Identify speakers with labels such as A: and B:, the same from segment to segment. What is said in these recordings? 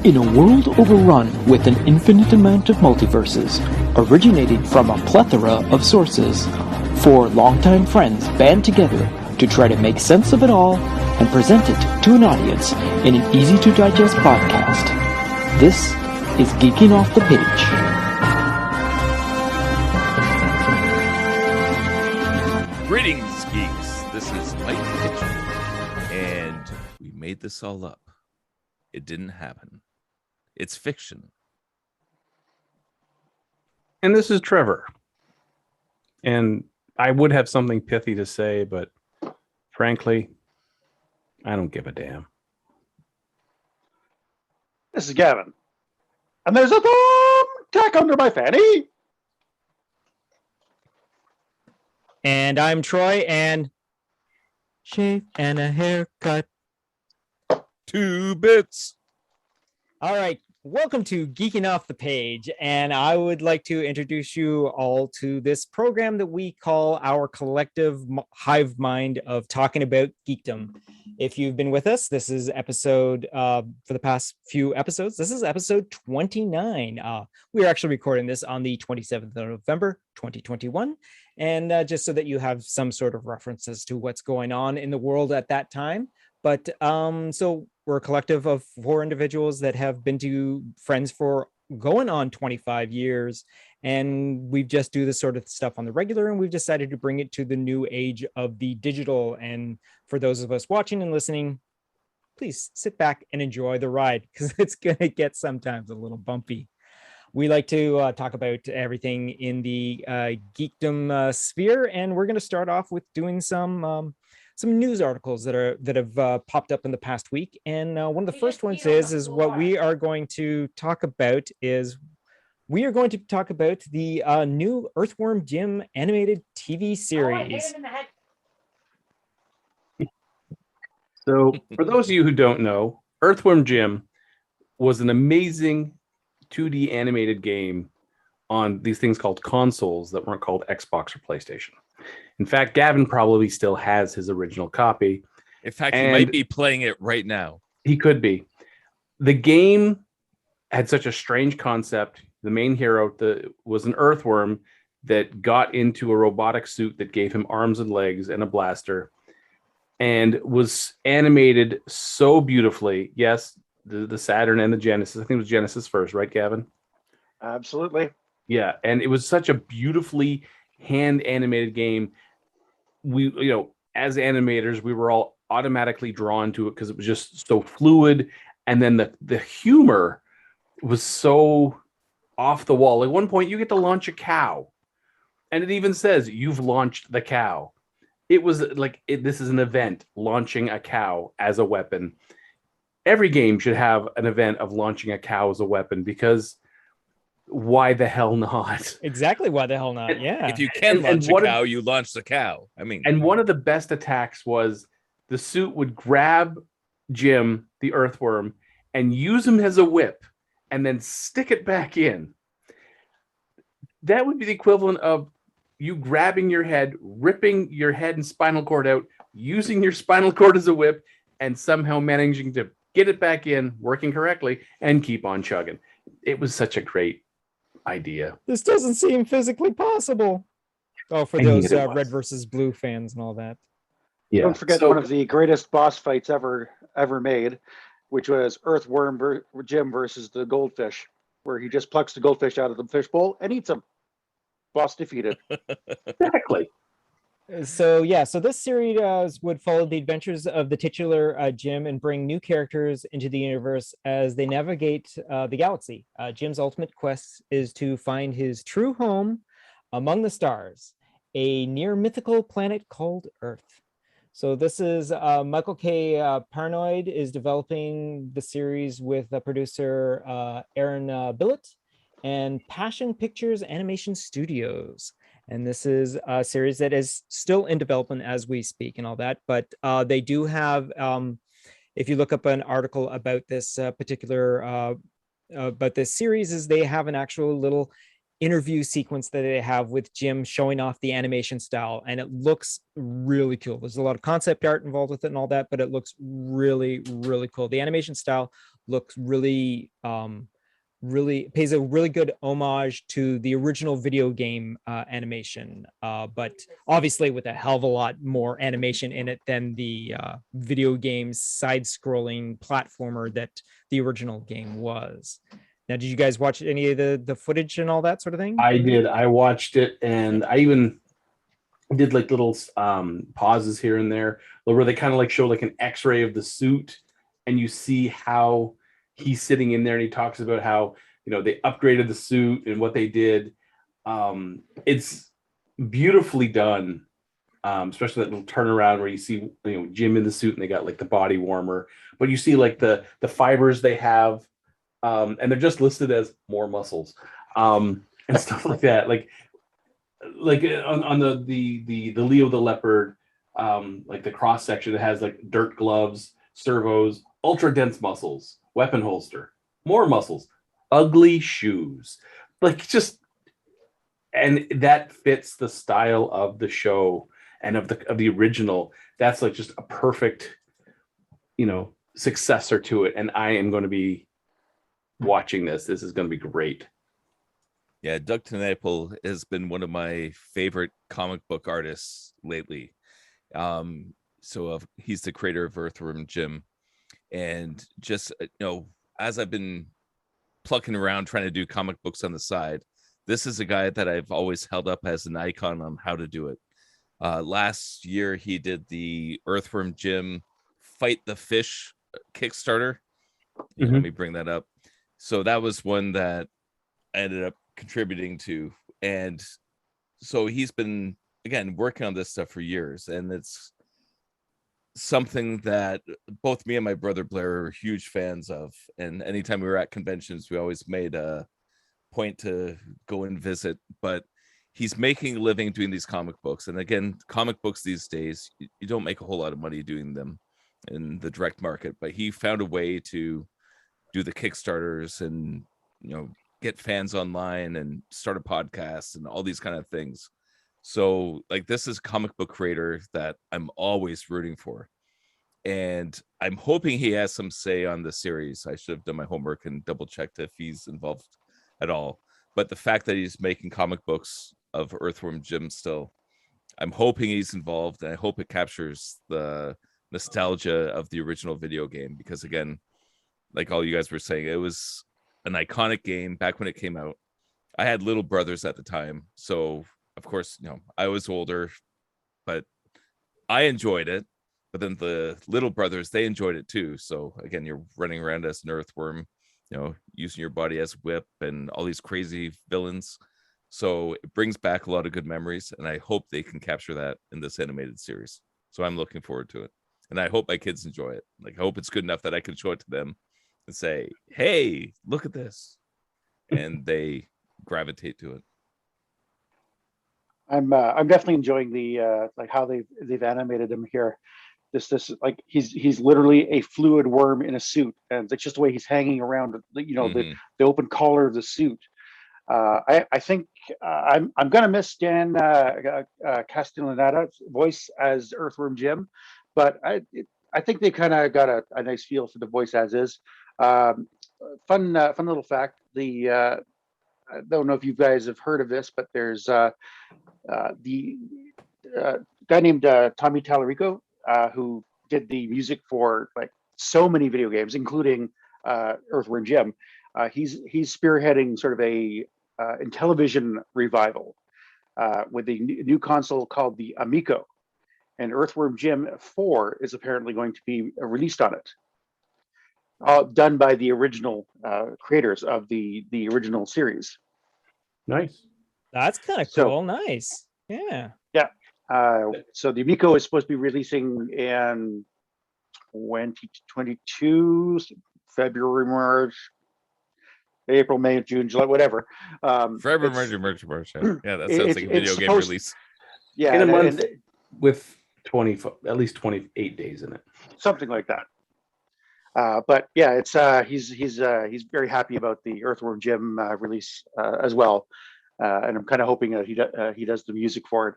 A: In a world overrun with an infinite amount of multiverses, originating from a plethora of sources, four longtime friends band together to try to make sense of it all and present it to an audience in an easy-to-digest podcast. This is Geeking Off the Page.
B: Greetings, geeks. This is Mike Kitchen, and we made this all up. It didn't happen. It's fiction.
C: And this is Trevor. And I would have something pithy to say, but frankly, I don't give a damn.
D: This is Gavin. And there's a thumbtack under my fanny.
E: And I'm Troy, and shave and a haircut.
B: 2 bits.
E: All right, welcome to Geeking Off the Page, and I would like to introduce you all to this program that we call our collective hive mind of talking about geekdom. If you've been with us, this is episode, for the past few episodes, this is episode 29. We're actually recording this on the 27th of November, 2021. And just so that you have some sort of reference as to what's going on in the world at that time. But so we're a collective of 4 individuals that have been friends for going on 25 years. And we just do this sort of stuff on the regular. And we've decided to bring it to the new age of the digital. And for those of us watching and listening, please sit back and enjoy the ride, because it's going to get sometimes a little bumpy. We like to talk about everything in the geekdom sphere, and we're going to start off with doing some news articles that have popped up in the past week. And one of the first ones is what we are going to talk about is the new Earthworm Jim animated TV series.
C: So, for those of you who don't know, Earthworm Jim was an amazing 2D animated game on these things called consoles that weren't called Xbox or PlayStation. In fact, Gavin probably still has his original copy.
B: In fact, he might be playing it right now.
C: He could be. The game had such a strange concept. The main hero was an earthworm that got into a robotic suit that gave him arms and legs and a blaster, and was animated so beautifully. Yes, the Saturn and the Genesis. I think it was Genesis first, right, Gavin?
D: Absolutely.
C: Yeah, and it was such a beautifully hand animated game. We, as animators, we were all automatically drawn to it because it was just so fluid, and then the humor was so off the wall. At one point, you get to launch a cow, and it even says you've launched the cow. It was like this is an event, launching a cow as a weapon. Every game should have an event of launching a cow as a weapon, because why the hell not?
E: Exactly, why the hell not? Yeah.
B: If you can launch a cow, you launch the cow. I mean,
C: and one of the best attacks was the suit would grab Jim, the earthworm, and use him as a whip, and then stick it back in. That would be the equivalent of you grabbing your head, ripping your head and spinal cord out, using your spinal cord as a whip, and somehow managing to get it back in, working correctly, and keep on chugging. It was such a great idea.
E: This doesn't seem physically possible. Oh, for those red versus blue fans and all that.
D: Yeah. Don't forget one of the greatest boss fights ever made, which was Earthworm Jim versus the goldfish, where he just plucks the goldfish out of the fishbowl and eats them. Boss defeated.
C: Exactly.
E: So this series would follow the adventures of the titular Jim and bring new characters into the universe as they navigate the galaxy. Jim's ultimate quest is to find his true home among the stars, a near mythical planet called Earth. So this is Michael K. Paranoid is developing the series with producer Aaron Billett and Passion Pictures Animation Studios. And this is a series that is still in development as we speak and all that. But they do have, if you look up an article about this about this series, is they have an actual little interview sequence that they have with Jim showing off the animation style, and it looks really cool. There's a lot of concept art involved with it and all that, but it looks really, really cool. The animation style looks really really pays a really good homage to the original video game animation, but obviously with a hell of a lot more animation in it than the video game side-scrolling platformer that the original game was. Now, did you guys watch any of the footage and all that sort of thing?
C: I did. I watched it, and I even did like little pauses here and there where they kind of like show like an X-ray of the suit, and you see how he's sitting in there, and he talks about how they upgraded the suit and what they did. It's beautifully done, especially that little turnaround where you see Jim in the suit and they got like the body warmer, but you see like the fibers they have, and they're just listed as more muscles, and stuff like that. Like on the Leo the Leopard, like the cross section, it has like dirt gloves, servos, ultra dense muscles, weapon holster, more muscles, ugly shoes, like just, and that fits the style of the show and of the original. That's like just a perfect successor to it, and I am going to be watching this. This is going to be great.
B: Yeah, Doug TenNapel has been one of my favorite comic book artists lately. He's the creator of Earthworm Jim, and just as I've been plucking around trying to do comic books on the side, this is a guy that I've always held up as an icon on how to do it. Last year he did the Earthworm Jim Fight the Fish Kickstarter. Let me bring that up. So that was one that I ended up contributing to, and so he's been again working on this stuff for years, and it's something that both me and my brother Blair are huge fans of, and anytime we were at conventions we always made a point to go and visit. But he's making a living doing these comic books, and again, comic books these days, you don't make a whole lot of money doing them in the direct market, but he found a way to do the Kickstarters and get fans online and start a podcast and all these kind of things. So like, this is a comic book creator that I'm always rooting for, and I'm hoping he has some say on the series. I should have done my homework and double checked if he's involved at all, but the fact that he's making comic books of Earthworm Jim still, I'm hoping he's involved, and I hope it captures the nostalgia of the original video game, because again, like all you guys were saying, it was an iconic game back when it came out. I had little brothers at the time, so of course, I was older, but I enjoyed it. But then the little brothers, they enjoyed it too. So again, you're running around as an earthworm, using your body as a whip and all these crazy villains. So it brings back a lot of good memories, and I hope they can capture that in this animated series. So I'm looking forward to it, and I hope my kids enjoy it. Like, I hope it's good enough that I can show it to them and say, "Hey, look at this," and they gravitate to it.
D: I'm definitely enjoying the like how they've animated him here. This like he's literally a fluid worm in a suit, and it's just the way he's hanging around. The open collar of the suit. I think I'm gonna miss Dan Castellaneta's voice as Earthworm Jim, but I think they kind of got a nice feel for the voice as is. Fun little fact. I don't know if you guys have heard of this, but there's the guy named Tommy Tallarico, who did the music for like so many video games, including Earthworm Jim. He's spearheading sort of a Intellivision revival with a new console called the Amico, and Earthworm Jim 4 is apparently going to be released on it. Done by the original creators of the original series.
C: Nice.
E: That's kind of cool. Nice. Yeah.
D: Yeah. So the Amico is supposed to be releasing in 2022, February, March, April, May, June, July, whatever.
B: Forever, March. Yeah, that sounds like a video game release.
D: Yeah,
C: in a month with at least 28 days in it,
D: something like that. But yeah, it's he's very happy about the Earthworm Jim release as well, and I'm kind of hoping that he does the music for it.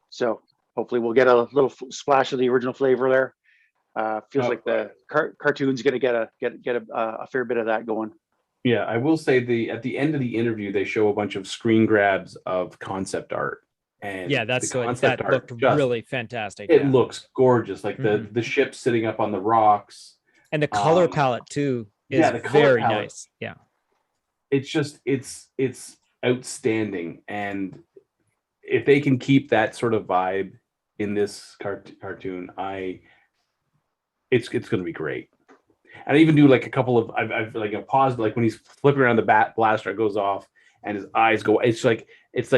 D: So hopefully we'll get a little splash of the original flavor there. Feels like the cartoon's going to get a fair bit of that going.
C: Yeah, I will say at the end of the interview, they show a bunch of screen grabs of concept art. And
E: Yeah, that's what that looked really fantastic.
C: It looks gorgeous, like the ship sitting up on the rocks,
E: and the color palette too is very nice. Yeah,
C: it's outstanding, and if they can keep that sort of vibe in this cartoon, it's going to be great. And I even do like a couple of I've like a pause, like when he's flipping around the blaster, it goes off and his eyes go. It's like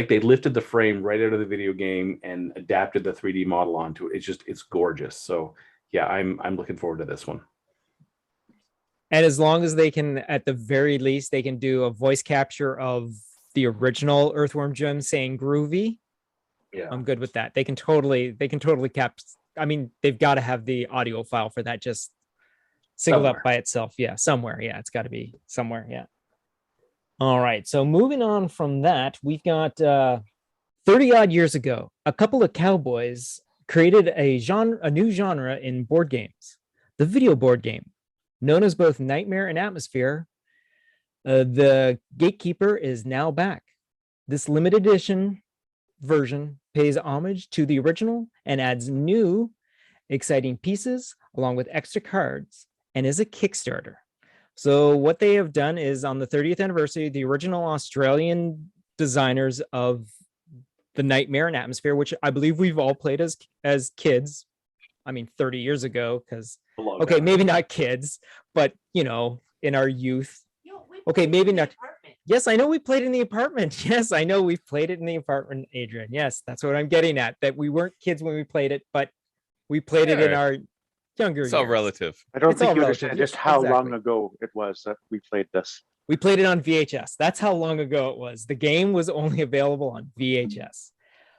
C: they lifted the frame right out of the video game and adapted the 3D model onto it. It's gorgeous. So yeah, I'm looking forward to this one.
E: And as long as they can, at the very least, they can do a voice capture of the original Earthworm Jim saying "groovy," yeah, I'm good with that. They can totally cap. I mean, they've got to have the audio file for that just singled up by itself. Yeah, somewhere. Yeah, it's got to be somewhere. Yeah. All right. So moving on from that, we've got 30 odd years ago, a couple of cowboys created a new genre in board games, the video board game, known as both Nightmare and Atmosphere. The Gatekeeper is now back. This limited edition version pays homage to the original and adds new exciting pieces along with extra cards and is a Kickstarter. So what they have done is on the 30th anniversary, the original Australian designers of the Nightmare and Atmosphere, which I believe we've all played as kids. I mean, 30 years ago, because, okay, maybe not kids, but, you know, in our youth. Okay, maybe not. Yes, I know we played in the apartment. Yes, I know we've played it in the apartment, Adrian. Yes, that's what I'm getting at, that we weren't kids when we played it, but we played it in our younger years.
B: It's all relative.
D: I don't think you understand just how long ago it was that we played this.
E: We played it on VHS. That's how long ago it was. The game was only available on VHS.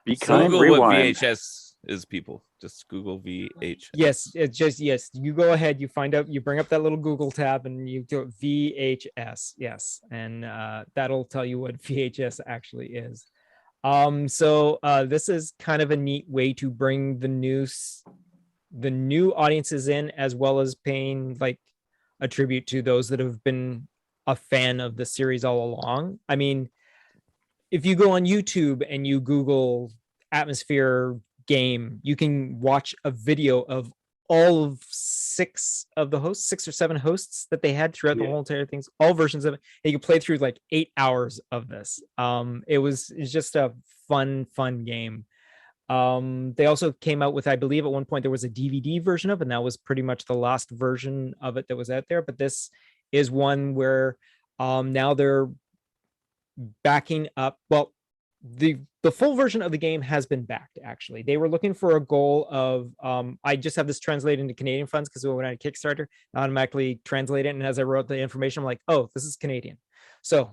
B: Google what VHS is, people. Just Google VHS.
E: Yes, it's just, yes. You go ahead, you find out, you bring up that little Google tab and you do VHS. Yes. And that'll tell you what VHS actually is. So this is kind of a neat way to bring the new audiences in, as well as paying like a tribute to those that have been a fan of the series all along. I mean, if you go on YouTube and you Google Atmosphere game, you can watch a video of all of six or seven hosts that they had throughout the whole entire things, all versions of it. And you can play through like 8 hours of this. It's just a fun game. They also came out with, I believe at one point there was a DVD version of it, and that was pretty much the last version of it that was out there. But this is one where now they're backing up. Well, the full version of the game has been backed. Actually, they were looking for a goal of I just have this translated into Canadian funds because when I Kickstarter, I automatically translate it, and as I wrote the information, I'm like, oh, this is Canadian. So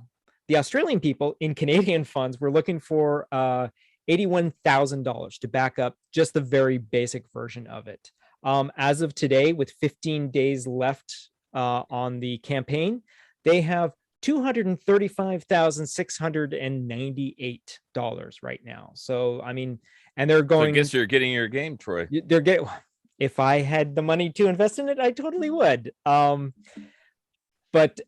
E: the Australian people in Canadian funds were looking for $81,000 to back up just the very basic version of it. As of today, with 15 days left on the campaign, they have $235,698 right now. So I mean, and they're going.
B: So I guess you're getting your game, Troy.
E: They're getting. If I had the money to invest in it, I totally would. But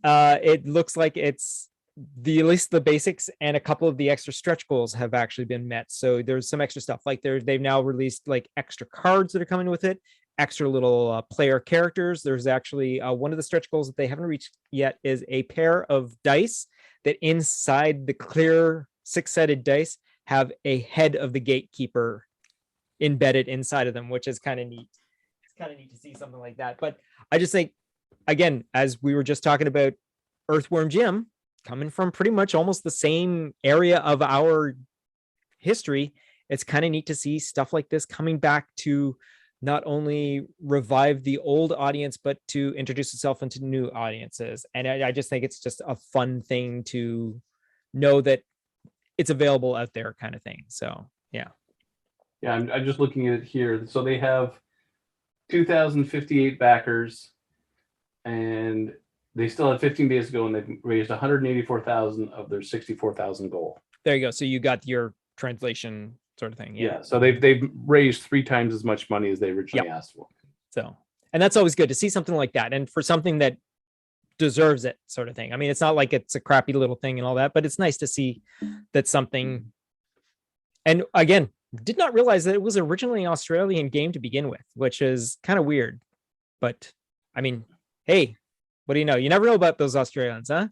E: it looks like it's at least the basics and a couple of the extra stretch goals have actually been met. So there's some extra stuff, like they've now released like extra cards that are coming with it, extra little player characters. There's actually one of the stretch goals that they haven't reached yet is a pair of dice that inside the clear 6-sided dice have a head of the Gatekeeper embedded inside of them, which is kind of neat. It's kind of neat to see something like that. But I just think, again, as we were just talking about Earthworm Jim, coming from pretty much almost the same area of our history, it's kind of neat to see stuff like this coming back to not only revive the old audience, but to introduce itself into new audiences. And I just think it's just a fun thing to know that it's available out there, kind of thing. So, yeah.
C: Yeah, I'm just looking at it here. So they have 2,058 backers, and they still had 15 days ago, and they've raised 184,000 of their 64,000 goal.
E: There you go. So you got your translation sort of thing.
C: Yeah. So they've raised 3 times as much money as they originally asked for.
E: So, And that's always good to see something like that. And for something that deserves it, sort of thing. I mean, it's not like it's a crappy little thing and all that, but it's nice to see that something. And again, did not realize that it was originally an Australian game to begin with, which is kind of weird. But I mean, hey, what do you know? You never know about those Australians, huh?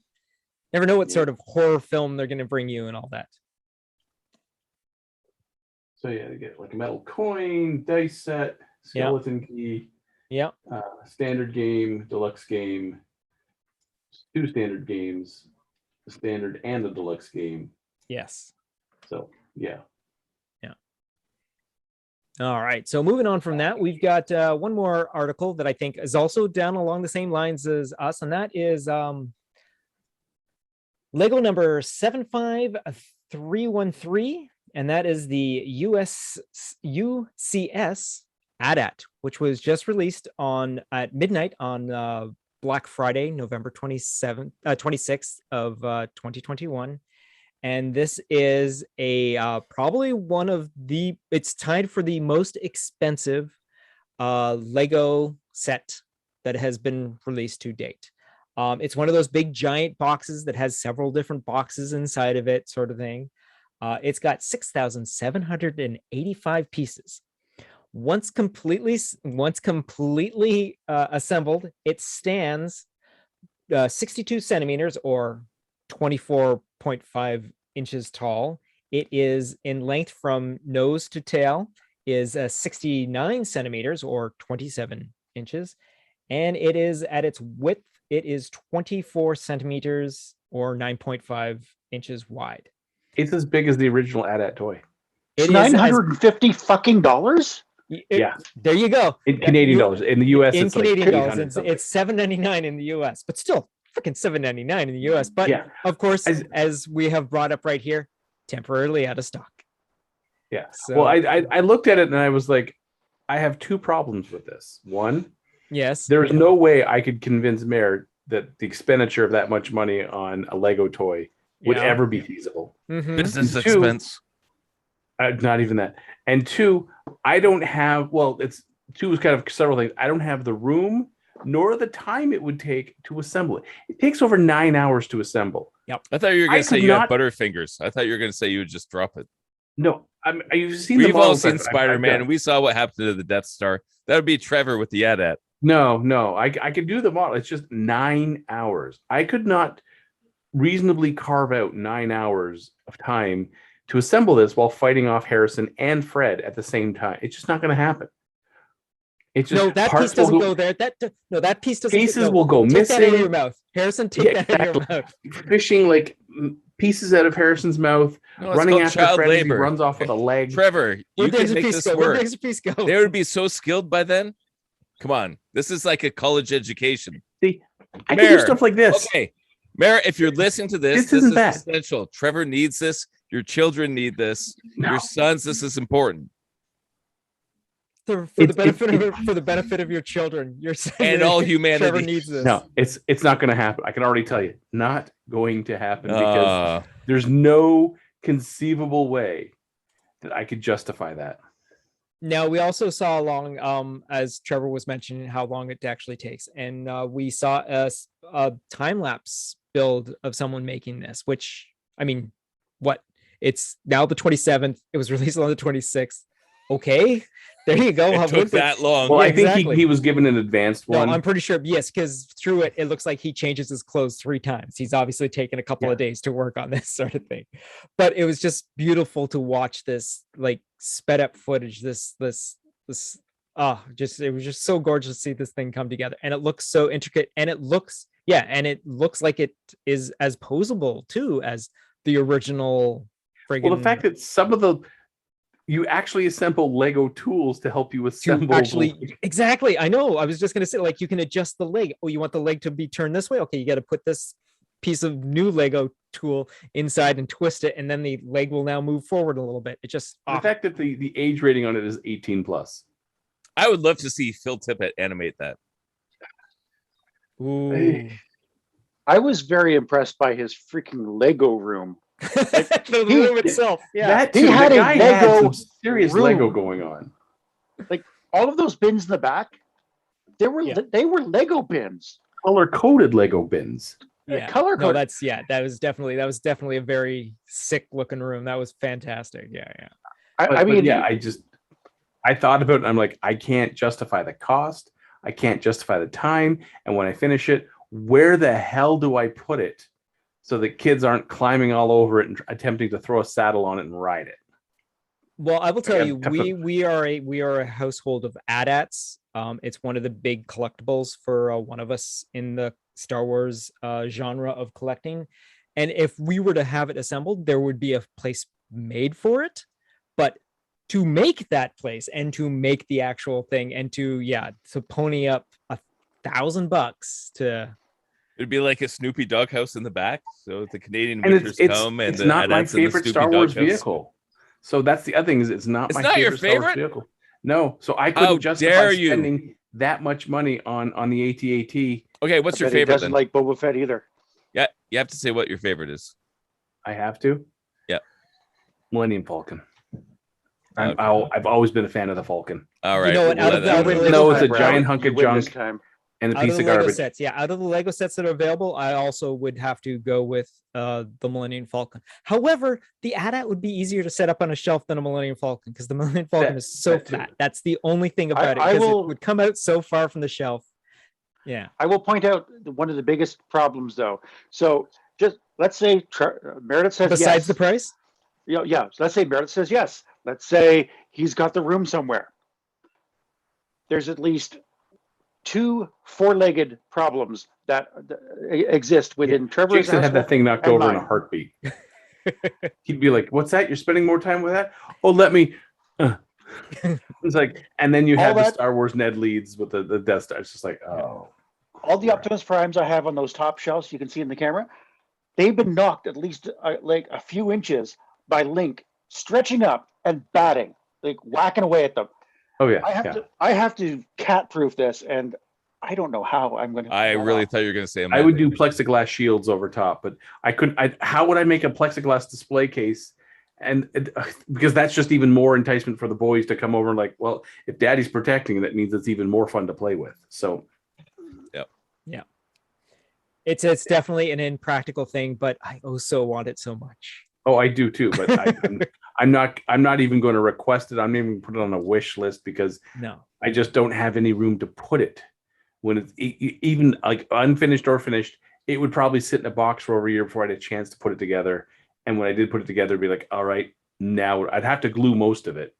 E: Never know what sort of horror film they're going to bring you and all that.
C: So yeah, you get like a metal coin, dice set, skeleton key.
E: Yeah.
C: Standard game, deluxe game, 2 standard games, the standard and the deluxe game.
E: Yes.
C: So yeah.
E: All right. So moving on from that, we've got one more article that I think is also down along the same lines as us, and that is Lego number 75313, and that is the UCS AT-AT, which was just released at midnight on Black Friday, November 26th of 2021. And this is probably one of it's tied for the most expensive Lego set that has been released to date. It's one of those big giant boxes that has several different boxes inside of it, sort of thing. It's got 6,785 pieces. Once completely assembled, it stands 62 centimeters or 24.5 inches tall. It is in length from nose to tail is 69 centimeters or 27 inches. And it is at its width, it is 24 centimeters or 9.5 inches wide.
C: It's as big as the original AT-AT toy.
D: It's $950 fucking dollars.
C: Yeah.
E: There you go.
C: In Canadian dollars. In the US,
E: in
C: it's
E: Canadian
C: like
E: dollars, it's $7.99 in the US, but still freaking $7.99 in the US. But of course, as we have brought up right here, temporarily out of stock.
C: Yeah.
E: So,
C: well, I looked at it and I was like, I have 2 problems with this. One,
E: yes,
C: there's no way I could convince Mayor that the expenditure of that much money on a Lego toy would ever be feasible.
E: Mm-hmm.
B: Business expense.
C: Not even that. And 2, I don't have, well, it's 2 is kind of several things. I don't have the room nor the time it would take to assemble it. It takes over 9 hours to assemble.
E: Yep.
B: I thought you were going to say you had Butterfingers. I thought you were going to say you would just drop it.
C: No, you've seen.
B: We've all seen Spider-Man, and we saw what happened to the Death Star. That would be Trevor with the AT-AT.
C: No, I could do the model. It's just 9 hours. I could not reasonably carve out 9 hours of time to assemble this while fighting off Harrison and Fred at the same time. It's just not going to happen. It's just
E: that piece doesn't go there. That piece doesn't.
C: Pieces will go
E: take
C: missing.
E: That out of your mouth, Harrison. Take that out of your mouth.
C: Fishing like pieces out of Harrison's mouth, running after Fred as he runs off with a leg.
B: Trevor, you can make this work.
E: Where does the piece go?
B: They would be so skilled by then. Come on, this is like a college education.
C: See, I can do stuff like this.
B: Okay, Mayor, if you're listening to this,
C: this is
B: essential. Trevor needs this. Your children need this. Your sons, this is important.
E: For the benefit of your children, your son
B: and all humanity.
E: Trevor needs this.
C: No, it's not going to happen. I can already tell you, not going to happen because there's no conceivable way that I could justify that.
E: Now, we also saw along, as Trevor was mentioning, how long it actually takes, and we saw a time lapse build of someone making this. Which, I mean, what? It's now the 27th. It was released on the 26th. Okay, there you go.
B: It took that long.
C: Well, I think he was given an advanced one.
E: No, I'm pretty sure. Yes, because through it looks like he changes his clothes 3 times. He's obviously taken a couple of days to work on this sort of thing. But it was just beautiful to watch this like sped up footage. It was just so gorgeous to see this thing come together, and it looks so intricate, and it looks like it is as posable too as the original.
C: Well, the fact that you actually assemble Lego tools to help you assemble.
E: Exactly. I know. I was just going to say, like, you can adjust the leg. Oh, you want the leg to be turned this way? Okay, you got to put this piece of new Lego tool inside and twist it, and then the leg will now move forward a little bit. It just
C: the fact that the age rating on it is 18 plus.
B: I would love to see Phil Tippett animate that.
E: Ooh.
D: I was very impressed by his freaking Lego room.
E: The room itself,
D: he had a Lego
C: serious
D: room.
C: Lego going on.
D: Like all of those bins in the back, They were Lego bins.
C: Color-coded Lego bins.
E: Yeah.
D: Color
E: No,
D: code.
E: that was definitely a very sick looking room. That was fantastic. Yeah.
C: I thought about it and I'm like, I can't justify the cost. I can't justify the time. And when I finish it, where the hell do I put it so that kids aren't climbing all over it and attempting to throw a saddle on it and ride it?
E: Well, I will tell you, we are a household of AT-ATs. It's one of the big collectibles for one of us in the Star Wars genre of collecting. And if we were to have it assembled, there would be a place made for it. But to make that place and to make the actual thing and to pony up $1,000 to.
B: It'd be like a Snoopy doghouse in the back. So the Canadian
C: and
B: winters come and
C: it's not my favorite Star Wars vehicle. So that's the other thing, is it's not your favorite Star Wars vehicle. No, so I couldn't justify spending that much money on the AT-AT.
B: Okay, what's your favorite?
D: Doesn't like Boba Fett either.
B: Yeah, you have to say what your favorite is.
C: I have to.
B: Yeah,
C: Millennium Falcon. I've always been a fan of the Falcon.
B: All right,
C: it's a giant hunk of junk and a piece of garbage.
E: Out of the Lego sets that are available, I also would have to go with the Millennium Falcon. However, the AT-AT would be easier to set up on a shelf than a Millennium Falcon because the Millennium Falcon is so flat. That's the only thing about it, because it would come out so far from the shelf. Yeah.
D: I will point out one of the biggest problems, though. So just let's say Meredith says
E: besides the price.
D: Yeah. So let's say Meredith says yes. Let's say he's got the room somewhere. There's at least 2 four-legged problems that exist within Trevor's
C: Jason had that thing knocked over in a heartbeat. He'd be like, "What's that? You're spending more time with that? Oh, let me." It's like, and then you have the Star Wars Ned leads with the Death Star. It's just like, oh.
D: All the Optimus Primes I have on those top shelves, you can see in the camera, they've been knocked at least like a few inches by Link stretching up and batting, like whacking away at them.
C: Oh yeah.
D: I have to cat-proof this, and I don't know how I'm going to.
B: I really thought you were going to say.
C: I would do plexiglass shields over top, but I couldn't. How would I make a plexiglass display case? And because that's just even more enticement for the boys to come over and like, well, if Daddy's protecting, that means it's even more fun to play with. So,
E: yeah, it's definitely an impractical thing, but I also want it so much.
C: Oh, I do too, but I'm not even going to request it. I'm not even going to put it on a wish list because I just don't have any room to put it. When it's even like unfinished or finished, it would probably sit in a box for over a year before I had a chance to put it together. And when I did put it together, it'd be like, all right, now I'd have to glue most of it,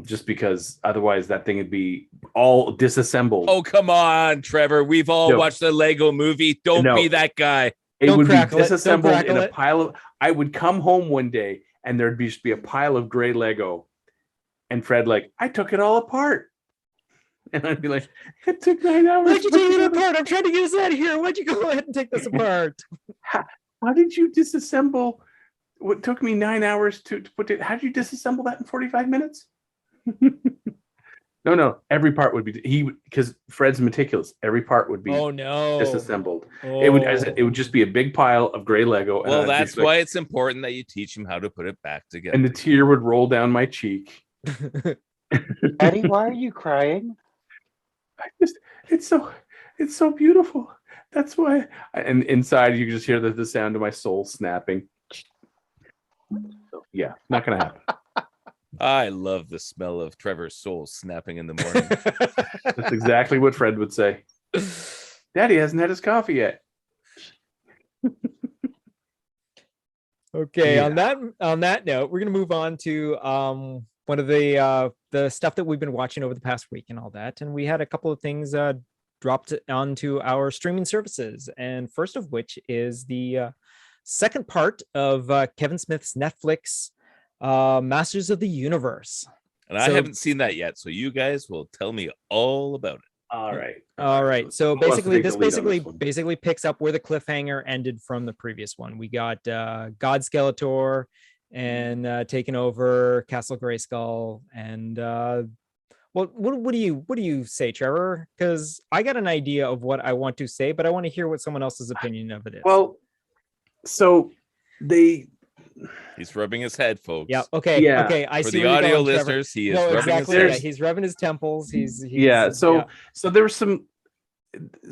C: just because otherwise that thing would be all disassembled.
B: Oh, come on, Trevor. We've all watched the Lego movie. Don't be that guy.
C: It would be disassembled in a pile of. I would come home one day and there'd just be a pile of gray Lego, and Fred like, I took it all apart. And I'd be like, it took 9 hours.
E: Why'd you take it apart? I'm trying to get us out of here. Why'd you go ahead and take this apart?
C: How did you disassemble what took me 9 hours to put it? How did you disassemble that in 45 minutes? No. Every part would be because Fred's meticulous. Every part would be disassembled. It would just be a big pile of gray Lego.
B: Well, that's why it's important that you teach him how to put it back together.
C: And the tear would roll down my cheek.
D: Eddie, why are you crying?
C: It's so beautiful. That's why. And inside you just hear the sound of my soul snapping. So, yeah, not gonna happen.
B: I love the smell of Trevor's soul snapping in the morning.
C: That's exactly what Fred would say. Daddy hasn't had his coffee yet.
E: Okay, on that note, we're gonna move on to one of the stuff that we've been watching over the past week and all that, and we had a couple of things dropped onto our streaming services, and first of which is the second part of Kevin Smith's Netflix Masters of the Universe.
B: And I haven't seen that yet, so you guys will tell me all about it.
E: All right. So basically, this basically picks up where the cliffhanger ended from the previous one. We got God Skeletor and taking over Castle Grayskull, and what do you say, Trevor? Because I got an idea of what I want to say, but I want to hear what someone else's opinion of it is.
C: Well, so they
B: He's rubbing his head, folks.
E: Yeah. Okay.
C: Yeah.
E: Okay. I
B: For
E: see
B: the
E: where you're
B: audio
E: going, Trevor.
B: listeners, he is
E: No,
B: rubbing
E: exactly.
B: his
E: Yeah,
B: head.
E: he's rubbing his temples. He's
C: Yeah. So there was some.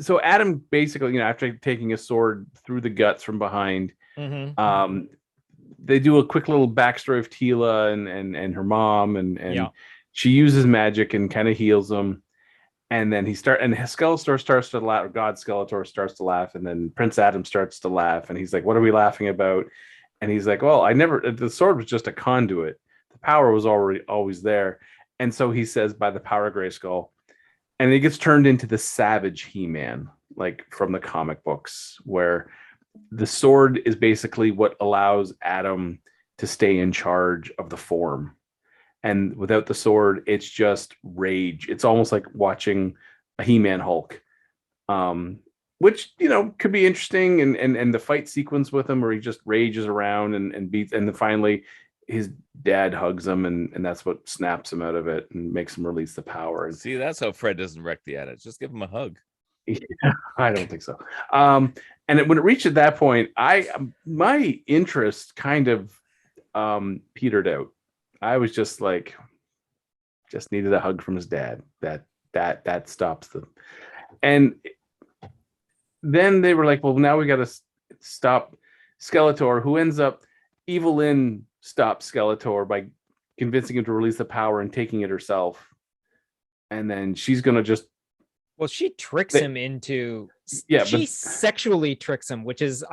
C: So Adam basically, after taking a sword through the guts from behind,
E: Mhm.
C: they do a quick little backstory of Tila and her mom, and
E: Yeah.
C: she uses magic and kind of heals him. And then Skeletor starts to laugh, or God Skeletor starts to laugh, and then Prince Adam starts to laugh, and he's like, "What are we laughing about?" And he's like, "Well, the sword was just a conduit. The power was always there." And so he says, "By the power of Grayskull," and he gets turned into the Savage He-Man, like from the comic books, where the sword is basically what allows Adam to stay in charge of the form. And without the sword, it's just rage. It's almost like watching a He-Man Hulk, which could be interesting. And the fight sequence with him, where he just rages around and beats, and then finally his dad hugs him, and that's what snaps him out of it and makes him release the power. And
B: See, that's how Fred doesn't wreck the edit. Just give him a hug.
C: yeah, I don't think so. And when it reached that point, my interest kind of petered out. I was just like, just needed a hug from his dad. That stops them. And then they were like, well, now we got to stop Skeletor, who ends up, Evelyn stops Skeletor by convincing him to release the power and taking it herself. And then she's going to just,
E: well, she tricks him into, she sexually tricks him, which is,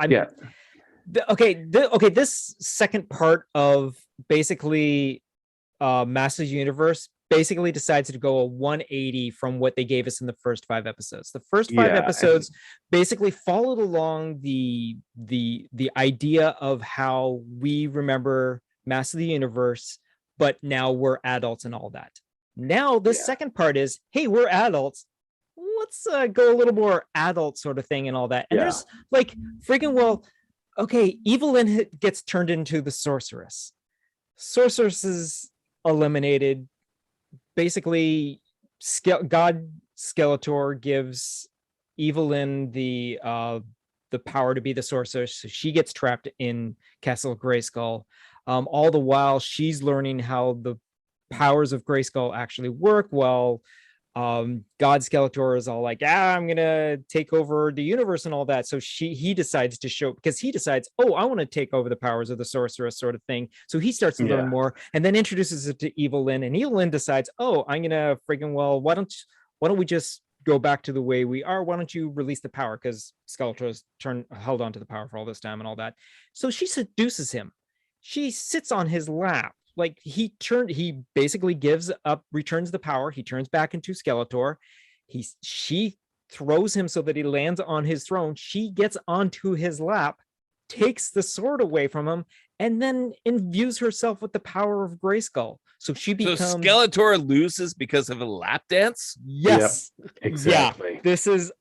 E: this second part of basically Masters of the Universe basically decides to go a 180 from what they gave us in the first 5 episodes. The first 5 episodes basically followed along the idea of how we remember Masters of the Universe, but now we're adults and all that. Now the second part is, hey, we're adults. Let's go a little more adult sort of thing and all that. And there's like freaking Evelyn gets turned into the sorceress. Sorceress is eliminated. Basically, God Skeletor gives Evelyn the power to be the sorceress. So she gets trapped in Castle Grayskull. All the while, she's learning how the powers of Grayskull actually work. Well, God Skeletor is all like, I'm gonna take over the universe and all that. So he decides to show, because he decides, I want to take over the powers of the sorceress sort of thing. So he starts to learn more, and then introduces it to Evelyn, and Evelyn decides, I'm gonna why don't we just go back to the way we are? Why don't you release the power? Because Skeletor's held on to the power for all this time and all that. So she seduces him. She sits on his lap. Like he basically returns the power. He turns back into Skeletor. She throws him so that he lands on his throne. She gets onto his lap, takes the sword away from him, and then imbues herself with the power of Grayskull. So she becomes.
B: So Skeletor loses because of a lap dance?
E: Yes.
C: Yep, exactly.
E: Yeah, this is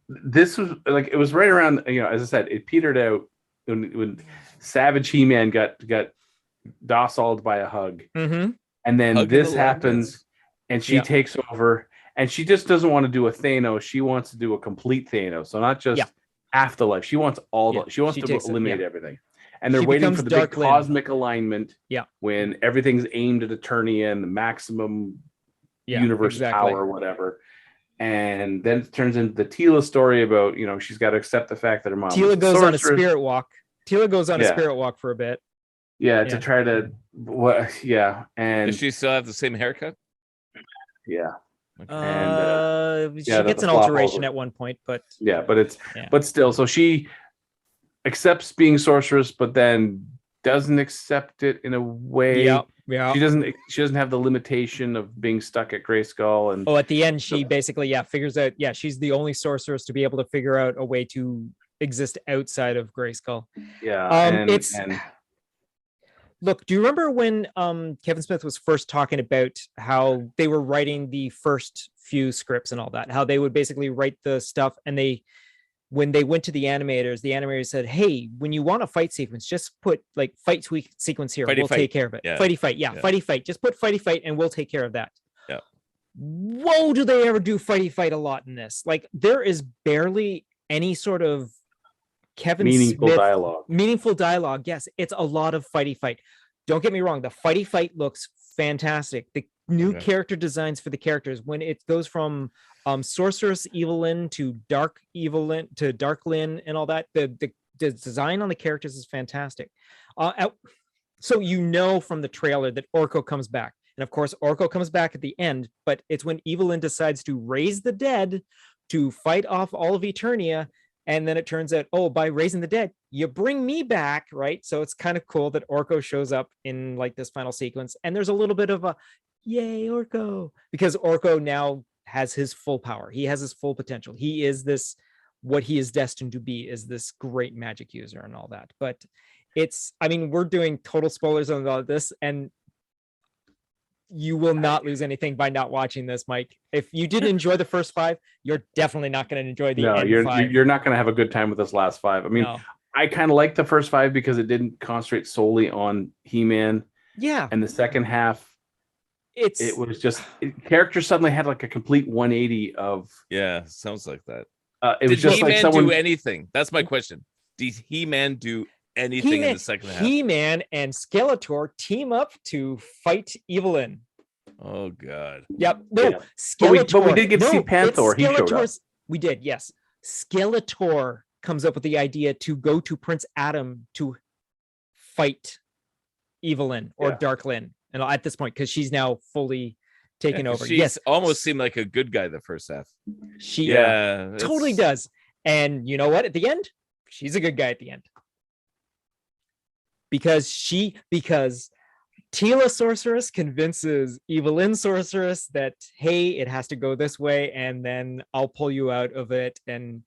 C: this was like, it was right around, as I said, it petered out when Savage He-Man got dociled by a hug, and then this happens, and she takes over, and she just doesn't want to do a Thanos. She wants to do a complete Thanos, so not just afterlife. She wants she wants to eliminate everything, and they're waiting for the big cosmic alignment. When everything's aimed at Eternia, the maximum universe power or whatever. And then it turns into the Tila story about, she's got to accept the fact that her mom
E: Tila goes on a spirit walk. Tila goes on a spirit walk for a bit.
C: To try to and
B: does she still have the same haircut?
E: She gets an alteration at one point, but
C: but still, so she accepts being sorceress, but then doesn't accept it in a way. She doesn't have the limitation of being stuck at Grayskull. And
E: at the end, she basically figures out she's the only sorceress to be able to figure out a way to exist outside of Grayskull. Look, do you remember when Kevin Smith was first talking about how they were writing the first few scripts and all that, how they would basically write the stuff, and when they went to the animators said, hey, when you want a fight sequence, just put like fight sequence here. We'll take care of it. Fighty fight. Just put fighty fight and we'll take care of that.
B: Yeah.
E: Whoa, do they ever do fighty fight a lot in this? Like there is barely any sort of Kevin
C: Meaningful
E: Smith,
C: dialogue.
E: meaningful dialogue. Yes, it's a lot of fighty fight. Don't get me wrong, the fighty fight looks fantastic. The new character designs for the characters, when it goes from Sorceress Evelyn to Dark Evelyn to Dark Lynn and all that, the design on the characters is fantastic. So you know from the trailer that Orko comes back. And of course, Orko comes back at the end, but it's when Evelyn decides to raise the dead to fight off all of Eternia. And then it turns out, oh, by raising the dead, you bring me back, right? So it's kind of cool that Orko shows up in like this final sequence. And there's a little bit of a, yay, Orko, because Orko now has his full power. He has his full potential. He is this, what he is destined to be is this great magic user and all that. But it's, I mean, we're doing total spoilers on all this, and you will not lose anything by not watching this, Mike. If you didn't enjoy the first 5, you're definitely not going to enjoy the end 5.
C: You're not going to have a good time with this last 5. I mean, no. I kind of liked the first 5 because it didn't concentrate solely on He-Man.
E: Yeah.
C: And the second half, it was just characters suddenly had like a complete 180 of.
B: Yeah, sounds like that.
C: It was just
B: He-Man
C: like someone
B: do anything. That's my question. Did He-Man do anything in the second half?
E: He-Man and Skeletor team up to fight Evelyn.
B: Oh God.
E: Yep. No,
C: yeah.
E: Skeletor.
C: But we did get to see Panther. He showed up.
E: We did, yes. Skeletor comes up with the idea to go to Prince Adam to fight Evelyn or Darklyn. And at this point, because she's now fully taken over.
B: She's almost seemed like a good guy the first half.
E: She totally does. And you know what? At the end, she's a good guy at the end. Because Tila Sorceress convinces Evelyn Sorceress that, hey, it has to go this way, and then I'll pull you out of it. And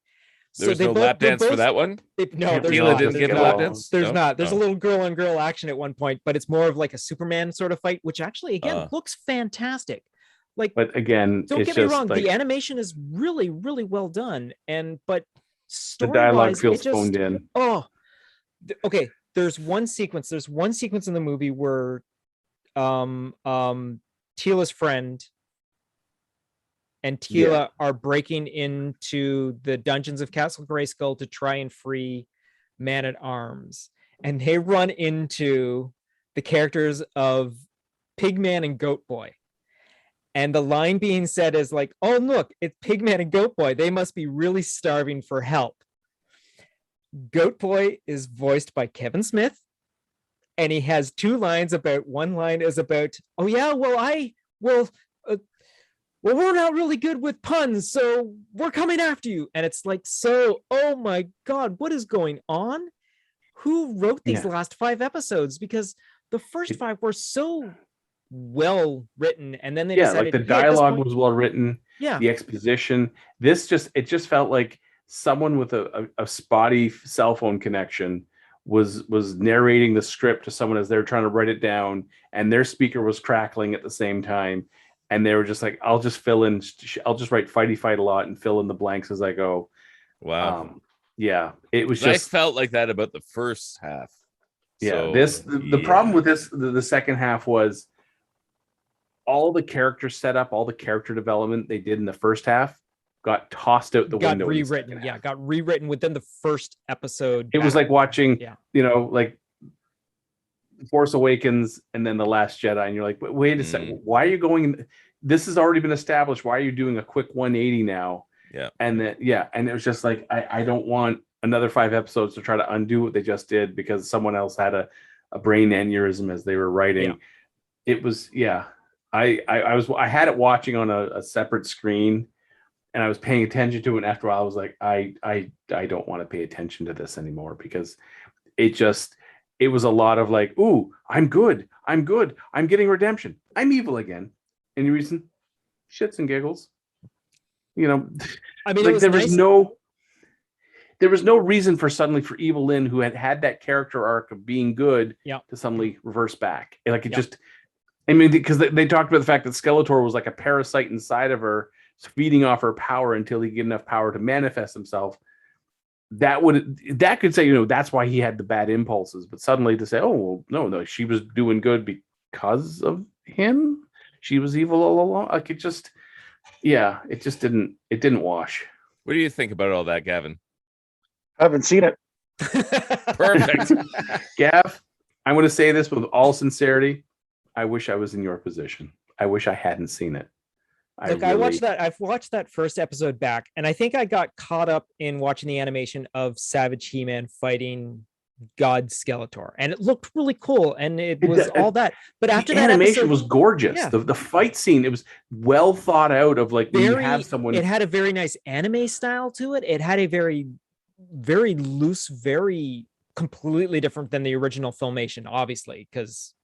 B: there's no lap dance for that one?
E: No, there's
B: Tila
E: not.
B: didn't get a lap dance?
E: There's not. There's a little girl on girl action at one point, but it's more of like a Superman sort of fight, which actually, again, looks fantastic. Like,
C: but again,
E: don't get me wrong, the animation is really, really well done. But
C: the dialogue feels phoned in.
E: Oh, okay. There's one sequence in the movie where Tila's friend and Tila are breaking into the dungeons of Castle Grayskull to try and free Man-at-Arms. And they run into the characters of Pigman and Goat Boy. And the line being said is like, oh, look, it's Pigman and Goat Boy. They must be really starving for help. Goat Boy is voiced by Kevin Smith, and he has 2 lines one line is about, oh yeah, well, we're not really good with puns, so we're coming after you. And it's like, so, oh my God, what is going on? Who wrote these last 5 episodes? Because the first 5 were so well written, and then they decided,
C: like the dialogue was well written.
E: Yeah,
C: the exposition. It just felt like someone with a spotty cell phone connection was narrating the script to someone as they're trying to write it down, and their speaker was crackling at the same time, and they were just like, I'll just write fighty fight a lot and fill in the blanks as I go.
B: Wow.
C: It was
B: just, I felt like that about the first half.
C: The problem with this, the second half, was all the character setup, all the character development they did in the first half got tossed out the window.
E: Got rewritten within the first episode.
C: It was like watching, like Force Awakens and then The Last Jedi, and you're like, wait a second, why are you going? This has already been established. Why are you doing a quick 180 now?
B: Yeah.
C: And then, and it was just like, I don't want another 5 episodes to try to undo what they just did because someone else had a brain aneurysm as they were writing. Yeah. It was, I had it watching on a separate screen, and I was paying attention to it. And after a while, I was like, I don't want to pay attention to this anymore, because it was a lot of like, ooh, I'm good. I'm getting redemption. I'm evil again. Any reason? Shits and giggles.
E: I mean,
C: like there was no reason for suddenly for Evelyn, who had that character arc of being good, to suddenly reverse back. Like it just, I mean, because they talked about the fact that Skeletor was like a parasite inside of her, feeding off her power until he get enough power to manifest himself. That could say, that's why he had the bad impulses. But suddenly to say, oh, well, no, she was doing good because of him. She was evil all along. Like it didn't wash.
B: What do you think about all that, Gavin?
D: I haven't seen it.
B: Perfect.
C: Gav, I'm going to say this with all sincerity. I wish I was in your position. I wish I hadn't seen it.
E: Look, I've watched that first episode back, and I think I got caught up in watching the animation of Savage He-Man fighting God Skeletor, and it looked really cool, and it was all that. But after
C: the
E: that
C: animation
E: episode,
C: was gorgeous.
E: Yeah.
C: The fight scene, it was well thought out. Of like when you have someone,
E: it had a very nice anime style to it. It had a very, very loose, very completely different than the original Filmation, obviously, because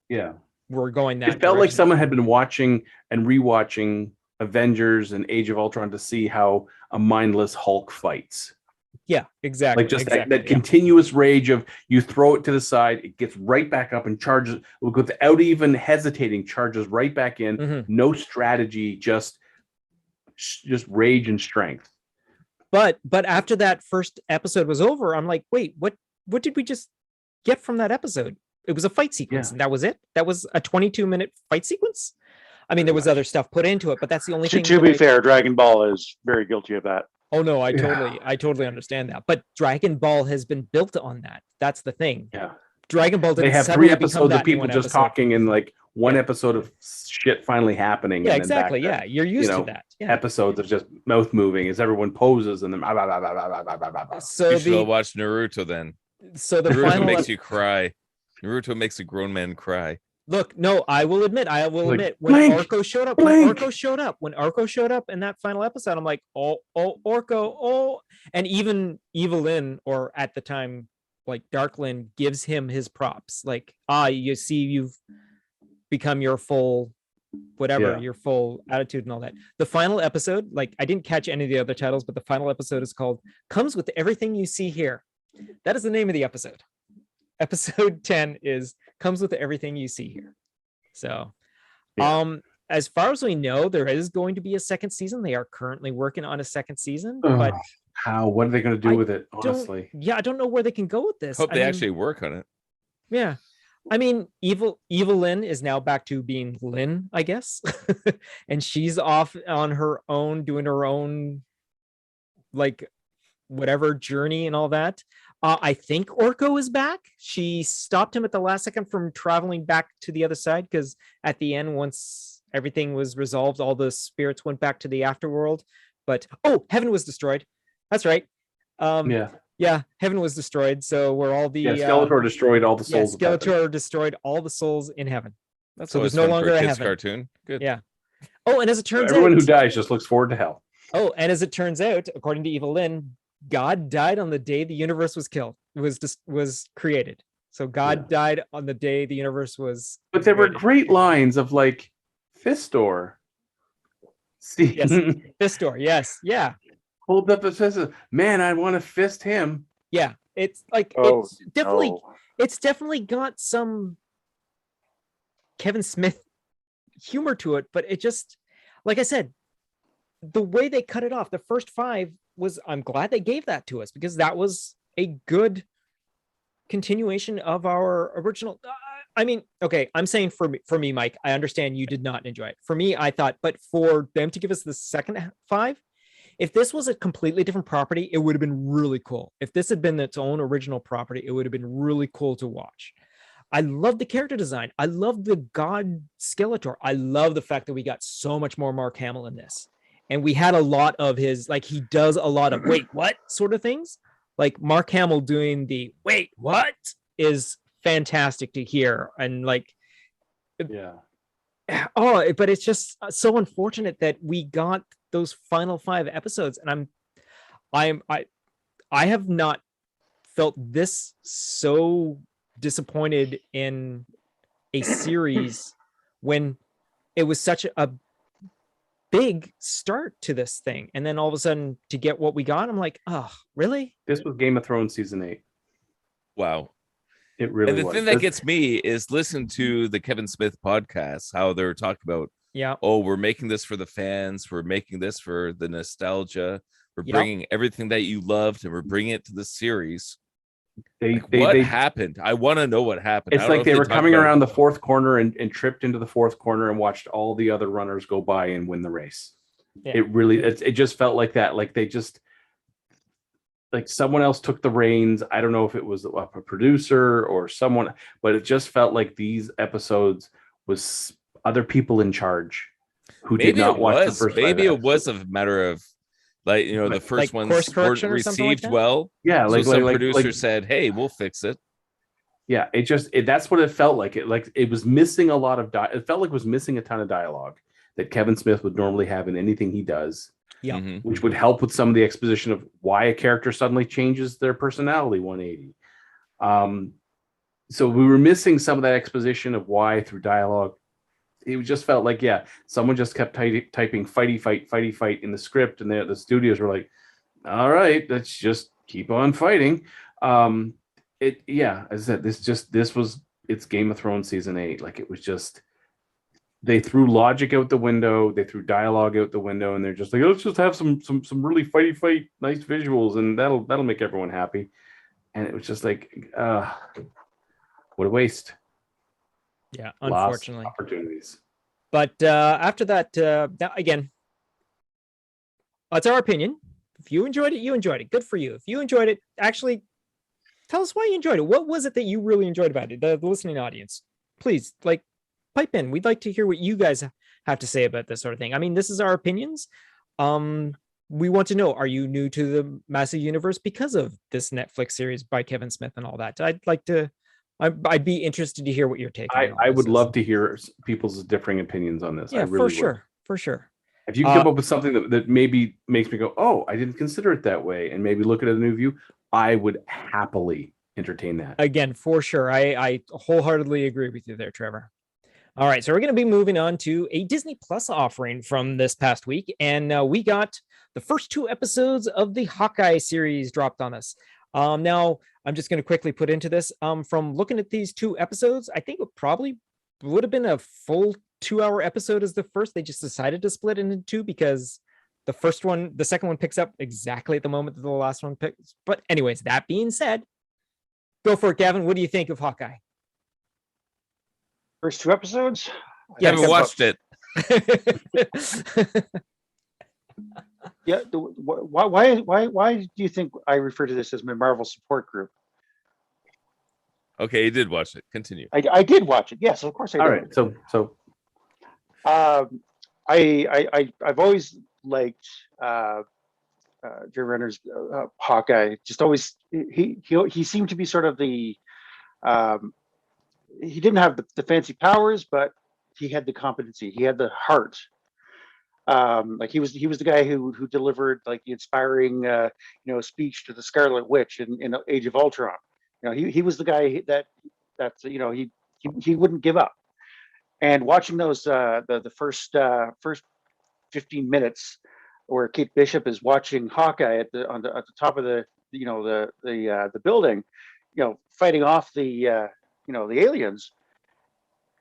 E: we're going that.
C: It felt like someone had been watching and rewatching Avengers and Age of Ultron to see how a mindless Hulk fights.
E: Yeah, exactly.
C: Like just
E: exactly,
C: that continuous rage of you throw it to the side, it gets right back up and charges without even hesitating, charges right back in.
E: Mm-hmm.
C: No strategy, just rage and strength.
E: But after that first episode was over, I'm like, wait, what did we just get from that episode? It was a fight sequence, and that was it. That was a 22-minute fight sequence. I mean, there was other stuff put into it, but that's the only thing.
D: To be fair, Dragon Ball is very guilty of that.
E: Oh no, I totally understand that. But Dragon Ball has been built on that. That's the thing.
C: Yeah.
E: Dragon Ball didn't.
C: They have 3 episodes of people just talking, and like one episode of shit finally happening.
E: Yeah,
C: and
E: exactly.
C: Then
E: You're used to that. Yeah.
C: Episodes of just mouth moving as everyone poses, and then
B: So you should watch Naruto then.
E: So the
B: Naruto
E: final
B: makes you cry. Naruto makes a grown man cry.
E: Look, no, I will admit when Orko showed up, when Orko showed up in that final episode, I'm like, oh, Orko, oh, and even Evelyn, or at the time, like Darklyn, gives him his props. Like, you see, you've become your full, your full attitude and all that. The final episode, like, I didn't catch any of the other titles, but the final episode is called "Comes with Everything You See Here." That is the name of the episode. Episode 10 is "Comes with Everything You See Here." So, as far as we know, there is going to be a second season. They are currently working on a second season, but
C: what are they going to do with it? Honestly,
E: I don't know where they can go with this.
B: Hope they actually work on it.
E: Yeah, I mean, Evil Lynn is now back to being Lynn, I guess, and she's off on her own, doing her own, like, whatever journey and all that. I think Orko is back. She stopped him at the last second from traveling back to the other side, because at the end, once everything was resolved, all the spirits went back to the afterworld. But heaven was destroyed. That's right. Heaven was destroyed. So we're all the
C: Skeletor destroyed all the souls.
E: Skeletor destroyed all the souls in heaven.
B: So there's no longer a heaven cartoon. Good.
E: Yeah. Oh, and as it turns out,
C: everyone who dies just looks forward to hell.
E: Oh, and as it turns out, according to Evil Lynn, God died on the day the universe was was created. So God died on the day the universe was.
C: But there were great lines of like Fistor. See,
E: yes, Fistor. Yes, yeah.
C: Hold up his fist. Man, I want to fist him.
E: Yeah, it's like it's definitely got some Kevin Smith humor to it, but it just, like I said, the way they cut it off, the first 5 was, I'm glad they gave that to us, because that was a good continuation of our original. I mean, okay, I'm saying for me, Mike, I understand you did not enjoy it. For me, I thought, but for them to give us the second 5, if this was a completely different property, it would have been really cool. If this had been its own original property, it would have been really cool to watch. I love the character design. I love the God Skeletor. I love the fact that we got so much more Mark Hamill in this. And we had a lot of his, like, he does a lot of wait, what sort of things. Like Mark Hamill doing the wait, what is fantastic to hear. And like, but it's just so unfortunate that we got those final 5 episodes. And I have not felt this so disappointed in a series when it was such a big start to this thing, and then all of a sudden to get what we got, I'm like, oh, really?
C: This was Game of Thrones season 8.
B: Wow.
C: It really
B: was. And the
C: was.
B: thing that gets me is listen to the Kevin Smith podcast, how they're talking about, we're making this for the fans, we're making this for the nostalgia, we're bringing everything that you loved and we're bringing it to the series. What happened? I want to know what happened.
C: It's like they were coming around the 4th corner and tripped into the 4th corner and watched all the other runners go by and win the race. It really, it just felt like that. Like they just, like someone else took the reins. I don't know if it was a producer or someone, but it just felt like these episodes was other people in charge who did not watch the first five
B: Maybe it was
C: episodes.
B: a matter of like, you know, the first
E: like
B: ones
E: course
B: weren't
E: correction or something like
B: received
E: that?
B: well.
C: Yeah,
B: So
C: like
B: some
C: like
B: producer
C: like
B: said, "Hey, we'll fix it."
C: yeah, that's what it felt like. It was missing a lot of it felt like it was missing a ton of dialogue that Kevin Smith would normally have in anything he does.
E: Yeah.
B: Mhm.
C: Which would help with some of the exposition of why a character suddenly changes their personality 180. So we were missing some of that exposition of why through dialogue. It just felt like, yeah, someone just kept typing fighty fight in the script, and the studios were like, all right, let's just keep on fighting. As I said, it's Game of Thrones season 8. Like, it was just, they threw logic out the window, they threw dialogue out the window, and they're just like, let's just have some really fight, nice visuals, and that'll make everyone happy. And it was just like, what a waste.
E: Yeah,
C: Lost
E: unfortunately.
C: opportunities.
E: But after that, again, that's our opinion. If you enjoyed it, you enjoyed it. Good for you. If you enjoyed it, actually, tell us why you enjoyed it. What was it that you really enjoyed about it? The listening audience, please, like, pipe in. We'd like to hear what you guys have to say about this sort of thing. I mean, this is our opinions. We want to know, are you new to the Massive Universe because of this Netflix series by Kevin Smith and all that? I'd be interested to hear what your take on all
C: I
E: this
C: would
E: is.
C: love to hear people's differing opinions on this.
E: Yeah,
C: I really
E: for sure.
C: If you can come up with something that maybe makes me go, oh, I didn't consider it that way, and maybe look at a new view, I would happily entertain that.
E: Again, for sure. I wholeheartedly agree with you there, Trevor. All right, so we're going to be moving on to a Disney Plus offering from this past week, and we got the first 2 episodes of the Hawkeye series dropped on us. Now, I'm just going to quickly put into this. From looking at these 2 episodes, I think it probably would have been a full 2-hour episode as the first. They just decided to split it into 2 because the second one picks up exactly at the moment that the last one picks. But anyways, that being said, go for it, Gavin. What do you think of Hawkeye?
D: First 2 episodes?
B: I haven't watched it.
D: Yeah. Why do you think I refer to this as my Marvel support group?
B: Okay, you did watch it. Continue.
D: I did watch it. Yes, of course I did.
C: All right. So
D: I've always liked Jerry Renner's Hawkeye. Just always he seemed to be sort of the he didn't have the fancy powers, but he had the competency. He had the heart. Like he was the guy who delivered like the inspiring speech to the Scarlet Witch in Age of Ultron. He was the guy that he wouldn't give up. And watching those the first 15 minutes where Kate Bishop is watching Hawkeye at the top of the building, fighting off the aliens,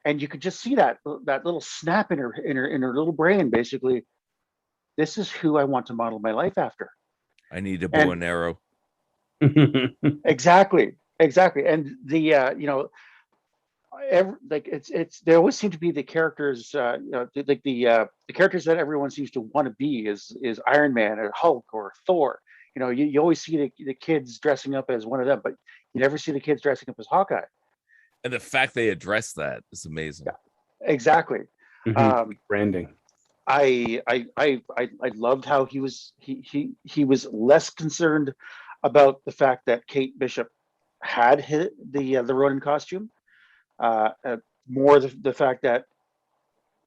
D: and you could just see that little snap in her little brain. Basically, this is who I want to model my life after.
B: I need a bow and arrow.
D: Exactly. And the there always seem to be the characters, the characters that everyone seems to want to be is Iron Man or Hulk or Thor. You always see the kids dressing up as one of them, but you never see the kids dressing up as Hawkeye.
B: And the fact they address that is amazing.
D: Yeah, exactly.
C: Branding.
D: I loved how he was less concerned about the fact that Kate Bishop had the Ronin costume, more the fact that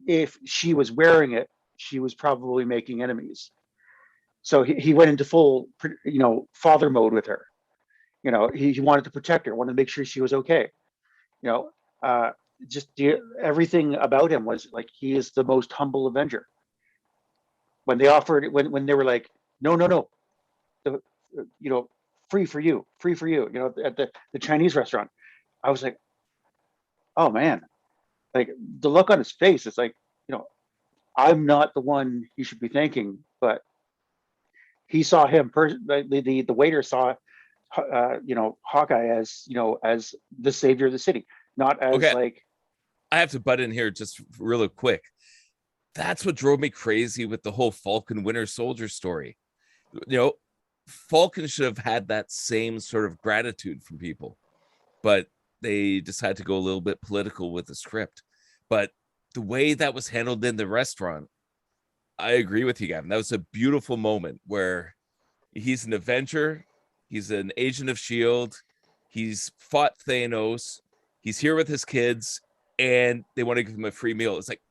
D: if she was wearing it, she was probably making enemies. So he went into full father mode with her. He wanted to protect her, wanted to make sure she was okay. Everything about him was like he is the most humble Avenger. When they offered, when they were like, no, free for you, at the Chinese restaurant, I was like, oh man, like the look on his face, it's like, I'm not the one you should be thanking, but he saw him. The waiter saw, Hawkeye as as the savior of the city, not as like.
B: I have to butt in here just really quick. That's what drove me crazy with the whole Falcon Winter Soldier story. Falcon should have had that same sort of gratitude from people, but they decided to go a little bit political with the script. But the way that was handled in the restaurant, I agree with you, Gavin. That was a beautiful moment where he's an Avenger, he's an agent of S.H.I.E.L.D., he's fought Thanos, he's here with his kids, and they want to give him a free meal. It's like,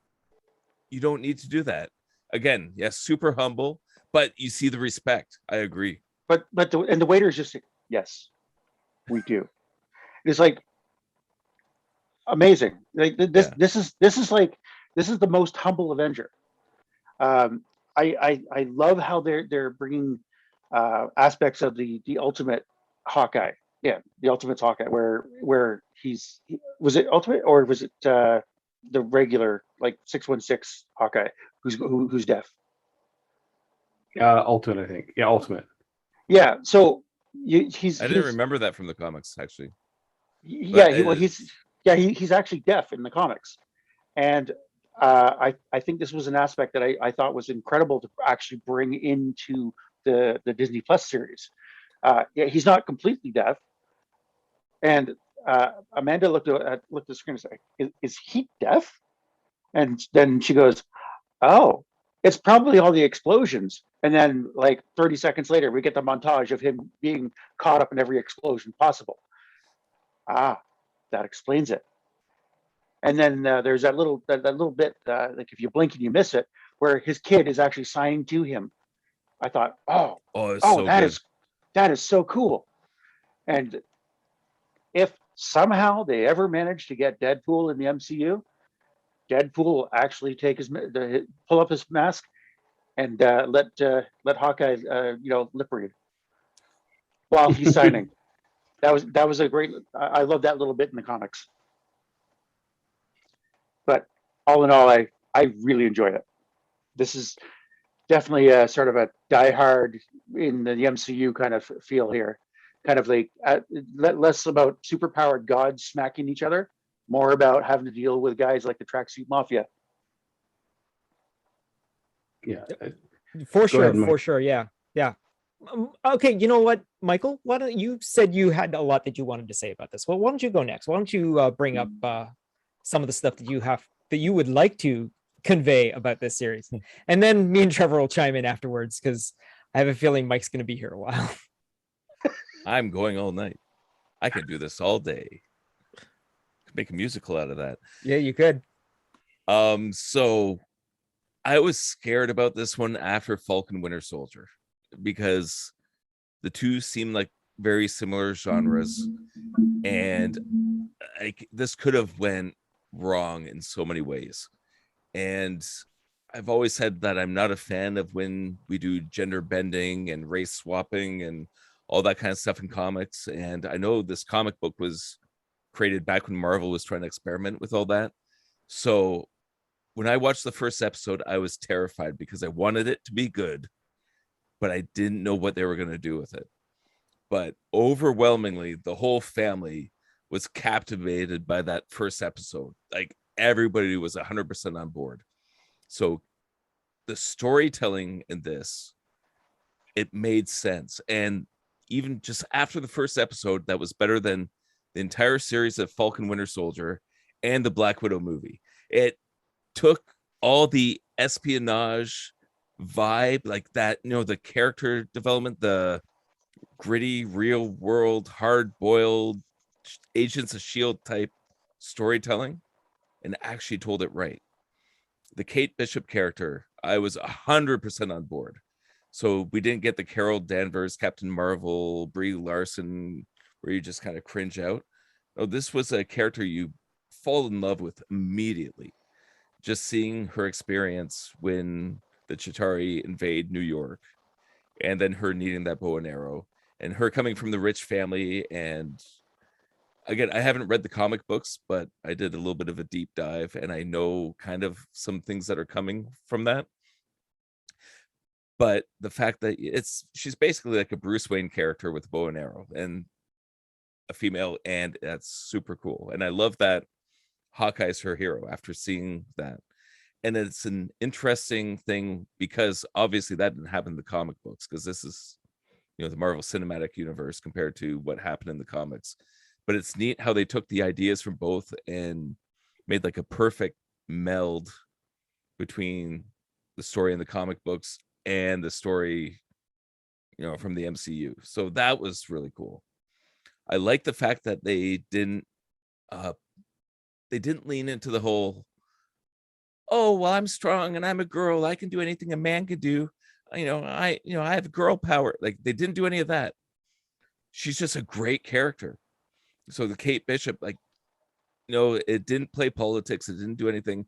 B: you don't need to do that. Again, yes, super humble, but you see the respect. I agree.
D: But the waiters just say, yes, we do. It's like amazing. Like this
B: Yeah.
D: this is the most humble Avenger. I love how they're bringing aspects of the ultimate Hawkeye. Yeah, the ultimate Hawkeye, where was it ultimate or was it the regular like 616 Hawkeye who's deaf?
C: Ultimate, I think. Yeah, Ultimate.
D: Yeah, so
B: I didn't remember that from the comics, actually.
D: Yeah, he's actually deaf in the comics, and I think this was an aspect that I thought was incredible to actually bring into the Disney Plus series. Yeah, he's not completely deaf, and Amanda looked at the screen and said, "Is he deaf?" And then she goes, "Oh, it's probably all the explosions." And then, like 30 seconds later, we get the montage of him being caught up in every explosion possible. Ah, that explains it. And then there's that little bit, like if you blink and you miss it, where his kid is actually signing to him. I thought,
B: Oh, it's so good.
D: that is so cool. And if somehow they ever manage to get Deadpool in the MCU, Deadpool will actually take pull up his mask and let Hawkeye lip read while he's signing. That was a great. I love that little bit in the comics. But all in all, I really enjoyed it. This is definitely a sort of a diehard in the MCU kind of feel here. Kind of like less about superpowered gods smacking each other, more about having to deal with guys like the Tracksuit Mafia.
C: Yeah,
E: For sure,
C: ahead,
E: for sure. Yeah, yeah. Okay, you know what, Michael? Why don't you said you had a lot that you wanted to say about this? Well, why don't you go next? Why don't you bring up some of the stuff that you would like to convey about this series, and then me and Trevor will chime in afterwards because I have a feeling Mike's going to be here a while.
B: I'm going all night. I can do this all day. Make a musical out of that.
E: Yeah, you could.
B: So I was scared about this one after Falcon Winter Soldier because the two seem like very similar genres, and this could have went wrong in so many ways. And I've always said that I'm not a fan of when we do gender bending and race swapping and all that kind of stuff in comics. And I know this comic book was created back when Marvel was trying to experiment with all that. So when I watched the first episode, I was terrified because I wanted it to be good, but I didn't know what they were going to do with it. But overwhelmingly, the whole family was captivated by that first episode. Like everybody was 100% on board. So the storytelling in this, it made sense. And even just after the first episode, that was better than the entire series of Falcon Winter Soldier and the Black Widow movie. It took all the espionage vibe, like that, the character development, the gritty, real world, hard boiled Agents of S.H.I.E.L.D. type storytelling, and actually told it right. The Kate Bishop character, I was 100% on board. So we didn't get the Carol Danvers, Captain Marvel, Brie Larson, where you just kind of cringe out. No, this was a character you fall in love with immediately. Just seeing her experience when the Chitauri invade New York, and then her needing that bow and arrow, and her coming from the rich family. And again, I haven't read the comic books, but I did a little bit of a deep dive, and I know kind of some things that are coming from that. But the fact that she's basically like a Bruce Wayne character with bow and arrow and a female, and that's super cool. And I love that Hawkeye's her hero after seeing that. And it's an interesting thing because obviously that didn't happen in the comic books, because this is the Marvel Cinematic Universe compared to what happened in the comics. But it's neat how they took the ideas from both and made like a perfect meld between the story in the comic books and the story, from the MCU. So that was really cool. I like the fact that they didn't lean into the whole, oh, well, I'm strong and I'm a girl, I can do anything a man can do. I have girl power. Like, they didn't do any of that. She's just a great character. So the Kate Bishop, like, it didn't play politics. It didn't do anything.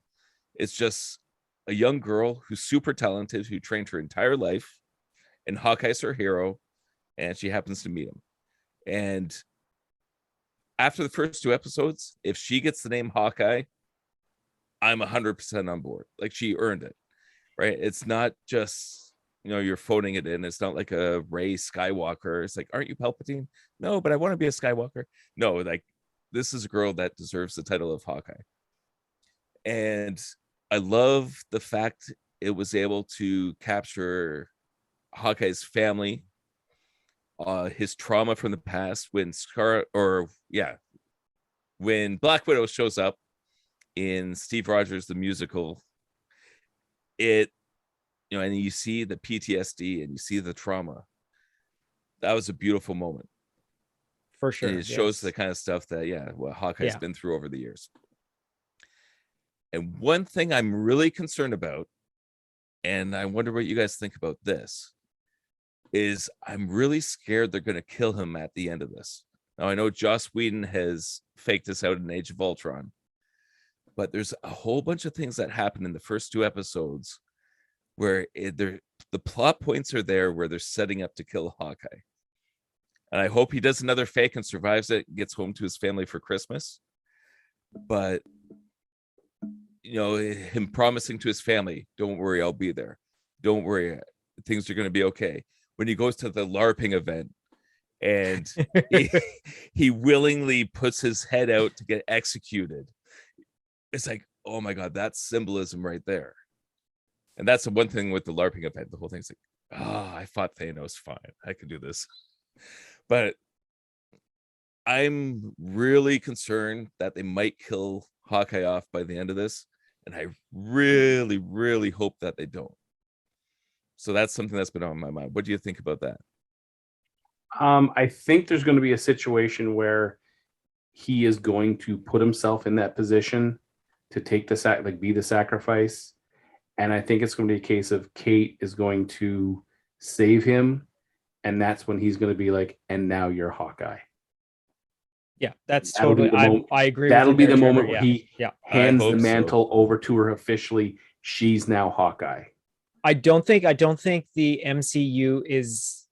B: It's just a young girl who's super talented, who trained her entire life, and Hawkeye's her hero, and she happens to meet him. And after the first 2 episodes, if she gets the name Hawkeye, I'm 100% on board. Like, she earned it, right? It's not just, you're phoning it in. It's not like a Rey Skywalker. It's like, aren't you Palpatine? No, but I want to be a Skywalker. No, like, this is a girl that deserves the title of Hawkeye. And I love the fact it was able to capture Hawkeye's family, his trauma from the past when when Black Widow shows up in Steve Rogers the musical, and you see the PTSD and you see the trauma. That was a beautiful moment.
E: For sure.
B: And it shows the kind of stuff that, what Hawkeye's been through over the years. And one thing I'm really concerned about, and I wonder what you guys think about this, is I'm really scared they're going to kill him at the end of this. Now, I know Joss Whedon has faked this out in Age of Ultron, but there's a whole bunch of things that happen in the first 2 episodes where the plot points are there where they're setting up to kill Hawkeye. And I hope he does another fake and survives it, gets home to his family for Christmas. But, him promising to his family, don't worry, I'll be there. Don't worry, things are going to be okay. When he goes to the LARPing event and he willingly puts his head out to get executed, it's like, oh my God, that's symbolism right there. And that's the one thing with the LARPing event. The whole thing's like, I fought Thanos, fine, I can do this. But I'm really concerned that they might kill Hawkeye off by the end of this. And I really, really hope that they don't. So that's something that's been on my mind. What do you think about that?
C: I think there's going to be a situation where he is going to put himself in that position to take the be the sacrifice. And I think it's going to be a case of Kate is going to save him. And that's when he's going to be like, and now you're Hawkeye.
E: Yeah, that's totally, I agree.
C: That'll be the moment
E: where
C: he hands the mantle over to her officially. She's now Hawkeye.
E: I don't think the MCU is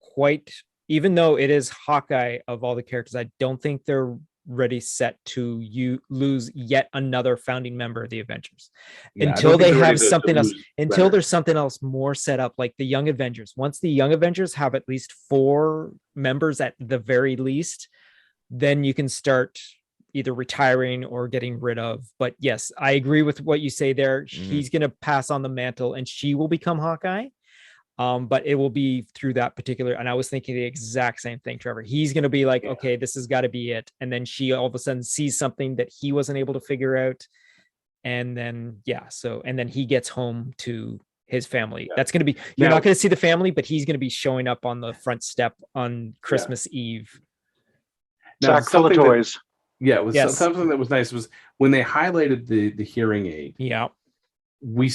E: quite, even though it is Hawkeye of all the characters, I don't think they're ready set to lose yet another founding member of the Avengers until they have something else, until there's something else more set up, like the Young Avengers. Once the Young Avengers have at least 4 members at the very least, then you can start either retiring or getting rid of. But yes, I agree with what you say there. Mm-hmm. He's going to pass on the mantle and she will become Hawkeye. But it will be through that particular, and I was thinking the exact same thing, Trevor. He's going to be like, okay, this has got to be it. And then she all of a sudden sees something that he wasn't able to figure out. And then, and then he gets home to his family. Yeah. That's going to be, you're not going to see the family, but he's going to be showing up on the front step on Christmas Eve.
D: Sack full of toys.
C: It was something that was nice was when they highlighted the hearing aid.
E: Yeah.
C: We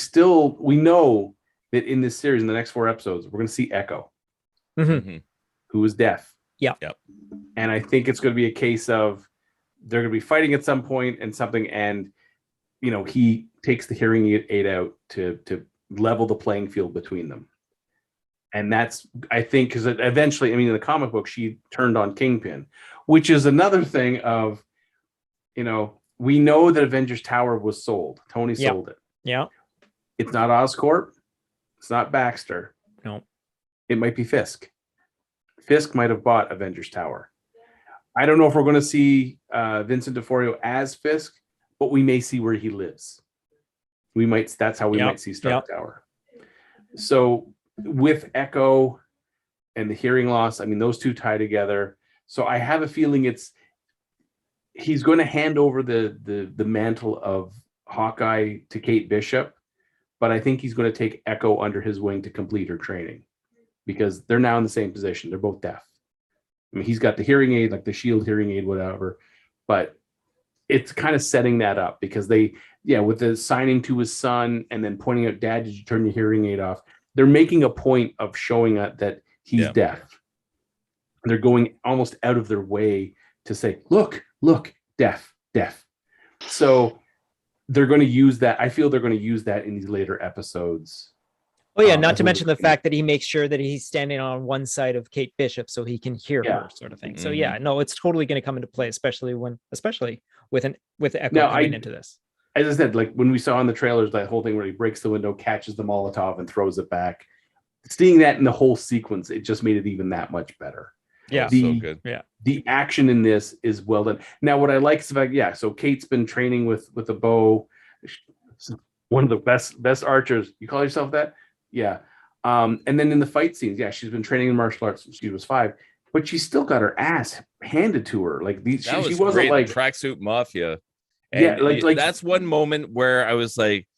C: know that in this series, in the next 4 episodes, we're going to see Echo, who is deaf.
E: Yep.
C: And I think it's going to be a case of they're going to be fighting at some point and he takes the hearing aid out to level the playing field between them. And that's, I think, because eventually, in the comic book, she turned on Kingpin, which is another thing of, we know that Avengers Tower was sold. Tony sold it.
E: Yeah.
C: It's not Oscorp. It's not Baxter.
E: No.
C: It might be Fisk. Fisk might have bought Avengers Tower. I don't know if we're going to see Vincent D'Onofrio as Fisk, but we may see where he lives. That's how we might see Stark Tower. So with Echo, and the hearing loss. I mean, those two tie together. So I have a feeling he's going to hand over the mantle of Hawkeye to Kate Bishop, but I think he's going to take Echo under his wing to complete her training, because they're now in the same position. They're both deaf. I mean, he's got the hearing aid, like the Shield hearing aid, whatever, but it's kind of setting that up, because with the signing to his son and then pointing out, Dad, did you turn your hearing aid off? They're making a point of showing that he's deaf. They're going almost out of their way to say, look, deaf. So they're going to use that. I feel they're going to use that in these later episodes.
E: Oh yeah, not to mention the fact that he makes sure that he's standing on one side of Kate Bishop so he can hear her, sort of thing.
B: Mm-hmm.
E: So yeah, no, it's totally going to come into play, especially with Echo coming into this.
C: As I said, like when we saw in the trailers, that whole thing where he breaks the window, catches the Molotov, and throws it back. Seeing that in the whole sequence, it just made it even that much better.
E: Yeah,
B: so good.
E: Yeah,
C: the action in this is well done. Now, what I like is the fact, so Kate's been training with a bow. One of the best archers. You call yourself that? Yeah. And then in the fight scenes, she's been training in martial arts since she was 5, but she still got her ass handed to her. Like she wasn't
B: great.
C: like
B: Tracksuit Mafia. And
C: like
B: that's one moment where I was like,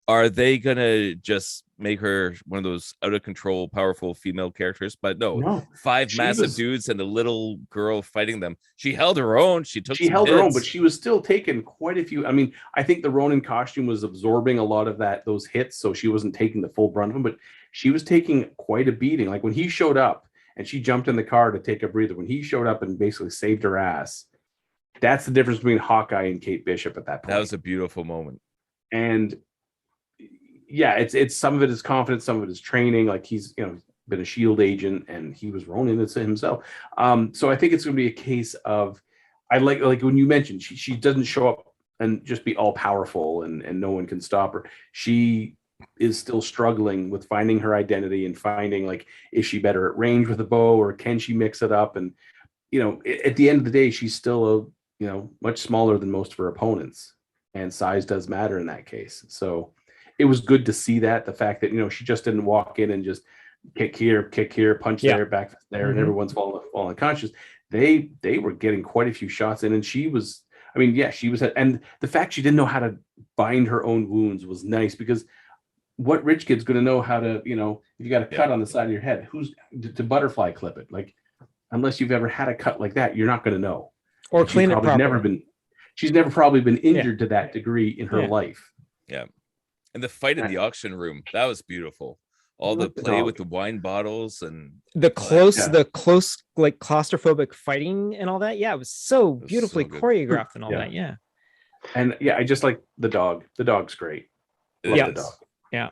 B: are they gonna just make her one of those out of control, powerful female characters? But no, 5 massive dudes and a little girl fighting them. She held her own. She held her own,
C: but she was still taking quite a few. I mean, I think the Ronin costume was absorbing a lot of those hits, so she wasn't taking the full brunt of them, but she was taking quite a beating. Like when he showed up and she jumped in the car to take a breather, when he showed up and basically saved her ass, that's the difference between Hawkeye and Kate Bishop at that point.
B: That was a beautiful moment.
C: And it's some of it is confidence, some of it is training. Like he's been a Shield agent and he was Ronin himself. So I think it's going to be a case of, I like when you mentioned she doesn't show up and just be all powerful and no one can stop her. She is still struggling with finding her identity and finding, like, is she better at range with a bow or can she mix it up? And at the end of the day, she's still much smaller than most of her opponents, and size does matter in that case. So it was good to see that, the fact that she just didn't walk in and just kick here, punch there, back there, and everyone's falling unconscious. They were getting quite a few shots in, and she was, and the fact she didn't know how to bind her own wounds was nice, because what rich kid's going to know how to, if you got a cut on the side of your head, who's to butterfly clip it? Like, unless you've ever had a cut like that, you're not going to know.
E: Or clean it properly.
C: She's never probably been injured to that degree in her life.
B: Yeah. And the fight in the auction room, that was beautiful. All the play with the wine bottles and
E: the close like claustrophobic fighting and all that. Yeah, it was so beautifully choreographed and all that. Yeah.
C: And I just like the dog. The dog's great.
E: The dog.
B: Yeah.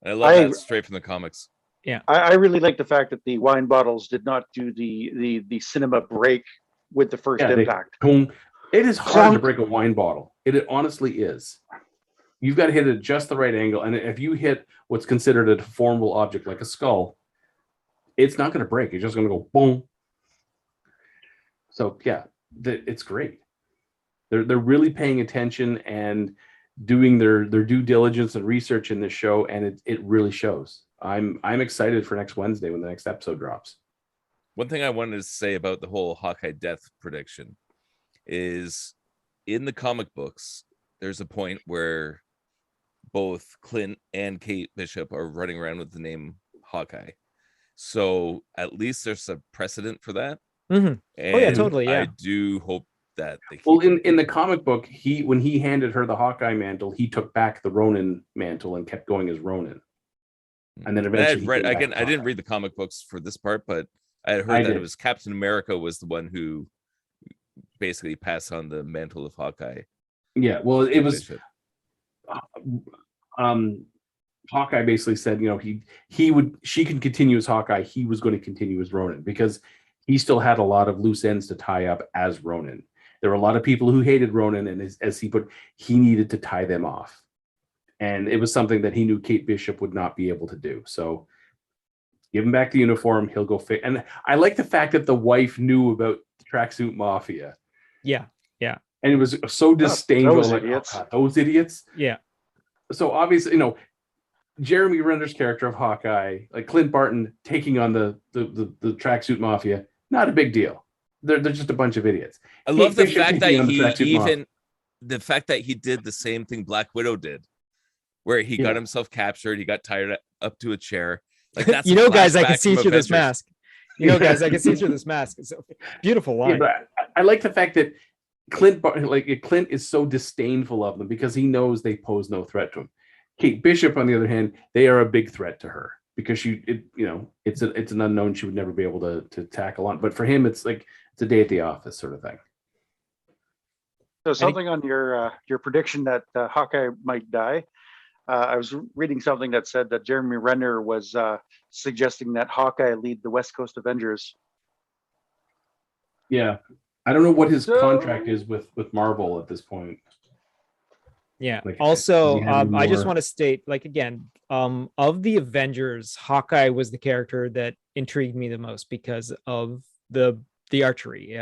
B: I love that straight from the comics.
E: Yeah.
D: I really like the fact that the wine bottles did not do the cinema break with the first impact.
C: It is hard to break a wine bottle. It honestly is. You've got to hit it at just the right angle. And if you hit what's considered a deformable object like a skull, it's not going to break. It's just going to go boom. So it's great. They're really paying attention and doing their due diligence and research in this show, and it really shows. I'm excited for next Wednesday when the next episode drops.
B: One thing I wanted to say about the whole Hawkeye death prediction is, in the comic books, there's a point where both Clint and Kate Bishop are running around with the name Hawkeye. So at least there's a precedent for that.
E: Mm-hmm. Oh yeah, totally. Yeah.
B: I do hope that they
C: in the comic book, when he handed her the Hawkeye mantle, he took back the Ronin mantle and kept going as Ronin. And then eventually
B: I didn't read the comic books for this part, but I had heard that it was Captain America was the one who basically passed on the mantle of Hawkeye.
C: Yeah, well, it was Hawkeye basically said, she can continue as Hawkeye. He was going to continue as Ronin because he still had a lot of loose ends to tie up as Ronin. There were a lot of people who hated Ronin, and as he put, he needed to tie them off. And it was something that he knew Kate Bishop would not be able to do. So give him back the uniform. He'll go fit. And I like the fact that the wife knew about the Tracksuit Mafia.
E: Yeah. Yeah.
C: And it was so disdainful.
D: Those idiots.
C: Those idiots.
E: Yeah.
C: So obviously, Jeremy Renner's character of Hawkeye, like Clint Barton taking on the tracksuit mafia, not a big deal. They're just a bunch of idiots.
B: I love the
C: Bishop
B: fact that
C: taking on the
B: he
C: tracksuit mafia.
B: even the fact that he did the same thing Black Widow did, where he got himself captured, he got tied up to a chair. Like that's
E: guys, I can see
B: from
E: through this
B: Avengers.
E: mask. Guys, I can see through this mask. It's a beautiful line.
C: Yeah, but I like the fact that Clint is so disdainful of them because he knows they pose no threat to him. Kate Bishop, on the other hand, they are a big threat to her because it's an unknown she would never be able to tackle on. But for him, it's like it's a day at the office sort of thing.
D: So something on your prediction that Hawkeye might die. I was reading something that said that Jeremy Renner was suggesting that Hawkeye lead the West Coast Avengers.
C: Yeah, I don't know what his contract is with Marvel at this point.
E: Yeah.
C: Like,
E: also,
C: I
E: just want to state, like, again, of the Avengers, Hawkeye was the character that intrigued me the most because of the archery,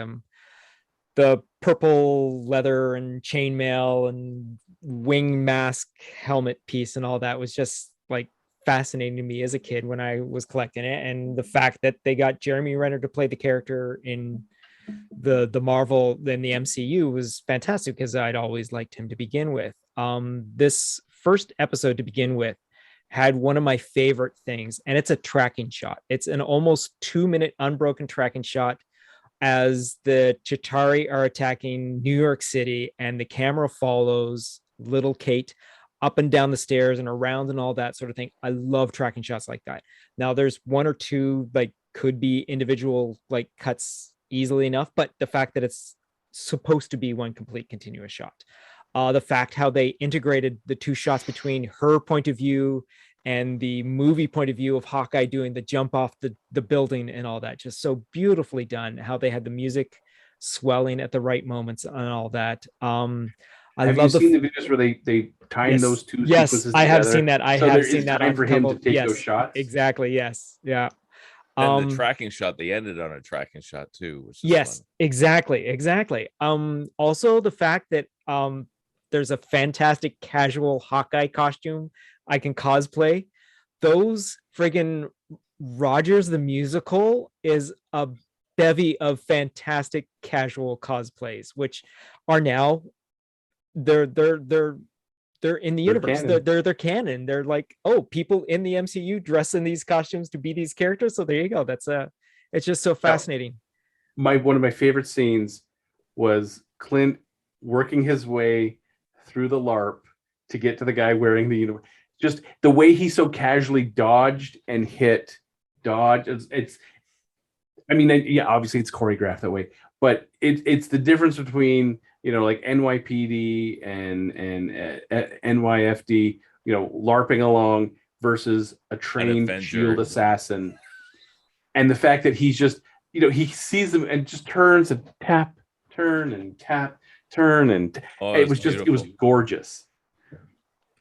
E: the purple leather and chainmail and wing mask helmet piece and all that was just like fascinating to me as a kid when I was collecting it. And the fact that they got Jeremy Renner to play the character in the Marvel, then the MCU, was fantastic because I'd always liked him to begin with. This first episode to begin with had one of my favorite things, and it's a tracking shot. It's an almost 2-minute unbroken tracking shot as the Chitauri are attacking New York City, and the camera follows little Kate up and down the stairs and around and all that sort of thing. I love tracking shots like that. Now there's one or two like could be individual like cuts easily enough, but the fact that it's supposed to be one complete continuous shot, the fact how they integrated the two shots between her point of view and the movie point of view of Hawkeye doing the jump off the building and all that, just so beautifully done. How they had the music swelling at the right moments and all that.
C: Have you seen the videos where they time those two sequences together?
E: I have seen that. I have seen that
C: time
E: on
C: for him to take those shots.
E: Exactly. Yes. Yeah.
B: And the tracking shot, they ended on a tracking shot too. Which is
E: yes,
B: fun.
E: Exactly. Also the fact that there's a fantastic casual Hawkeye costume I can cosplay. Those friggin' Rogers the Musical is a bevy of fantastic casual cosplays, which are now they're in the universe.
C: Canon.
E: They're canon. They're like, oh, people in the MCU dress in these costumes to be these characters. So there you go. It's just so fascinating.
C: One of my favorite scenes was Clint working his way through the LARP to get to the guy wearing the uniform. Just the way he so casually dodged and hit. It's I mean, yeah, obviously it's choreographed that way, but it's the difference between, like NYPD and NYFD, LARPing along versus a trained shield assassin. And the fact that he's just, he sees them and just turns and tap, turn and tap, turn. And it was gorgeous.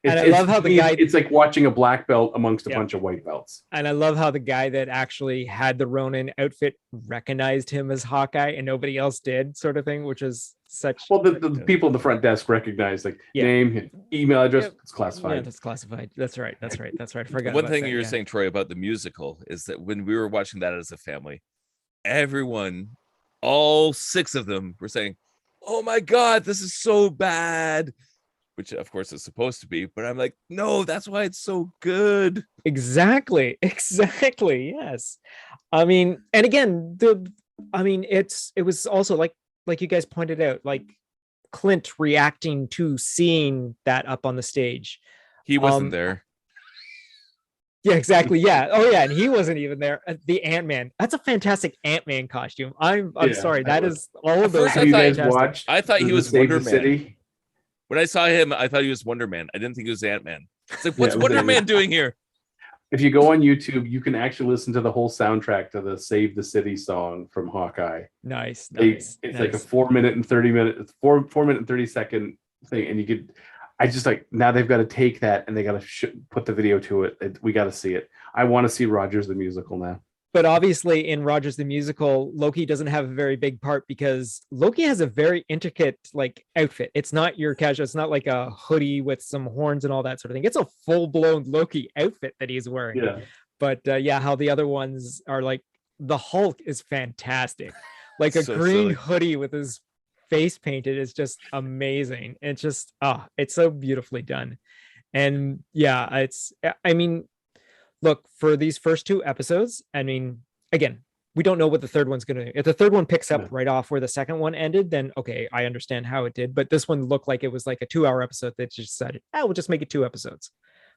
E: And I love how the guy,
C: it's like watching a black belt amongst a bunch of white belts.
E: And I love how the guy that actually had the Ronin outfit recognized him as Hawkeye and nobody else did, sort of thing, which is such.
C: Well, the people in the front desk recognized name, email address. It's classified.
E: Yeah, that's classified. That's right. I forgot.
B: One thing you were saying, Troy, about the musical is that when we were watching that as a family, everyone, all 6 of them, were saying, "Oh my God, this is so bad." Which of course it's supposed to be, but I'm like, no, that's why it's so good.
E: Exactly. Yes. I mean, and again, it was also like you guys pointed out, like Clint reacting to seeing that up on the stage.
B: He wasn't there.
E: Yeah, exactly. Yeah. Oh yeah, and he wasn't even there. The Ant-Man. That's a fantastic Ant-Man costume. I'm sorry. That is all of those.
C: Have you guys watched?
B: I thought he was Wonder Man.
C: City?
B: When I saw him, I thought he was Wonder Man. I didn't think he was Ant-Man. It's like, what's Wonder Man doing here?
C: If you go on YouTube, you can actually listen to the whole soundtrack to the Save the City song from Hawkeye.
E: Nice.
C: It's like a 4 minute and 30 minute, 4 minute and 30 second thing. And you could, I just like, now they've got to take that and they got to put the video to it. We got to see it. I want to see Rogers the Musical now.
E: But obviously in Rogers the Musical, Loki doesn't have a very big part because Loki has a very intricate like outfit. It's not your casual, it's not like a hoodie with some horns and all that sort of thing. It's a full-blown Loki outfit that he's wearing.
C: Yeah.
E: But yeah, how the other ones are like, the Hulk is fantastic. Like a
B: So
E: green
B: silly.
E: hoodie with his face painted is just amazing. It's just it's so beautifully done. And yeah, I mean, look, for these first 2 episodes, I mean, again, we don't know what the third one's gonna do. If the third one picks up right off where the second one ended, then okay, I understand how it did. But this one looked like it was like a 2-hour episode that just decided, we'll just make it 2 episodes,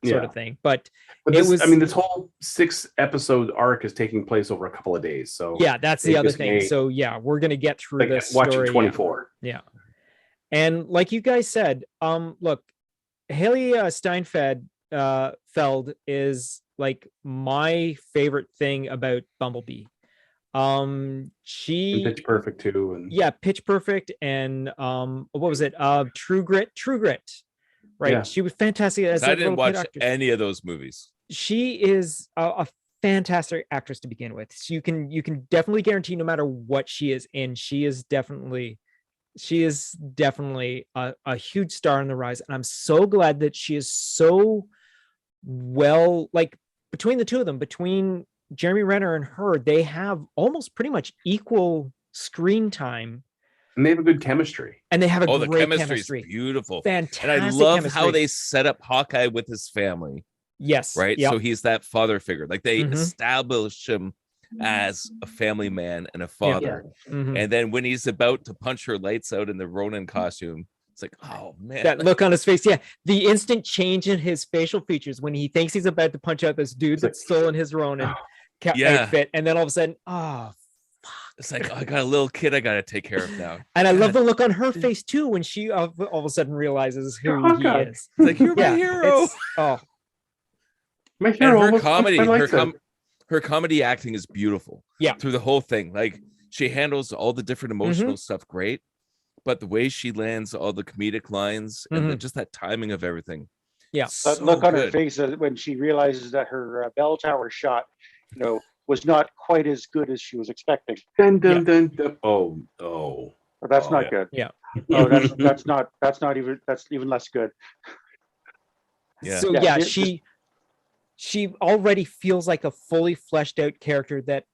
E: sort of thing. But
C: this,
E: it was,
C: I mean, this whole 6-episode arc is taking place over a couple of days. So
E: yeah, that's the other
C: just
E: thing. So yeah, we're gonna get through
C: like
E: this
C: watching
E: story.
C: 24.
E: Yeah. And like you guys said, look, Haley Steinfeld is like my favorite thing about Bumblebee. She
C: And Pitch Perfect too, and
E: yeah, Pitch Perfect, and what was it? True Grit, right?
C: Yeah.
E: She was fantastic as
B: I
E: a
B: didn't
E: little kid
B: watch
E: actress.
B: any of those movies.
E: She is a fantastic actress to begin with. So you can definitely guarantee no matter what she is in, she is definitely a huge star on the rise. And I'm so glad that she is so well, like between the two of them, between Jeremy Renner and her, they have almost pretty much equal screen time.
C: and they have a good chemistry.
E: And they have a
B: Oh, the
E: great
B: chemistry is beautiful.
E: Fantastic.
B: And I love
E: chemistry.
B: how they set up Hawkeye with his family.
E: Yes.
B: Right.
E: Yep.
B: So he's that father figure. Like they
E: Mhm.
B: establish him as a family man and a father.
E: Mhm.
B: And then when he's about to punch her lights out in the Ronin costume, it's like, oh man.
E: That look on his face. Yeah. The instant change in his facial features when he thinks he's about to punch out this dude that's stolen his Ronin outfit. And then all of a sudden,
B: it's like, I got a little kid I gotta take care of now.
E: And I love the look on her face too when she all of a sudden realizes who he
C: Hawkeye.
E: is.
B: It's like, you're my hero.
C: My
B: And
C: hero.
B: her
C: almost
B: comedy,
C: punched my lights out.
B: her comedy acting is beautiful.
E: Yeah.
B: Through the whole thing. Like she handles all the different emotional stuff great, but the way she lands all the comedic lines and just that timing of everything.
E: Yeah.
D: That look on her face when she realizes that her bell tower shot, was not quite as good as she was expecting.
C: Dun, dun, dun, dun. Oh.
D: But that's not
C: yeah.
D: good.
E: Yeah.
D: Oh, that's even less good.
B: Yeah.
E: So yeah, she already feels like a fully fleshed out character that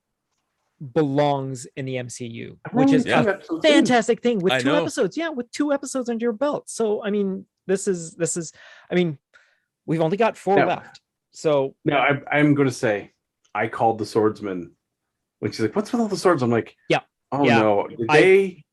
E: belongs in the MCU, which is a fantastic thing with 2 episodes. Yeah, with 2 episodes under your belt. So I mean, this is I mean, we've only got 4 left. So
C: now I'm going to say I called the swordsman when she's like, "What's with all the swords?" I'm like,
E: yeah.
C: Oh no, did they?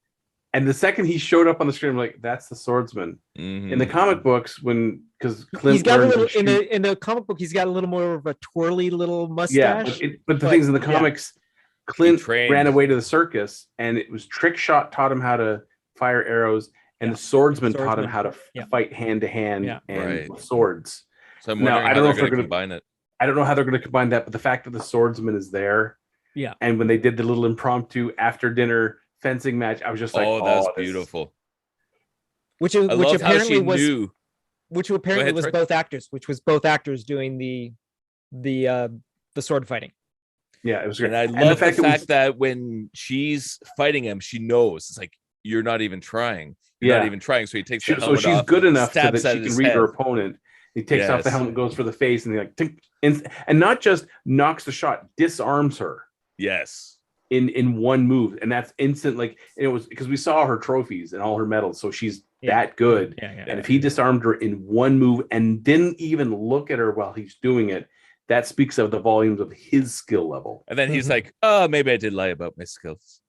C: And the second he showed up on the screen, I'm like, "That's the swordsman." In the comic books, because Clint
E: he's got a little
C: shoot,
E: in the comic book, he's got a little more of a twirly little mustache.
C: Yeah, but the things in the comics, Clint ran away to the circus, and it was Trick Shot taught him how to fire arrows, and the swordsman taught him how to fight hand to hand and with swords.
B: So I'm wondering how they're going to combine it.
C: I don't know how they're going to combine that, but the fact that the swordsman is there, and when they did the little impromptu after dinner fencing match, I was just like,
B: "Oh, that's beautiful."
E: Which apparently was
B: Fred.
E: both actors, which was both actors doing the sword fighting.
C: Yeah, it was great.
B: And I love the fact that when she's fighting him, she knows it's like, you're not even trying. You're not even trying. So he takes the helmet
C: she's
B: off,
C: good enough so that
B: stabs at
C: she can
B: his
C: read
B: head.
C: her opponent. He takes off the helmet, goes for the face, and he like tink, and not just knocks the shot, disarms her.
B: Yes.
C: In one move, and that's instant. Like, it was because we saw her trophies and all her medals, so she's that good. And if he disarmed her in one move and didn't even look at her while he's doing it, that speaks of the volumes of his skill level.
B: And then he's like, "Oh, maybe I did lie about my skills."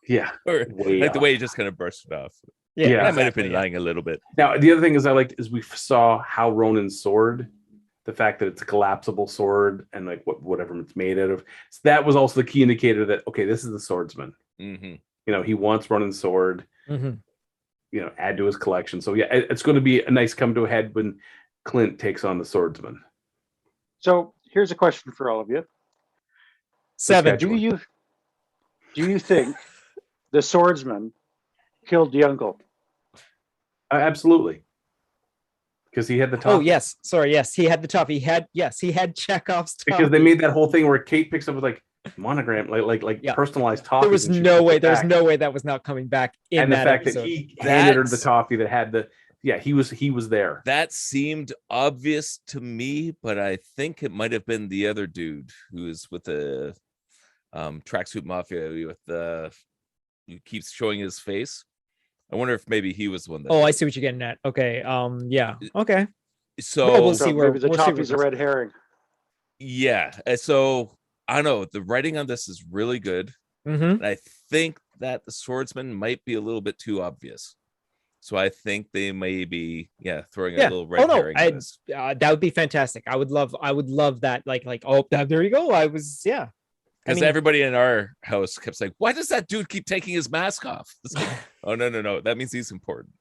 C: Yeah,
B: or like the way he just kind of burst it off.
C: Yeah,
B: I might have been lying a little bit.
C: Now, the other thing is I liked is we saw how Ronin's sword, the fact that it's a collapsible sword and like whatever it's made out of. So that was also the key indicator that, okay, this is the swordsman. He wants Ronin's sword. Add to his collection. So yeah, it's going to be a nice come to a head when Clint takes on the swordsman.
D: So here's a question for all of you.
E: 7.
D: Do you think the swordsman killed the uncle?
C: Absolutely. Because he had the top.
E: Oh yes, sorry, yes, he had the top. He had Chekhov's top.
C: Because they made that whole thing where Kate picks up with like, monogram, like
E: Yeah.
C: personalized toffees.
E: There was
C: and she
E: no
C: puts
E: way.
C: it
E: There's
C: back.
E: no way that was not coming back in
C: And the
E: that
C: fact
E: episode.
C: that he handed her the
B: That's-
C: toffee that had the he was there.
B: That seemed obvious to me, but I think it might have been the other dude who is with the tracksuit mafia with the who keeps showing his face. I wonder if maybe he was the one that.
E: Oh, I see what you're getting at. Okay. Yeah. Okay.
B: So
E: Well, we'll
D: So
E: see where
D: maybe the
E: we'll see where
D: toffee's
E: it
D: a
E: goes.
D: red herring.
B: yeah, so I don't know. The writing on this is really good,
E: Mm-hmm.
B: and I think that the swordsman might be a little bit too obvious. So I think they may be throwing a
E: Yeah.
B: little red herring at us.
E: That would be fantastic. I would love that. Like, oh, there you go.
B: Because everybody in our house kept saying, "Why does that dude keep taking his mask off?" It's like, oh no, that means he's important.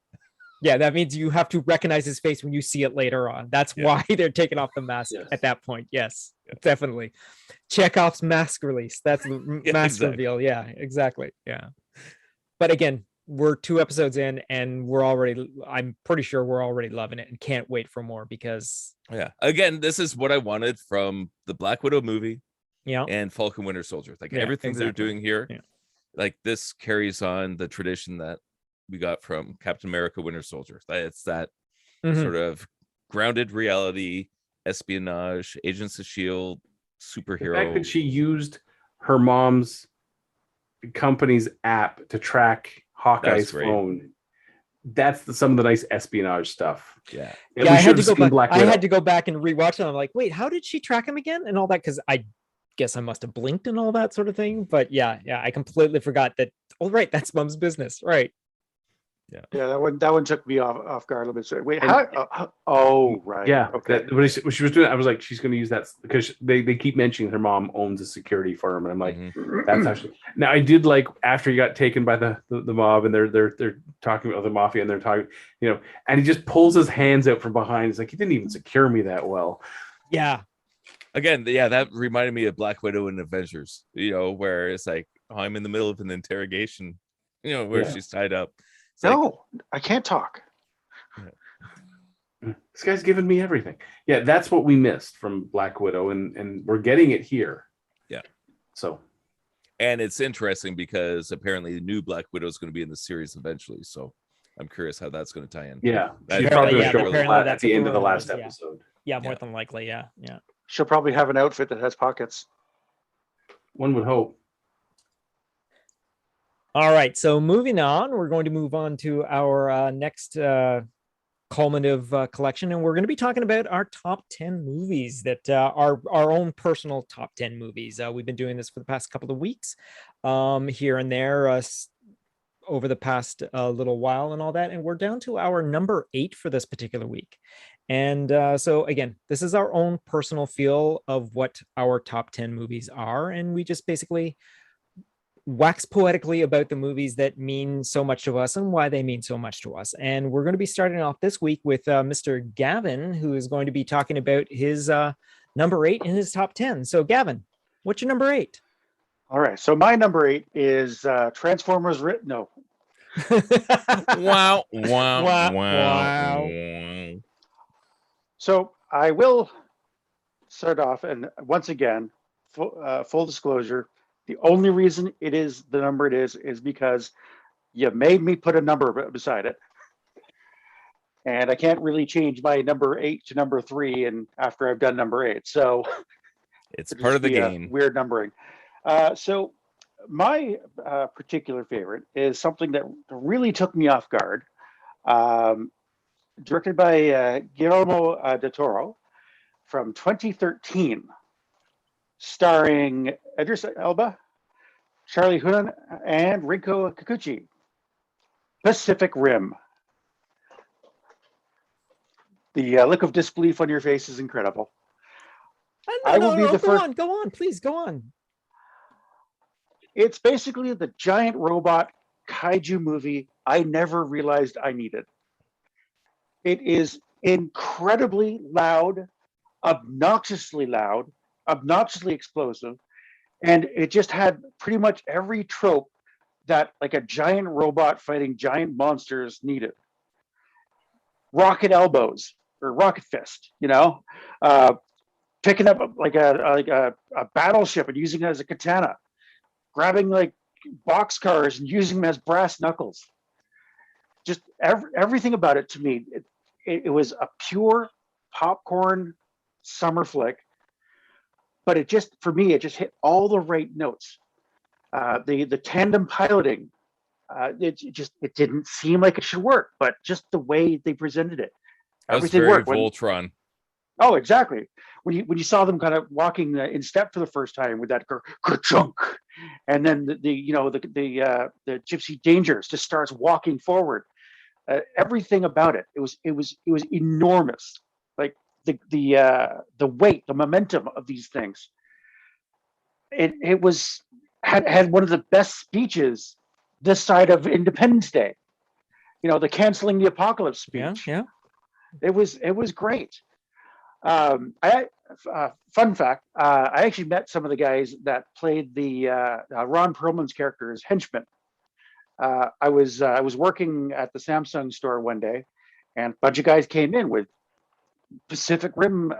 E: Yeah, that means you have to recognize his face when you see it later on. That's why they're taking off the mask at that point. Yes, definitely. Chekhov's mask release. That's the mask reveal. Yeah, exactly. Yeah. But again, we're 2 episodes in and I'm pretty sure we're already loving it and can't wait for more because
B: Again, this is what I wanted from the Black Widow movie and Falcon Winter Soldier. Like everything they're doing here, like this carries on the tradition that we got from Captain America Winter Soldier. It's that sort of grounded reality, espionage, Agents of S.H.I.E.L.D., superhero.
C: The fact that she used her mom's company's app to track Hawkeye's phone. That's some of the nice espionage stuff.
B: Yeah.
E: I had to go back and rewatch it. I'm like, wait, how did she track him again? And all that, because I guess I must have blinked and all that sort of thing. But yeah, I completely forgot that. Oh, right, that's mom's business, right?
D: Yeah, that one took me off guard a little bit. Wait, how? Oh, right.
C: Yeah.
D: Okay.
C: When she was doing it, I was like, she's going to use that because they keep mentioning her mom owns a security firm, and I'm like, that's actually. Now I did like after he got taken by the mob, and they're talking about the mafia, and they're talking, and he just pulls his hands out from behind. He's like, he didn't even secure me that well.
E: Yeah.
B: Again, that reminded me of Black Widow and Avengers. Where it's like, oh, I'm in the middle of an interrogation. Where she's tied up.
D: No, I can't talk.
C: This guy's giving me everything. Yeah, that's what we missed from Black Widow, and we're getting it here.
B: Yeah.
C: So.
B: And it's interesting because apparently the new Black Widow is going to be in the series eventually. So I'm curious how that's going to tie in.
C: Yeah.
B: She's
C: probably going to show up at the end of the last episode.
E: Yeah, more than likely. Yeah.
D: She'll probably have an outfit that has pockets.
C: One would hope.
E: All right, so moving on, we're going to move on to our next culminative collection, and we're going to be talking about our top 10 movies that are our own personal top 10 movies. We've been doing this for the past couple of weeks here and there over the past little while and all that, and we're down to our number 8 for this particular week. And so again, this is our own personal feel of what our top 10 movies are, and we just basically wax poetically about the movies that mean so much to us and why they mean so much to us. And we're going to be starting off this week with Mr. Gavin, who is going to be talking about his number 8 in his top 10. So Gavin, what's your number 8?
D: All right. So my number 8 is Transformers. No.
B: Wow.
D: So I will start off, and once again, full disclosure, the only reason it is the number it is because you made me put a number beside it. And I can't really change my number 8 to number 3 and after I've done number 8. So
B: it's part of the game.
D: Weird numbering. So my particular favorite is something that really took me off guard. Directed by Guillermo del Toro from 2013. Starring Idris Elba, Charlie Hunnam, and Rinko Kikuchi. Pacific Rim. The look of disbelief on your face is incredible.
E: Go on, please go on.
D: It's basically the giant robot kaiju movie I never realized I needed. It is incredibly loud, obnoxiously explosive, and it just had pretty much every trope that like a giant robot fighting giant monsters needed. Rocket elbows or rocket fist, picking up a battleship and using it as a katana, grabbing like boxcars and using them as brass knuckles. Just everything about it to me, it was a pure popcorn summer flick, but it just hit all the right notes. The tandem piloting, it didn't seem like it should work, but just the way they presented it, everything worked.
B: Voltron.
D: Oh, exactly. When you saw them kind of walking in step for the first time with that chunk, and then the Gypsy Dangers just starts walking forward. Everything about it was enormous. Like the weight, the momentum of these things. It had one of the best speeches this side of Independence Day. The canceling the apocalypse speech.
E: Yeah.
D: It was great. Fun fact, I actually met some of the guys that played the Ron Perlman's character as henchman. I was working at the Samsung store one day, and a bunch of guys came in with Pacific Rim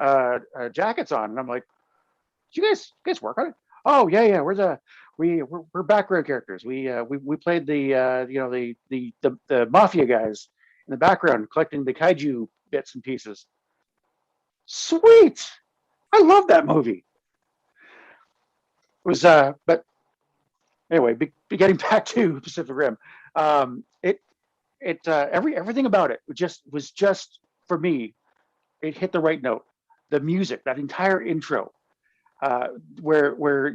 D: jackets on, and I'm like, "Did you guys work on it?" "Oh yeah, we're background characters. We played the mafia guys in the background collecting the kaiju bits and pieces." Sweet, I love that movie. It was but anyway, getting back to Pacific Rim, everything about it was just for me. It hit the right note. The music, that entire intro, where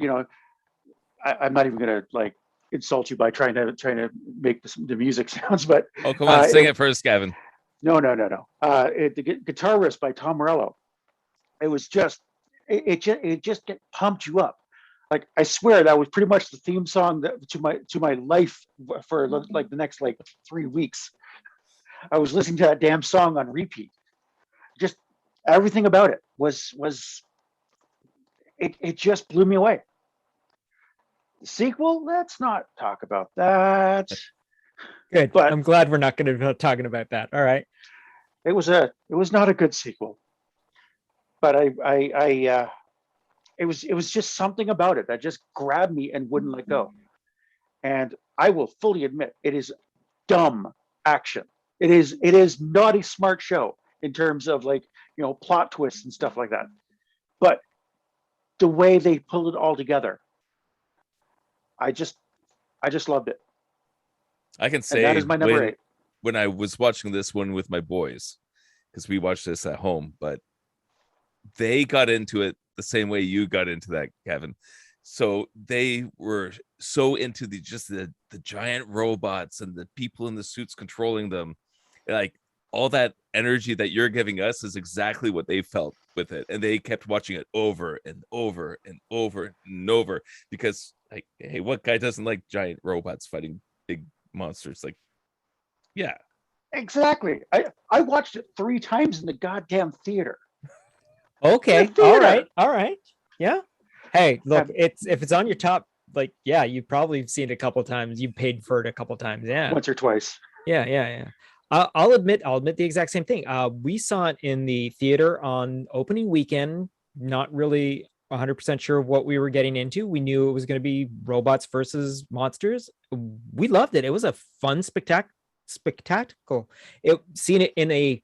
D: I'm not even gonna like insult you by trying to make the music sounds, but
B: Oh, come on, sing it first, Gavin.
D: No. The guitar riff by Tom Morello. It was just it just pumped you up. Like, I swear that was pretty much the theme song to my life for like the next 3 weeks. I was listening to that damn song on repeat. Just everything about it was it just blew me away. The sequel, let's not talk about that.
E: Good,
D: but
E: I'm glad we're not going to be talking about that. All right.
D: It was not a good sequel, but it was just something about it that just grabbed me and wouldn't let go. And I will fully admit, it is dumb action. It is not a smart show in terms of plot twists and stuff like that. But the way they pulled it all together, I just loved it.
B: I can say
D: and that is my number 8.
B: When I was watching this one with my boys, because we watched this at home, but they got into it the same way you got into that, Kevin. So they were so into the giant robots and the people in the suits controlling them. Like, all that energy that you're giving us is exactly what they felt with it. And they kept watching it over and over and over and over, because, like, hey, what guy doesn't like giant robots fighting big monsters? Like, yeah.
D: Exactly. I watched it 3 times in the goddamn theater.
E: Okay. All right. Yeah. Hey, look, if it's on your top, you've probably seen it a couple times. You paid for it a couple times. Yeah.
D: Once or twice.
E: Yeah. I'll admit the exact same thing. We saw it in the theater on opening weekend. Not really 100% sure of what we were getting into. We knew it was going to be robots versus monsters. We loved it. It was a fun spectacle. Seeing it in a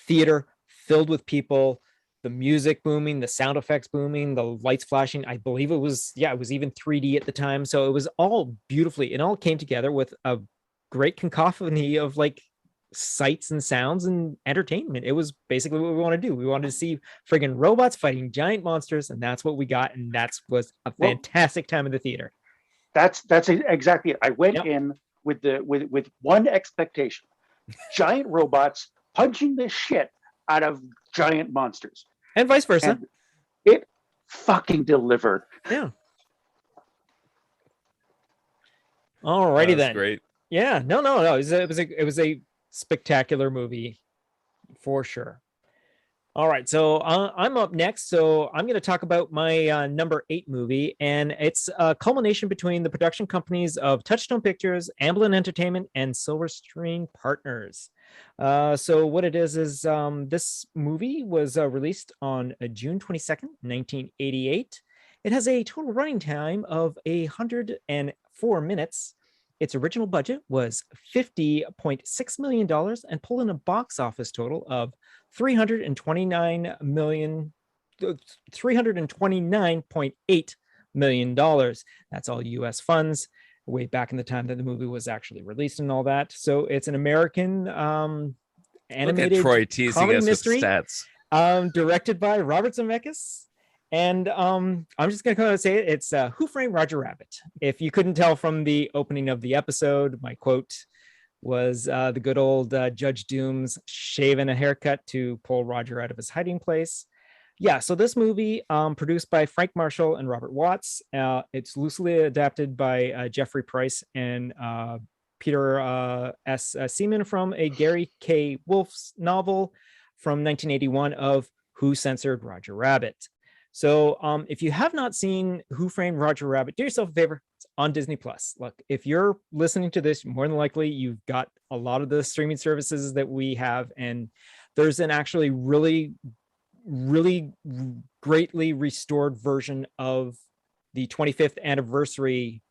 E: theater filled with people, the music booming, the sound effects booming, the lights flashing. I believe it was even 3D at the time. So it was all beautifully, it all came together with a great cacophony of sights and sounds and entertainment. It was basically what we want to do. We wanted to see friggin' robots fighting giant monsters, and that's what we got. And that was a fantastic time in the theater.
D: That's exactly it. I went in with one expectation: giant robots punching the shit out of giant monsters,
E: and vice versa.
D: And it fucking delivered.
E: Yeah. Alrighty then.
B: Great.
E: Yeah. No. It was a spectacular movie for sure. All right, so I'm up next. So I'm going to talk about my number 8 movie, and it's a culmination between the production companies of Touchstone Pictures, Amblin Entertainment, and Silver Screen Partners. So what it is this movie was released on June 22nd, 1988. It has a total running time of 104 minutes. Its original budget was $50.6 million and pulled in a box office total of 329.8 million dollars. That's all US funds, way back in the time that the movie was actually released and all that. So it's an American animated
B: Look at Troy teasing
E: comedy
B: us
E: mystery,
B: with stats.
E: directed by Robert Zemeckis. And I'm just going to say it. It's Who Framed Roger Rabbit. If you couldn't tell from the opening of the episode, my quote was the good old Judge Doom's shaving a haircut to pull Roger out of his hiding place. Yeah, so this movie, produced by Frank Marshall and Robert Watts, it's loosely adapted by Jeffrey Price and Peter S. Seaman from a Gary K. Wolfe's novel from 1981 of Who Censored Roger Rabbit. So if you have not seen Who Framed Roger Rabbit, do yourself a favor. It's on Disney Plus. Look, if you're listening to this, more than likely you've got a lot of the streaming services that we have, and there's an actually really greatly restored version of the 25th anniversary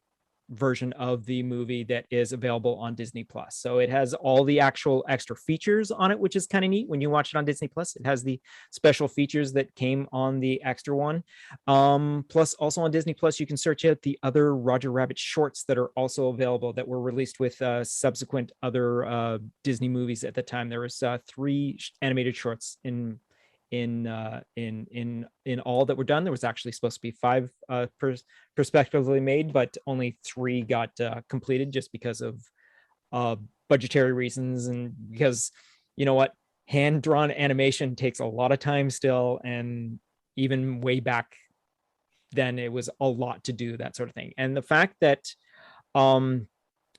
E: version of the movie that is available on Disney Plus. So it has all the actual extra features on it, which is kind of neat. When you watch it on Disney Plus, it has the special features that came on the extra one. Plus, also on Disney Plus, you can search out the other Roger Rabbit shorts that are also available that were released with subsequent other Disney movies at the time. There was 3 animated shorts in all that were done. There was actually supposed to be 5 prospectively made, but only 3 got completed just because of budgetary reasons, and because, you know what, hand-drawn animation takes a lot of time still, and even way back then it was a lot to do that sort of thing. And the fact that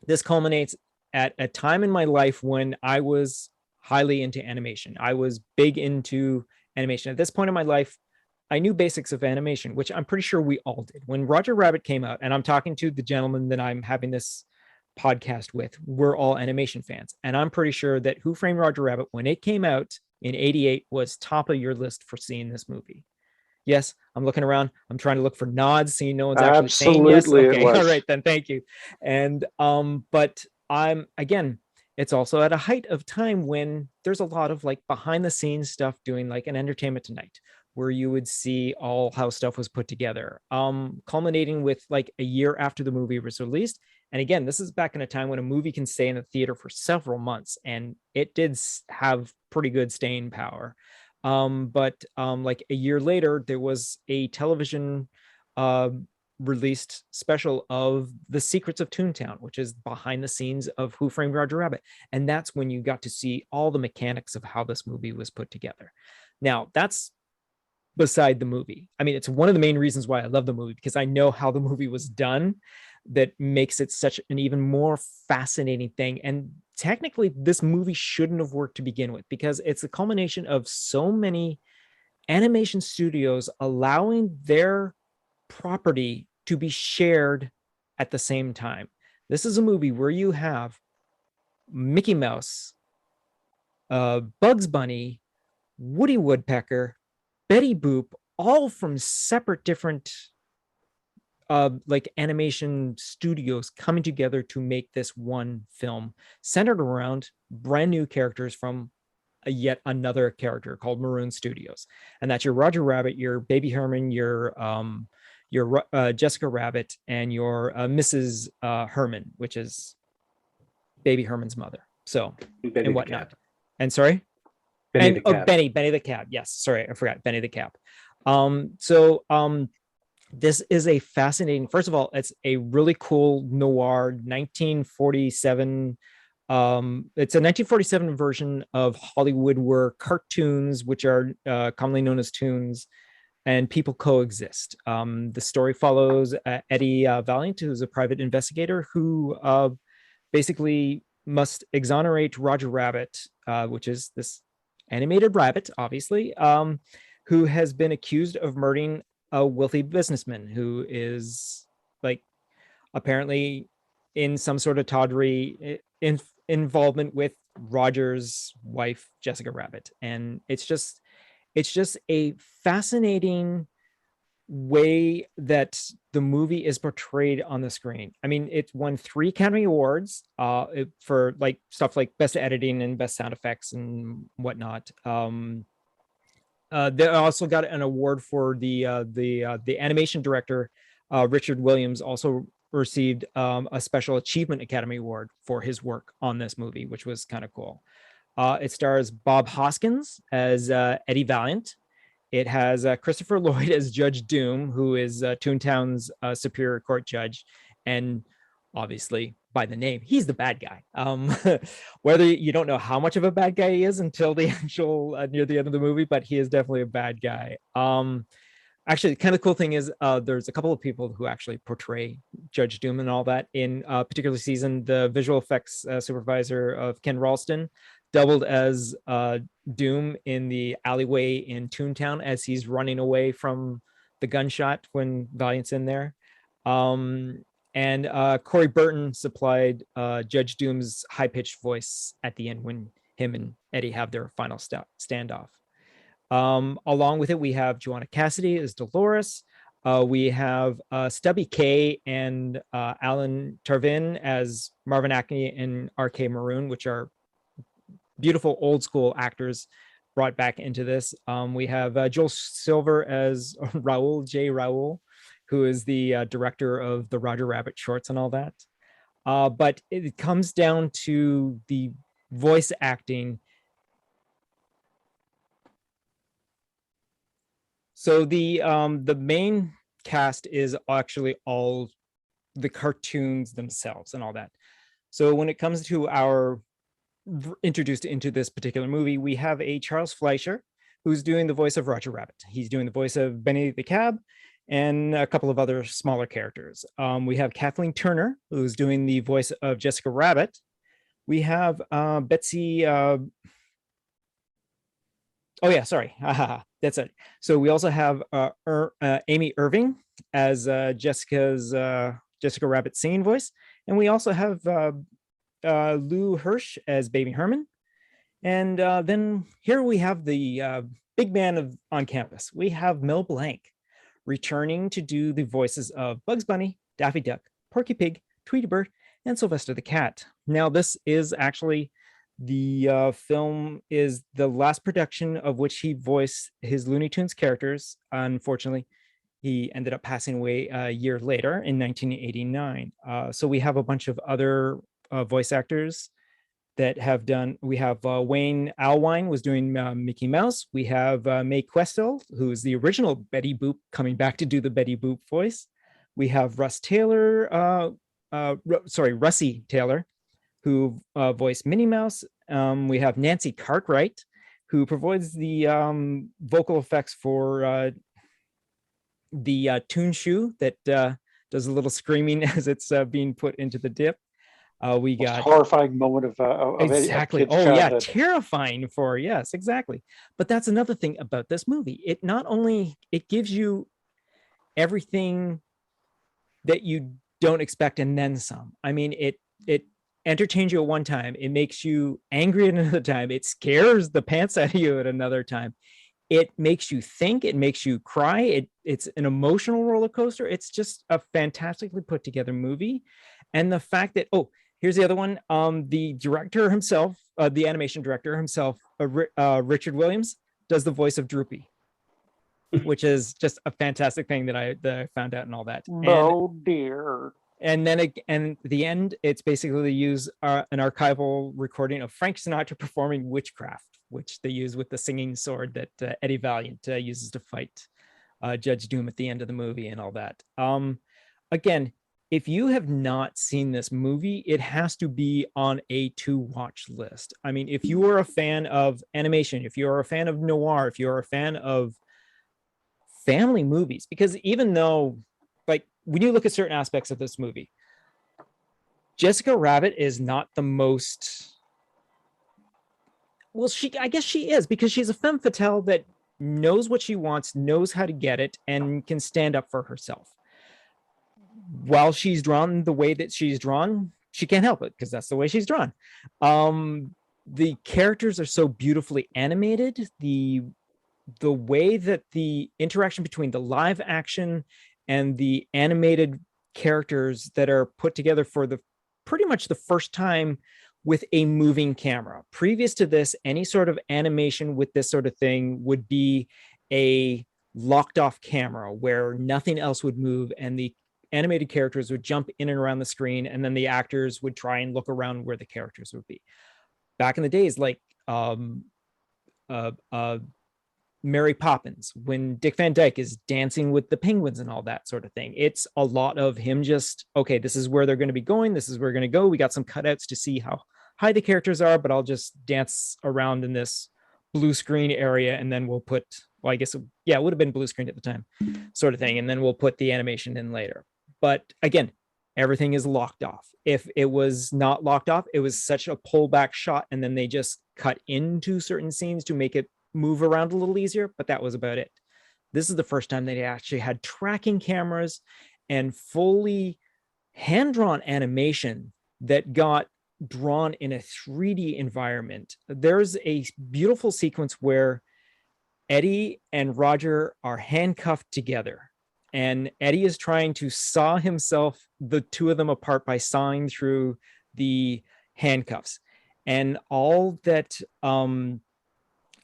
E: this culminates at a time in my life when I was highly into animation. I was big into animation. At this point in my life, I knew basics of animation, which I'm pretty sure we all did. When Roger Rabbit came out, and I'm talking to the gentleman that I'm having this podcast with, we're all animation fans. And I'm pretty sure that Who Framed Roger Rabbit, when it came out in 88, was top of your list for seeing this movie. Yes, I'm looking around. I'm trying to look for nods, seeing no one's actually saying yes. Okay, all right, then thank you. And but I'm, again, it's also at a height of time when there's a lot of like behind the scenes stuff doing like an Entertainment Tonight, where you would see all how stuff was put together, culminating with like a year after the movie was released. And again, this is back in a time when a movie can stay in the theater for several months, and it did have pretty good staying power. But like a year later, there was a television released special of The Secrets of Toontown, which is behind the scenes of Who Framed Roger Rabbit. And that's when you got to see all the mechanics of how this movie was put together. Now, that's beside the movie. I mean, it's one of the main reasons why I love the movie, because I know how the movie was done, that makes it such an even more fascinating thing. And technically, this movie shouldn't have worked to begin with, because it's a culmination of so many animation studios allowing their property to be shared at the same time. This is a movie where you have Mickey Mouse, Bugs Bunny, Woody Woodpecker, Betty Boop, all from separate different like animation studios coming together to make this one film centered around brand new characters from yet another character called Maroon Studios. And that's your Roger Rabbit, your Baby Herman, your Jessica Rabbit, and your Mrs. Herman, which is Baby Herman's mother. So,
C: Benny
E: and whatnot. And sorry? Benny the Cab. Yes, sorry, I forgot Benny the Cab. This is a fascinating, first of all, it's a really cool noir 1947. It's a 1947 version of Hollywood where cartoons, which are commonly known as toons, and people coexist. The story follows Eddie Valiant, who's a private investigator who basically must exonerate Roger Rabbit, which is this animated rabbit, obviously, who has been accused of murdering a wealthy businessman who is like apparently in some sort of tawdry involvement with Roger's wife, Jessica Rabbit. And it's just a fascinating way that the movie is portrayed on the screen. I mean, it won 3 Academy Awards for like stuff like best editing and best sound effects and whatnot. They also got an award for the animation director. Richard Williams also received a Special Achievement Academy Award for his work on this movie, which was kind of cool. It stars Bob Hoskins as Eddie Valiant. It has Christopher Lloyd as Judge Doom, who is Toontown's Superior Court judge. And obviously, by the name, he's the bad guy. Whether you don't know how much of a bad guy he is until the actual near the end of the movie, but he is definitely a bad guy. Actually, the kind of cool thing is there's a couple of people who actually portray Judge Doom and all that in a particular season. The visual effects supervisor of Ken Ralston doubled as Doom in the alleyway in Toontown as he's running away from the gunshot when Valiant's in there. And Corey Burton supplied Judge Doom's high-pitched voice at the end when him and Eddie have their final standoff. Along with it, we have Joanna Cassidy as Dolores. We have Stubby K and Alan Tarvin as Marvin Acme and R.K. Maroon, which are beautiful old school actors brought back into this. We have Joel Silver as Raoul, who is the director of the Roger Rabbit shorts and all that. But it comes down to the voice acting. So the main cast is actually all the cartoons themselves and all that. So when it comes to our introduced into this particular movie, we have a Charles Fleischer who's doing the voice of Roger Rabbit. He's doing the voice of Benny the Cab and a couple of other smaller characters. We have Kathleen Turner, who's doing the voice of Jessica Rabbit. We have Betsy. Oh yeah, sorry, that's it. So we also have Amy Irving as Jessica Rabbit singing voice, and we also have Lou Hirsch as Baby Herman. And then here we have the big man on campus. We have Mel Blanc returning to do the voices of Bugs Bunny, Daffy Duck, Porky Pig, Tweety Bird, and Sylvester the Cat. Now, this is actually the film is the last production of which he voiced his Looney Tunes characters. Unfortunately, he ended up passing away a year later in 1989. So we have a bunch of other voice actors that have done. We have Wayne Allwine was doing Mickey Mouse. We have Mae Questel, who is the original Betty Boop, coming back to do the Betty Boop voice. We have Russie Taylor, who voiced Minnie Mouse. We have Nancy Cartwright, who provides the vocal effects for the Toon Shoe that does a little screaming as it's being put into the dip. We got
D: horrifying moment of
E: exactly.
D: A
E: Oh
D: childhood.
E: yeah, terrifying for yes, exactly. But that's another thing about this movie. It not only it gives you everything that you don't expect and then some. I mean, it entertains you at one time. It makes you angry at another time. It scares the pants out of you at another time. It makes you think. It makes you cry. It's an emotional roller coaster. It's just a fantastically put together movie. And the fact that, oh, here's the other one. The director himself, the animation director himself, Richard Williams, does the voice of Droopy, which is just a fantastic thing that I found out and all that.
D: Oh dear.
E: And then and at the end, it's basically they use an archival recording of Frank Sinatra performing Witchcraft, which they use with the singing sword that Eddie Valiant uses to fight Judge Doom at the end of the movie and all that. Again, if you have not seen this movie, it has to be on a to-watch list. I mean, if you are a fan of animation, if you're a fan of noir, if you're a fan of family movies, because even though, like, when you look at certain aspects of this movie, Jessica Rabbit is not the most Well, I guess she is, because she's a femme fatale that knows what she wants, knows how to get it, and can stand up for herself. While she's drawn the way that she's drawn, she can't help it because that's the way she's drawn. The characters are so beautifully animated. The way that the interaction between the live action and the animated characters that are put together for the pretty much the first time with a moving camera. Previous to this, any sort of animation with this sort of thing would be a locked off camera where nothing else would move, and the animated characters would jump in and around the screen, and then the actors would try and look around where the characters would be. Back in the days, like Mary Poppins, when Dick Van Dyke is dancing with the penguins and all that sort of thing. It's a lot of him just, okay, this is where they're going to be going. This is where we're going to go. We got some cutouts to see how high the characters are, but I'll just dance around in this blue screen area. And then we'll put, well, I guess, it would have been blue screen at the time, sort of thing. And then we'll put the animation in later. But again, everything is locked off. If it was not locked off, it was such a pullback shot. And then they just cut into certain scenes to make it move around a little easier, but that was about it. This is the first time they actually had tracking cameras and fully hand-drawn animation that got drawn in a 3D environment. There's a beautiful sequence where Eddie and Roger are handcuffed together, and Eddie is trying to saw himself, the two of them, apart by sawing through the handcuffs. And all that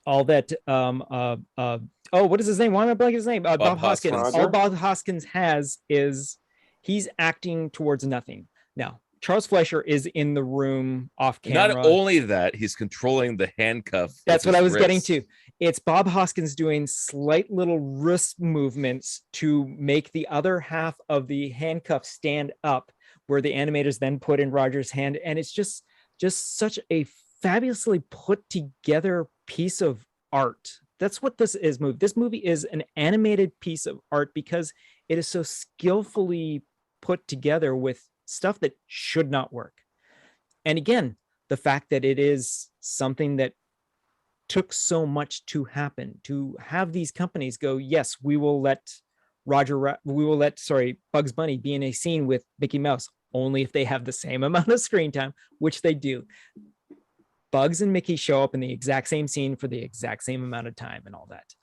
E: what is his name? Why am I blanking his name? Bob Hoskins. All Bob Hoskins has is he's acting towards nothing. Now, Charles Fleischer is in the room off camera.
B: Not only that, he's controlling the handcuff.
E: That's what I was getting to. It's Bob Hoskins doing slight little wrist movements to make the other half of the handcuff stand up, where the animators then put in Roger's hand. And it's just such a fabulously put together piece of art. That's what this is. This movie is an animated piece of art because it is so skillfully put together with stuff that should not work. And again, the fact that it is something that took so much to happen, to have these companies go, yes, we will let Bugs Bunny be in a scene with Mickey Mouse only if they have the same amount of screen time, which they do. Bugs and Mickey show up in the exact same scene for the exact same amount of time and all that.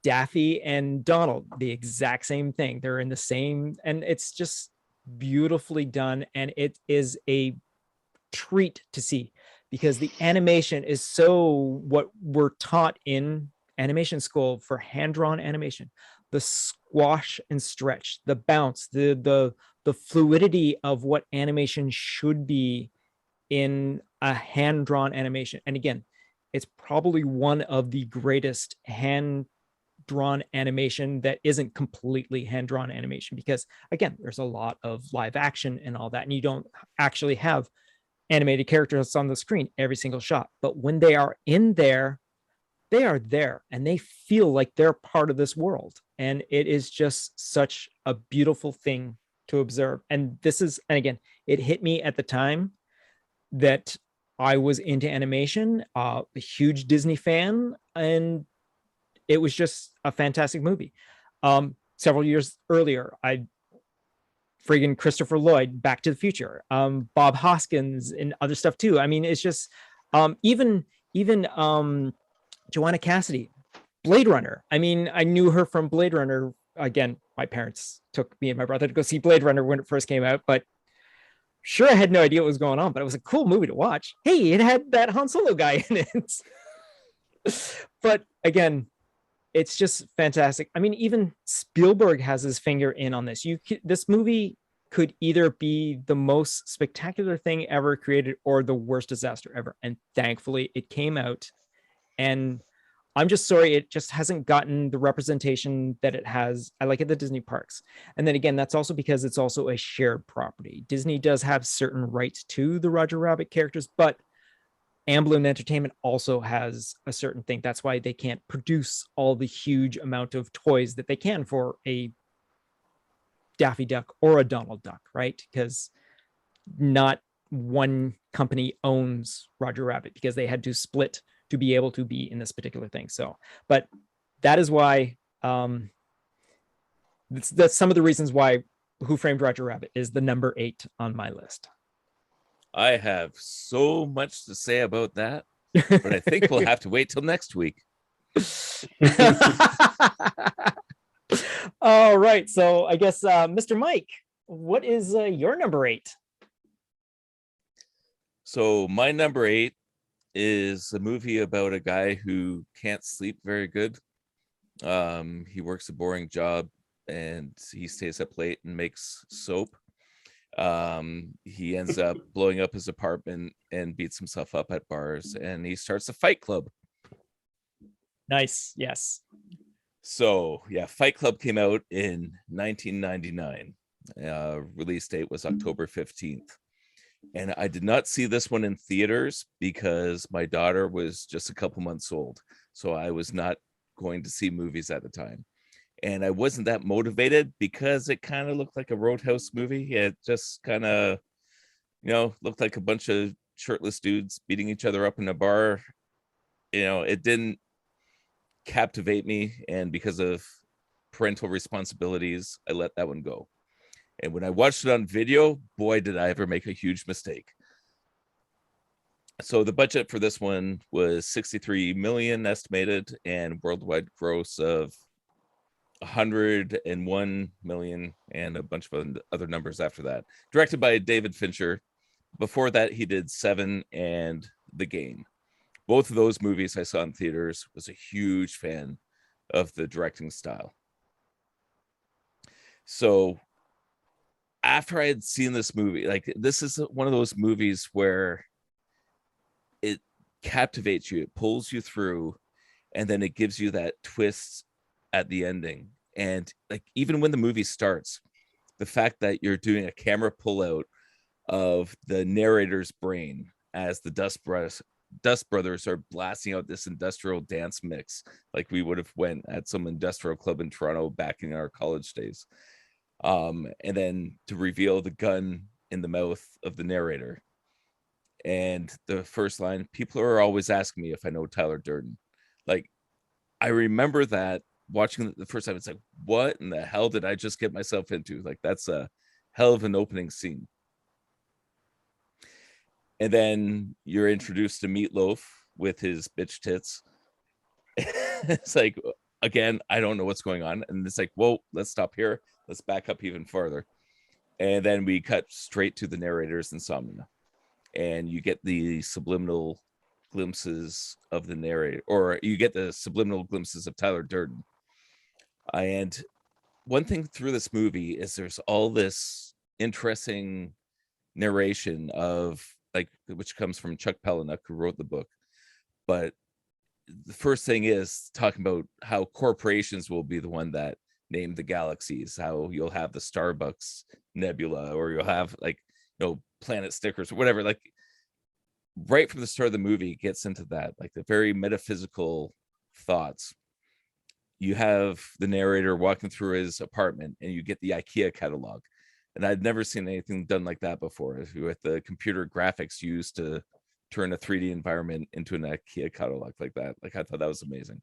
E: Daffy and Donald, the exact same thing. They're in the same, and it's just beautifully done. And it is a treat to see because the animation is so what we're taught in animation school for hand-drawn animation. The squash and stretch, the bounce, the fluidity of what animation should be in a hand-drawn animation. And again, it's probably one of the greatest hand-drawn animation that isn't completely hand-drawn animation because, again, there's a lot of live action and all that, and you don't actually have animated characters on the screen every single shot. But when they are in there, they are there, and they feel like they're part of this world. And it is just such a beautiful thing to observe. And again, it hit me at the time that I was into animation, a huge Disney fan, and it was just a fantastic movie. Several years earlier, friggin' Christopher Lloyd, Back to the Future, Bob Hoskins, and other stuff too. I mean, it's just even Joanna Cassidy, Blade Runner. I mean, I knew her from Blade Runner. Again, my parents took me and my brother to go see Blade Runner when it first came out, but sure, I had no idea what was going on, but it was a cool movie to watch. Hey, it had that Han Solo guy in it. But again, it's just fantastic. I mean, even Spielberg has his finger in on this. This movie could either be the most spectacular thing ever created or the worst disaster ever. And thankfully, it came out. And I'm just sorry it just hasn't gotten the representation that it has. I like it at the Disney parks. And then again, that's also because it's also a shared property. Disney does have certain rights to the Roger Rabbit characters, but Amblin Entertainment also has a certain thing. That's why they can't produce all the huge amount of toys that they can for a Daffy Duck or a Donald Duck, right? Because not one company owns Roger Rabbit because they had to split to be able to be in this particular thing. So, but that is why that's some of the reasons why Who Framed Roger Rabbit is the number 8 on my list.
B: I have so much to say about that, but I think we'll have to wait till next week.
E: All right. So I guess, Mr. Mike, what is your number 8?
B: So my number 8 is a movie about a guy who can't sleep very good. He works a boring job and he stays up late and makes soap. He ends up blowing up his apartment and beats himself up at bars, and he starts a fight club.
E: Nice. Yes.
B: So yeah, Fight Club came out in 1999. Release date was October 15th. And I did not see this one in theaters because my daughter was just a couple months old. So I was not going to see movies at the time. And I wasn't that motivated because it kind of looked like a Roadhouse movie. It just kind of, looked like a bunch of shirtless dudes beating each other up in a bar. It didn't captivate me. And because of parental responsibilities, I let that one go. And when I watched it on video, boy, did I ever make a huge mistake. So the budget for this one was 63 million estimated and worldwide gross of 101 million and a bunch of other numbers after that. Directed by David Fincher. Before that, he did Seven and The Game. Both of those movies I saw in theaters. Was a huge fan of the directing style. So after I had seen this movie, like, this is one of those movies where it captivates you, it pulls you through, and then it gives you that twist at the ending. And like, even when the movie starts, the fact that you're doing a camera pullout of the narrator's brain as the Dust Brothers are blasting out this industrial dance mix, like we would have went at some industrial club in Toronto back in our college days. And then to reveal the gun in the mouth of the narrator. And the first line, people are always asking me if I know Tyler Durden. Like, I remember that watching it the first time. It's like, what in the hell did I just get myself into? Like, that's a hell of an opening scene. And then you're introduced to Meatloaf with his bitch tits. It's like, again, I don't know what's going on. And it's like, whoa, let's stop here. Let's back up even farther. And then we cut straight to the narrator's insomnia. And you get the subliminal glimpses of the narrator, or you get the subliminal glimpses of Tyler Durden. And one thing through this movie is there's all this interesting narration of, like, which comes from Chuck Palahniuk, who wrote the book. But the first thing is talking about how corporations will be the one that name the galaxies, how you'll have the Starbucks nebula, or you'll have, like, planet stickers or whatever. Like, right from the start of the movie, it gets into that, like, the very metaphysical thoughts. You have the narrator walking through his apartment and you get the IKEA catalog. And I'd never seen anything done like that before, with the computer graphics used to turn a 3D environment into an IKEA catalog like that. Like, I thought that was amazing.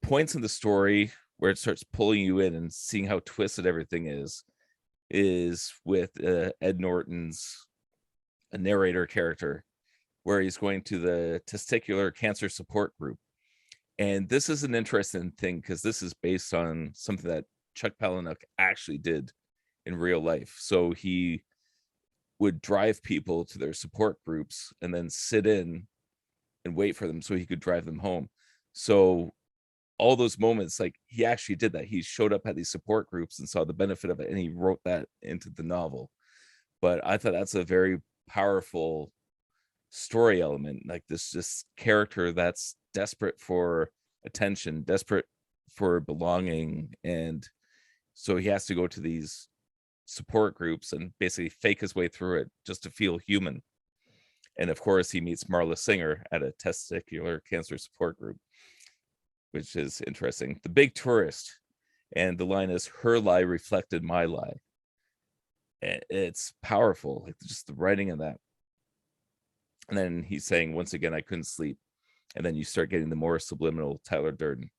B: Points in the story where it starts pulling you in and seeing how twisted everything is with Ed Norton's a narrator character, where he's going to the testicular cancer support group. And this is an interesting thing because this is based on something that Chuck Palahniuk actually did in real life. So he would drive people to their support groups and then sit in and wait for them so he could drive them home. So all those moments, like, he actually did that. He showed up at these support groups and saw the benefit of it, and he wrote that into the novel. But I thought that's a very powerful story element, like this character that's desperate for attention, desperate for belonging, and so he has to go to these support groups and basically fake his way through it just to feel human. And of course, he meets Marla Singer at a testicular cancer support group, which is interesting. The Big Tourist, and the line is, "Her lie reflected my lie." It's powerful, like, just the writing in that. And then he's saying, once again, I couldn't sleep. And then you start getting the more subliminal Tyler Durden.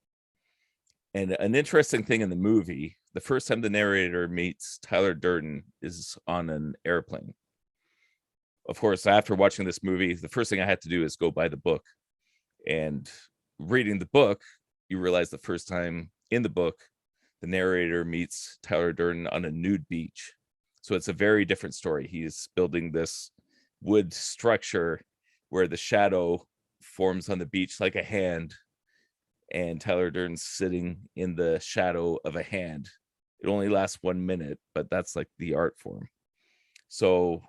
B: And an interesting thing in the movie, the first time the narrator meets Tyler Durden is on an airplane. Of course, after watching this movie, the first thing I had to do is go buy the book. And reading the book, you realize the first time in the book, the narrator meets Tyler Durden on a nude beach. So it's a very different story. He's building this wood structure where the shadow forms on the beach like a hand, and Tyler Durden's sitting in the shadow of a hand. It only lasts 1 minute, but that's like the art form. So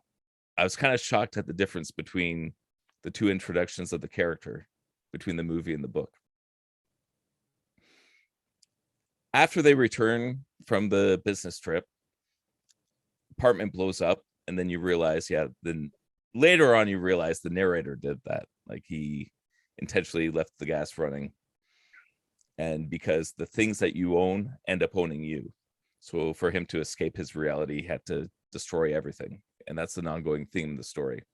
B: I was kind of shocked at the difference between the two introductions of the character, between the movie and the book. After they return from the business trip, apartment blows up, and then you realize, then later on you realize the narrator did that. Like, he intentionally left the gas running, and because the things that you own end up owning you. So for him to escape his reality, he had to destroy everything, and that's an ongoing theme of the story.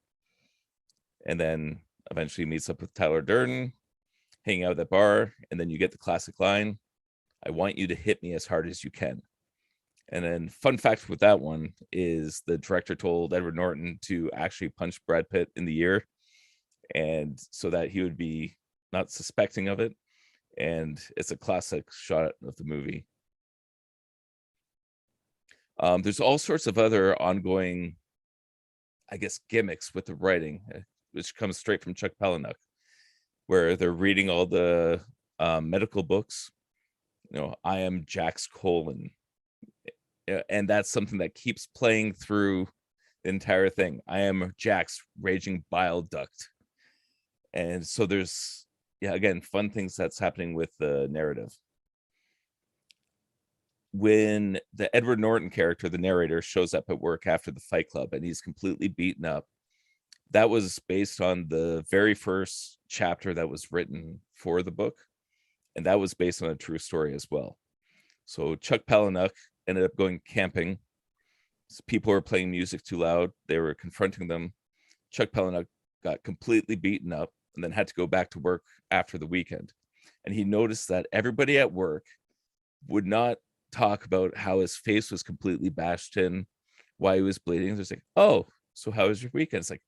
B: And then eventually meets up with Tyler Durden, hanging out at the bar, and then you get the classic line, I want you to hit me as hard as you can. And then fun fact with that one is the director told Edward Norton to actually punch Brad Pitt in the ear, and so that he would be not suspecting of it. And it's a classic shot of the movie. There's all sorts of other ongoing, I guess, gimmicks with the writing, which comes straight from Chuck Palahniuk, where they're reading all the medical books. I am Jack's colon. And that's something that keeps playing through the entire thing. I am Jack's raging bile duct. And so there's, again, fun things that's happening with the narrative. When the Edward Norton character, the narrator, shows up at work after the Fight Club and he's completely beaten up, that was based on the very first chapter that was written for the book. And that was based on a true story as well. So Chuck Palahniuk ended up going camping. So people were playing music too loud. They were confronting them. Chuck Palahniuk got completely beaten up and then had to go back to work after the weekend. And he noticed that everybody at work would not talk about how his face was completely bashed in, why he was bleeding. There's like, oh, so how was your weekend? It's like,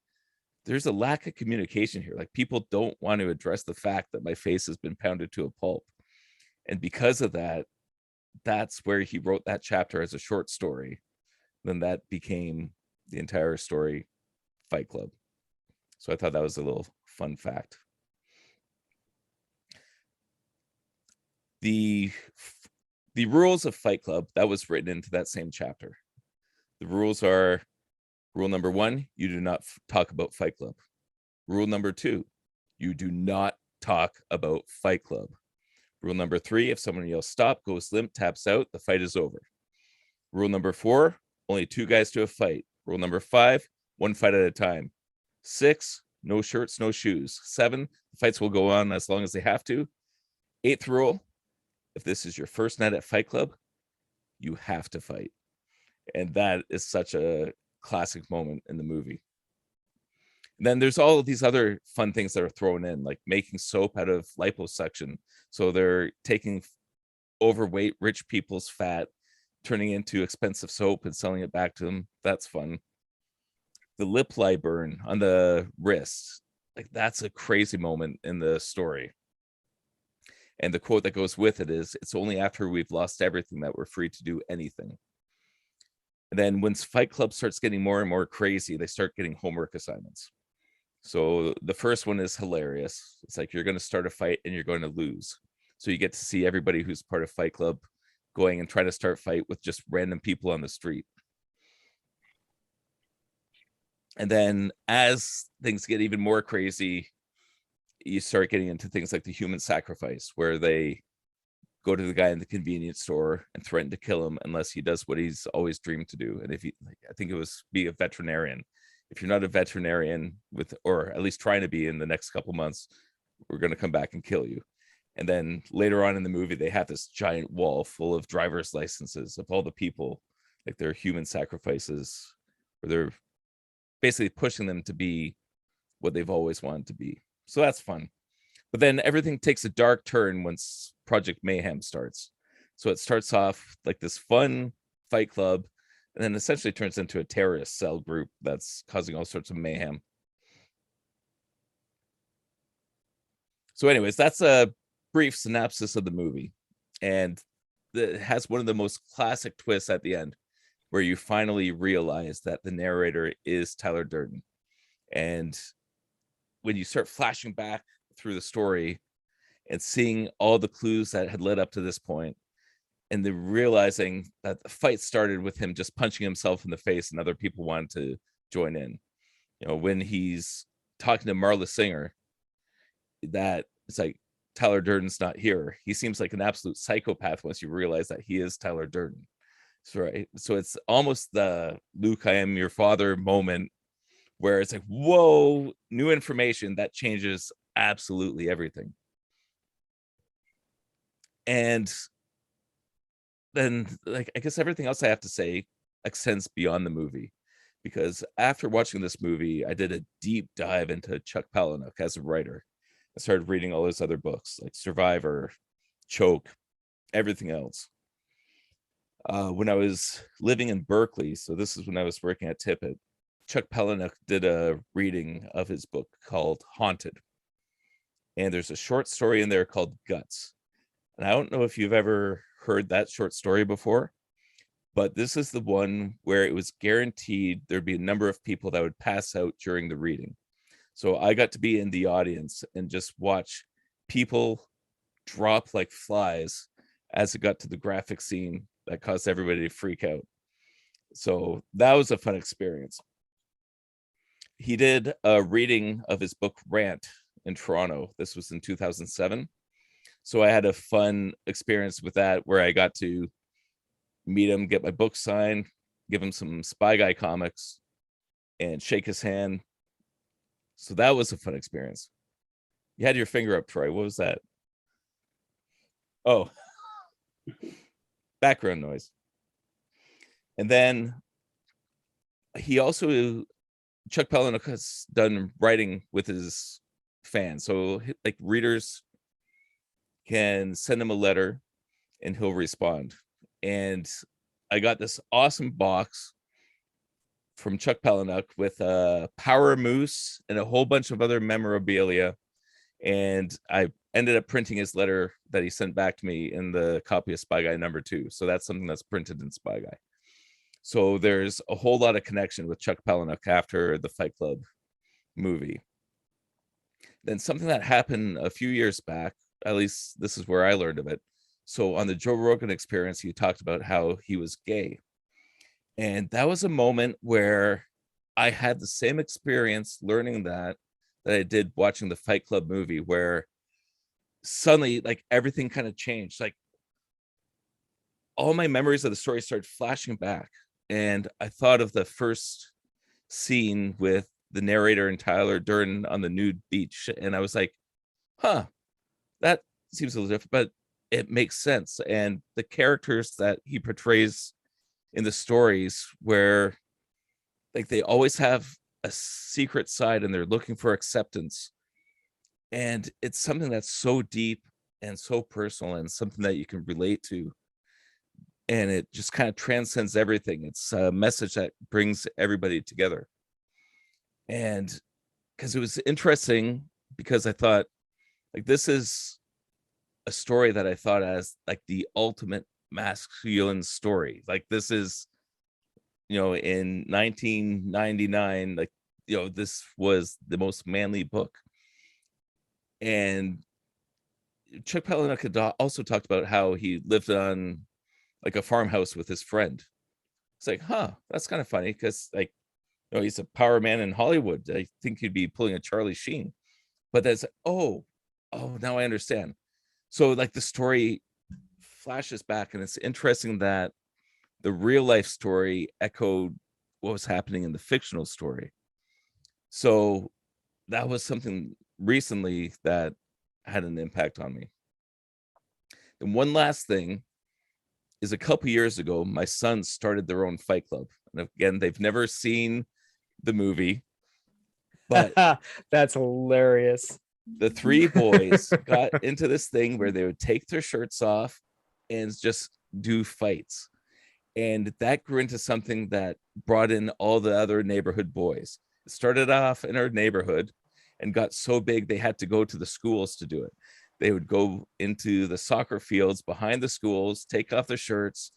B: there's a lack of communication here. Like, people don't want to address the fact that my face has been pounded to a pulp. And because of that, that's where he wrote that chapter as a short story. Then that became the entire story, Fight Club. So I thought that was a little fun fact. The rules of Fight Club, that was written into that same chapter. The rules are: rule number 1, you do not talk about Fight Club. Rule number 2, you do not talk about Fight Club. Rule number 3, if someone yells stop, goes limp, taps out, the fight is over. Rule number 4, only 2 guys to a fight. Rule number 5, 1 fight at a time. 6, no shirts, no shoes. 7, the fights will go on as long as they have to. 8th rule, if this is your first night at Fight Club, you have to fight. And that is such a classic moment in the movie. And then there's all of these other fun things that are thrown in, like making soap out of liposuction. So they're taking overweight rich people's fat, turning into expensive soap and selling it back to them. That's fun. The lip lie burn on the wrist, like, that's a crazy moment in the story. And the quote that goes with it is, it's only after we've lost everything that we're free to do anything. And then once Fight Club starts getting more and more crazy, they start getting homework assignments. So the first one is hilarious. It's like, you're going to start a fight and you're going to lose. So you get to see everybody who's part of Fight Club going and trying to start fight with just random people on the street. And then as things get even more crazy, you start getting into things like the human sacrifice, where they go to the guy in the convenience store and threaten to kill him unless he does what he's always dreamed to do. And if he, I think it was, be a veterinarian. If you're not a veterinarian, or at least trying to be, in the next couple months, we're going to come back and kill you. And then later on in the movie, they have this giant wall full of driver's licenses of all the people, like their human sacrifices, where they're basically pushing them to be what they've always wanted to be. So that's fun. But then everything takes a dark turn once Project Mayhem starts. So it starts off like this fun fight club, and then essentially turns into a terrorist cell group that's causing all sorts of mayhem. So anyways, that's a brief synopsis of the movie. And it has one of the most classic twists at the end, where you finally realize that the narrator is Tyler Durden. And when you start flashing back through the story and seeing all the clues that had led up to this point, and then realizing that the fight started with him just punching himself in the face and other people wanted to join in. You know, when he's talking to Marla Singer, that it's like, Tyler Durden's not here. He seems like an absolute psychopath once you realize that he is Tyler Durden. So, right. So it's almost the Luke, I am your father moment, where it's like, whoa, new information that changes absolutely everything. And then, like, I guess everything else I have to say extends beyond the movie, because after watching this movie, I did a deep dive into Chuck Palahniuk as a writer. I started reading all his other books, like Survivor, Choke, everything else. When I was living in Berkeley, so this is when I was working at Tippett, Chuck Palahniuk did a reading of his book called Haunted. And there's a short story in there called Guts. And I don't know if you've ever heard that short story before, but this is the one where it was guaranteed there'd be a number of people that would pass out during the reading. So I got to be in the audience and just watch people drop like flies as it got to the graphic scene that caused everybody to freak out. So that was a fun experience. He did a reading of his book Rant in Toronto. This was in 2007. So I had a fun experience with that, where I got to meet him, get my book signed, give him some Spy Guy comics, and shake his hand. So that was a fun experience. You had your finger up, Troy. What was that? Oh, background noise. And then he also, Chuck Palahniuk has done writing with his fans. So like readers can send him a letter and he'll respond. And I got this awesome box from Chuck Palahniuk with a power moose and a whole bunch of other memorabilia. And I ended up printing his letter that he sent back to me in the copy of Spy Guy #2. So that's something that's printed in Spy Guy. So there's a whole lot of connection with Chuck Palahniuk after the Fight Club movie. Then something that happened a few years back, at least this is where I learned of it. So on the Joe Rogan Experience, he talked about how he was gay. And that was a moment where I had the same experience learning that I did watching the Fight Club movie, where suddenly like everything kind of changed. Like all my memories of the story started flashing back. And I thought of the first scene with the narrator and Tyler Durden on the nude beach. And I was like, huh, that seems a little different, but it makes sense. And the characters that he portrays in the stories, where like they always have a secret side and they're looking for acceptance. And it's something that's so deep and so personal and something that you can relate to. And it just kind of transcends everything. It's a message that brings everybody together. And because it was interesting, because I thought like this is a story that I thought as like the ultimate masculine story. Like this is, you know, in 1999, like, you know, this was the most manly book. And Chuck Palahniuk had also talked about how he lived on like a farmhouse with his friend. It's like, huh, that's kind of funny, because like, you know, he's a power man in Hollywood. I think he'd be pulling a Charlie Sheen. But that's, oh, now I understand. So like the story flashes back, and it's interesting that the real life story echoed what was happening in the fictional story. So that was something recently that had an impact on me. And one last thing is, a couple years ago, my sons started their own fight club. And again, they've never seen the movie. But
E: That's hilarious.
B: the three boys got into this thing where they would take their shirts off and just do fights. And that grew into something that brought in all the other neighborhood boys. It started off in our neighborhood and got so big they had to go to the schools to do it. They would go into the soccer fields behind the schools, take off their shirts,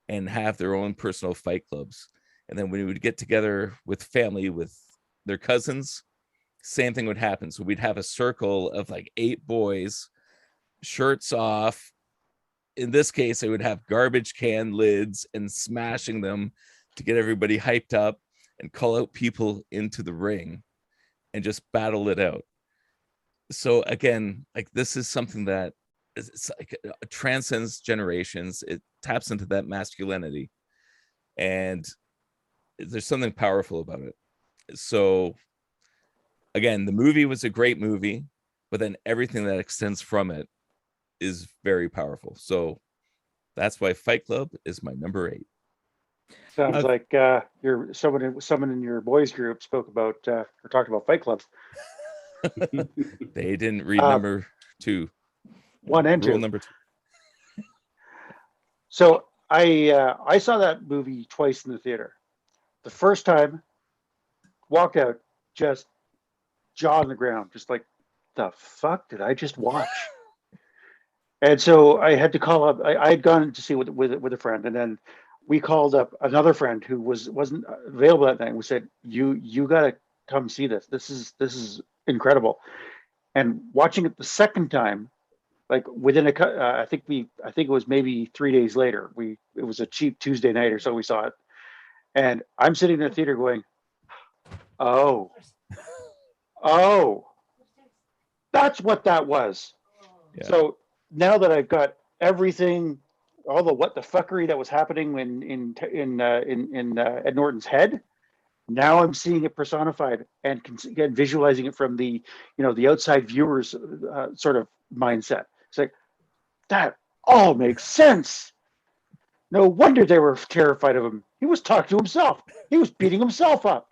B: and have their own personal fight clubs. And then when we would get together with family, with their cousins, same thing would happen. So we'd have a circle of like 8 boys, shirts off. In this case, I would have garbage can lids and smashing them to get everybody hyped up and call out people into the ring and just battle it out. So again, like this is something that it's like transcends generations. It taps into that masculinity, and there's something powerful about it. So again, the movie was a great movie, but then everything that extends from it is very powerful. So that's why Fight Club is my number 8.
D: Sounds like you're someone in your boys group spoke about or talked about Fight Club.
B: They didn't read number 2.
D: 1 and 2.
B: Rule number 2.
D: So I saw that movie twice in the theater. The first time, walked out just jaw on the ground, just like, the fuck did I just watch? And so I had to call up. I had gone to see with a friend, and then we called up another friend who wasn't available that night. We said, "You got to come see this. This is incredible." And watching it the second time, like within I think it was maybe 3 days later. It was a cheap Tuesday night or so we saw it, and I'm sitting in the theater going, "Oh, that's what that was."
B: Yeah.
D: So now that I've got everything, all the what the fuckery that was happening in Ed Norton's head, now I'm seeing it personified and visualizing it from the the outside viewers sort of mindset. It's like that all makes sense. No wonder they were terrified of him. He was talking to himself. He was beating himself up.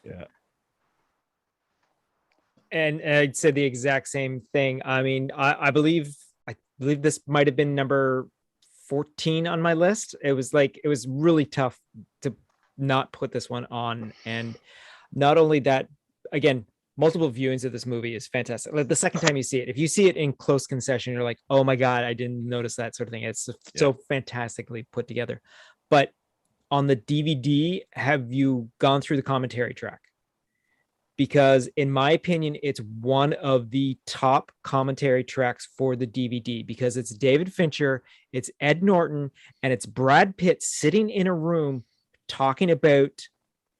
B: Yeah.
E: And I'd say the exact same thing. I mean, I believe this might have been number 14 on my list. It was really tough to not put this one on. And not only that, again, multiple viewings of this movie is fantastic. Like the second time you see it, if you see it in close concession, you're like, oh my God, I didn't notice that sort of thing. It's so fantastically put together. But on the DVD, have you gone through the commentary track? Because in my opinion, it's one of the top commentary tracks for the DVD, because it's David Fincher, it's Ed Norton, and it's Brad Pitt sitting in a room talking about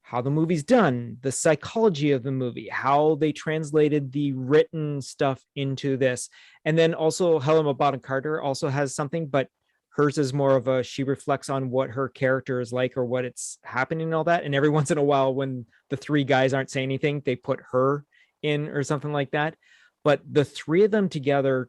E: how the movie's done, the psychology of the movie, how they translated the written stuff into this. And then also Helena Bonham Carter also has something, but hers is more of she reflects on what her character is like or what it's happening and all that. And every once in a while, when the 3 guys aren't saying anything, they put her in or something like that. But the 3 of them together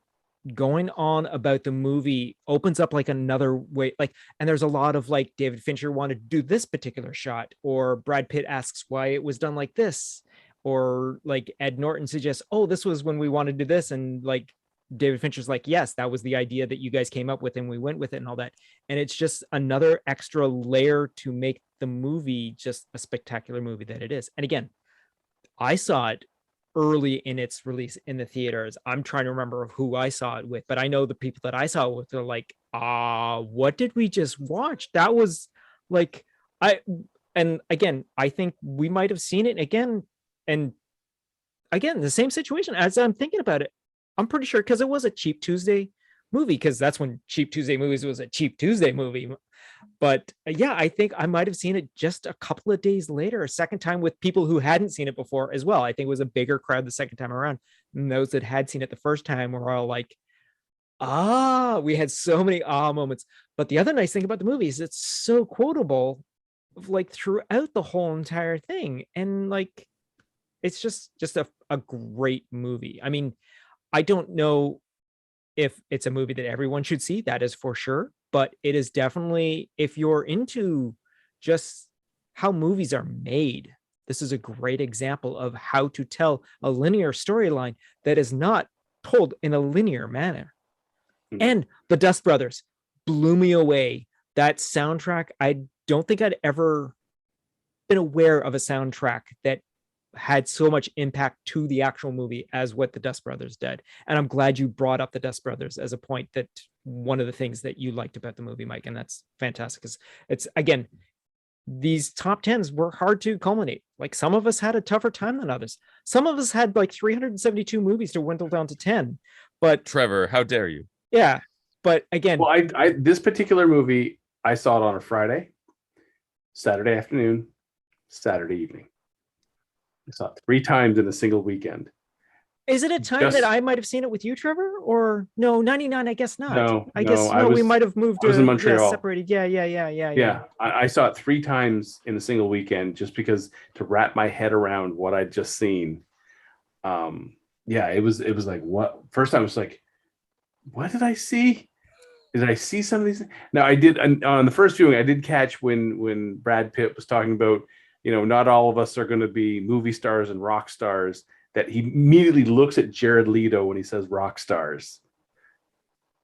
E: going on about the movie opens up like another way. And there's a lot of like David Fincher wanted to do this particular shot, or Brad Pitt asks why it was done like this, or like Ed Norton suggests, oh, this was when we wanted to do this. And like, David Fincher's like, yes, that was the idea that you guys came up with and we went with it and all that. And it's just another extra layer to make the movie just a spectacular movie that it is. And again, I saw it early in its release in the theaters. I'm trying to remember who I saw it with, but I know the people that I saw it with are like, what did we just watch? That was like, and again, I think we might have seen it again. And again, the same situation as I'm thinking about it. I'm pretty sure because it was a Cheap Tuesday movie, because that's when Cheap Tuesday movies was a Cheap Tuesday movie. But yeah, I think I might have seen it just a couple of days later, a second time with people who hadn't seen it before as well. I think it was a bigger crowd the second time around. And those that had seen it the first time were all like, we had so many moments. But the other nice thing about the movie is it's so quotable, like throughout the whole entire thing. And like, it's just a great movie. I mean, I don't know if it's a movie that everyone should see, that is for sure, but it is definitely, if you're into just how movies are made, this is a great example of how to tell a linear storyline that is not told in a linear manner. And the Dust Brothers blew me away. That soundtrack, I don't think I'd ever been aware of a soundtrack that had so much impact to the actual movie as what the Dust Brothers did. And I'm glad you brought up the Dust Brothers as a point, that one of the things that you liked about the movie, Mike, and that's fantastic. Because it's, again, these top 10s were hard to culminate. Like, some of us had a tougher time than others. Some of us had like 372 movies to dwindle down to 10. But
B: Trevor, how dare you?
E: Yeah. But again,
C: well, I this particular movie, I saw it on a Friday, Saturday afternoon, Saturday evening. I saw it 3 times in a single weekend.
E: Is it a time that I might have seen it with you, Trevor? Or no, 99, I guess not.
C: No,
E: I guess we might have moved.
C: I was in Montreal.
E: Separated. Yeah.
C: Yeah, I saw it 3 times in a single weekend, just because to wrap my head around what I'd just seen. Yeah, it was like, what? First time I was like, what did I see? Did I see some of these? Now, I did on the first viewing. I did catch when Brad Pitt was talking about, not all of us are going to be movie stars and rock stars. That he immediately looks at Jared Leto when he says rock stars,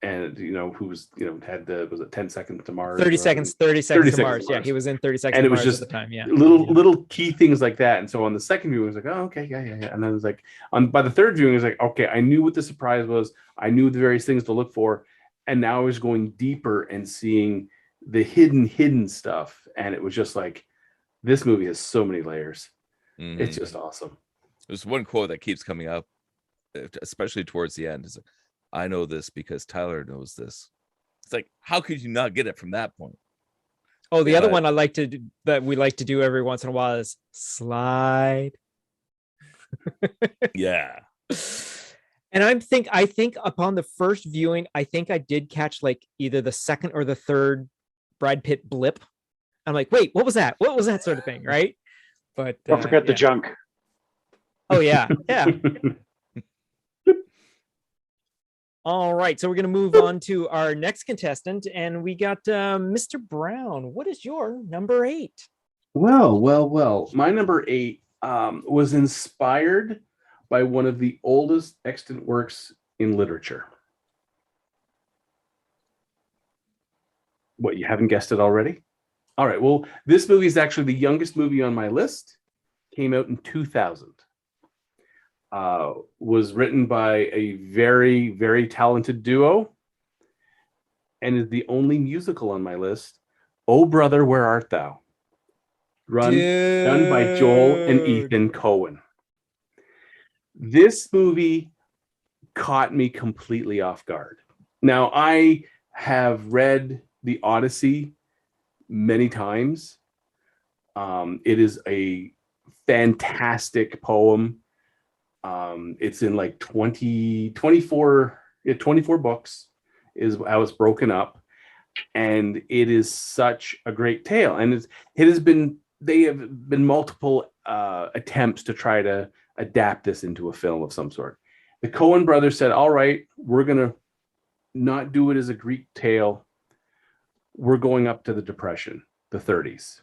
C: and who's had was it 10 Seconds to Mars?
E: 30 seconds to Mars. Yeah, he was in 30 Seconds
C: and
E: to
C: it was
E: Mars
C: just
E: at the time. Yeah,
C: little key things like that. And so on the second viewing, I was like, oh, okay, yeah. And then it was like by the third viewing, I was like, okay, I knew what the surprise was. I knew the various things to look for, and now I was going deeper and seeing the hidden stuff. And it was just like, this movie has so many layers.
B: Mm-hmm.
C: It's just awesome.
B: There's one quote that keeps coming up, especially towards the end. Is like, I know this because Tyler knows this. It's like, how could you not get it from that point?
E: Oh, the other one that we like to do every once in a while is slide.
B: Yeah.
E: And I think upon the first viewing, I think I did catch like either the second or the third Brad Pitt blip. I'm like, wait, what was that? What was that sort of thing, right? But
D: don't forget the junk.
E: Oh yeah. All right, so we're going to move on to our next contestant, and we got Mr. Brown. What is your number 8?
C: Well. My number 8 was inspired by one of the oldest extant works in literature. What, you haven't guessed it already? All right, well, this movie is actually the youngest movie on my list. Came out in 2000. Was written by a very, very talented duo, and is the only musical on my list. Oh Brother, Where Art Thou? Done by Joel and Ethan Coen. This movie caught me completely off guard. Now, I have read the Odyssey many times. It is a fantastic poem. It's in like 24 books is how it's broken up, and it is such a great tale. And they have been multiple attempts to try to adapt this into a film of some sort. The Coen brothers said, all right, we're gonna not do it as a Greek tale. We're going up to the Depression, the 30s,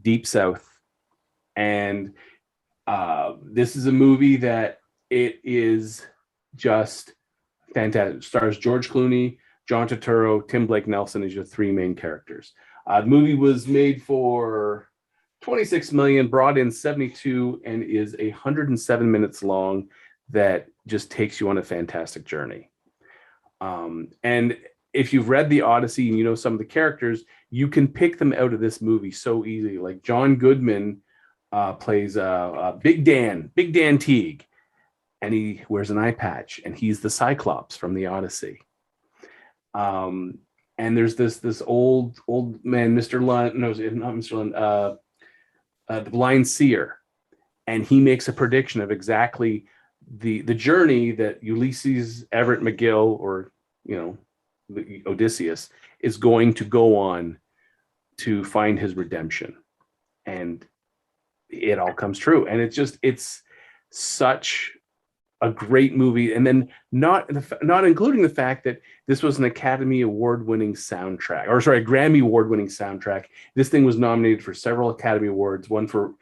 C: Deep South, and this is a movie that it is just fantastic. It stars George Clooney, John Turturro, Tim Blake Nelson as your 3 main characters. The movie was made for $26 million, brought in 72, and is 107 minutes long. That just takes you on a fantastic journey. And if you've read the Odyssey and you know some of the characters, you can pick them out of this movie so easily. Like John Goodman plays Big Dan Teague, and he wears an eye patch, and he's the Cyclops from the Odyssey. And there's this old man, Mr. Lund, no, not Mr. Lund, the blind seer, and he makes a prediction of exactly the journey that Ulysses Everett McGill, or Odysseus, is going to go on to find his redemption. And it all comes true, and it's such a great movie. And then not including the fact that this was an Academy Award-winning soundtrack, or sorry, a Grammy Award-winning soundtrack. This thing was nominated for several Academy Awards, one for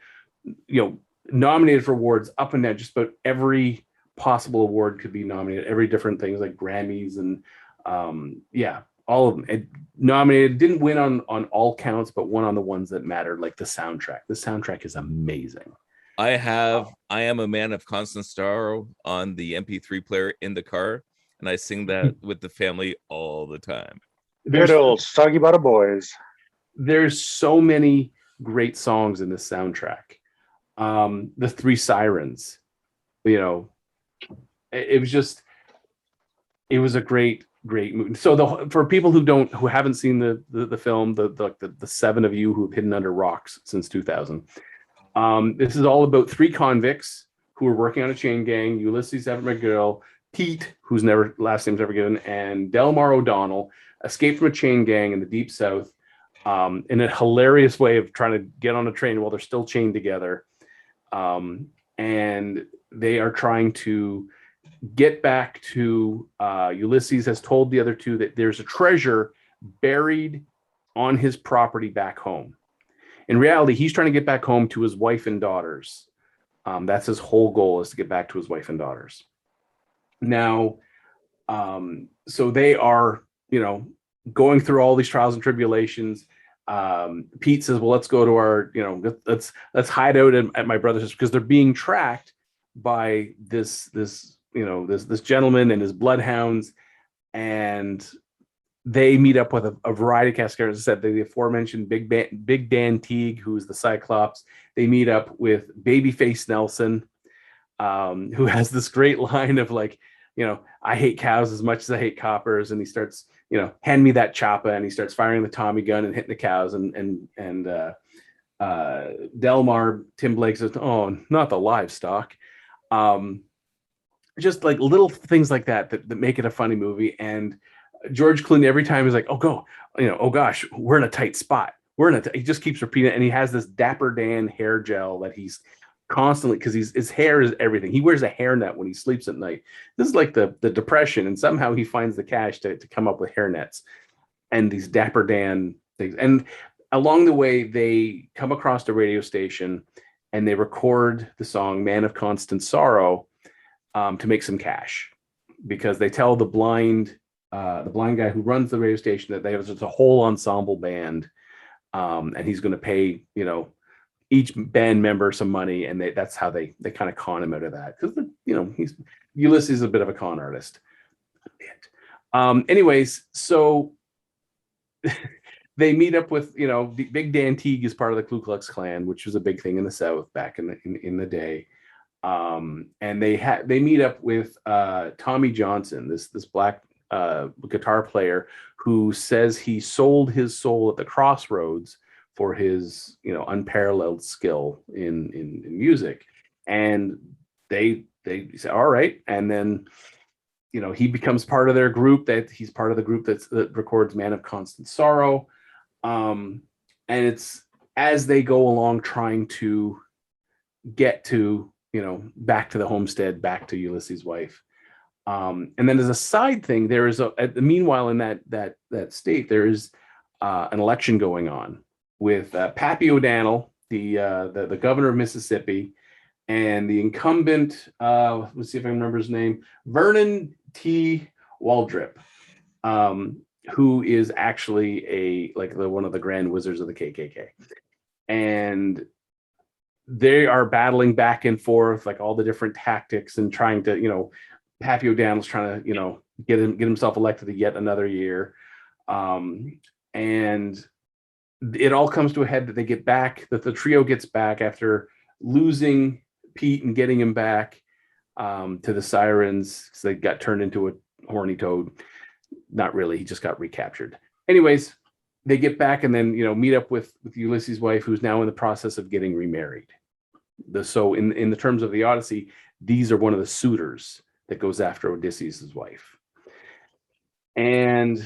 C: nominated for awards up and down. Just about every possible award could be nominated. Every different things like Grammys and all of them. It nominated, didn't win on all counts, but won on the ones that mattered, like the soundtrack. The soundtrack is amazing.
B: I am a man of Constant Sorrow on the MP3 player in the car, and I sing that with the family all the time.
D: Good old Soggy Bottom Boys.
C: There's so many great songs in this soundtrack. The Three Sirens, it was a great movie. So for people who haven't seen the film, the seven of you who've hidden under rocks since 2000, this is all about three convicts who are working on a chain gang: Ulysses Everett McGill, Pete, whose last name's never given, and Delmar O'Donnell, escaped from a chain gang in the Deep South, in a hilarious way of trying to get on a train while they're still chained together. And they are trying to get back to Ulysses has told the other two that there's a treasure buried on his property back home. In reality, he's trying to get back home to his wife and daughters. That's his whole goal, is to get back to his wife and daughters. Now, so they are, going through all these trials and tribulations. Pete says, well, let's go to our, let's hide out at my brother's, because they're being tracked by this gentleman and his bloodhounds. And they meet up with a variety of cast characters. As I said, the aforementioned Big Dan Teague, who's the Cyclops. They meet up with Babyface Nelson, who has this great line of like, I hate cows as much as I hate coppers. And he starts, hand me that choppa, and he starts firing the Tommy gun and hitting the cows. And Delmar, Tim Blake says, oh, not the livestock. Just like little things like that make it a funny movie. And George Clooney, every time he's like, oh gosh, we're in a tight spot. He just keeps repeating it. And he has this Dapper Dan hair gel that he's constantly, because his hair is everything. He wears a hairnet when he sleeps at night. This is like the Depression, and somehow he finds the cash to come up with hairnets and these Dapper Dan things. And along the way, they come across a radio station and they record the song Man of Constant Sorrow to make some cash, because they tell the blind guy who runs the radio station that they have just a whole ensemble band, and he's going to pay each band member some money, and that's how they kind of con him out of that, because Ulysses is a bit of a con artist. Anyways, so they meet up with Big Dan Teague is part of the Ku Klux Klan, which was a big thing in the South back in the day. And they meet up with Tommy Johnson, this black guitar player, who says he sold his soul at the crossroads for his unparalleled skill in music. And they say, all right. And then he becomes part of their group. That he's part of the group that records Man of Constant Sorrow. And it's as they go along trying to get to back to the homestead, back to Ulysses' wife. And then as a side thing, there is meanwhile in that state, there is an election going on with Pappy O'Donnell, the governor of Mississippi, and the incumbent, let's see if I can remember his name, Vernon T. Waldrip, who is actually one of the grand wizards of the KKK. And they are battling back and forth, like all the different tactics, and trying to, Pappy O'Donnell's trying to, get himself elected to yet another year. And it all comes to a head that they get back, that the trio gets back after losing Pete and getting him back to the Sirens, because they got turned into a horny toad. Not really, he just got recaptured. Anyways, they get back and then meet up with Ulysses' wife, who's now in the process of getting remarried. So in the terms of the Odyssey, these are one of the suitors that goes after Odysseus' wife. And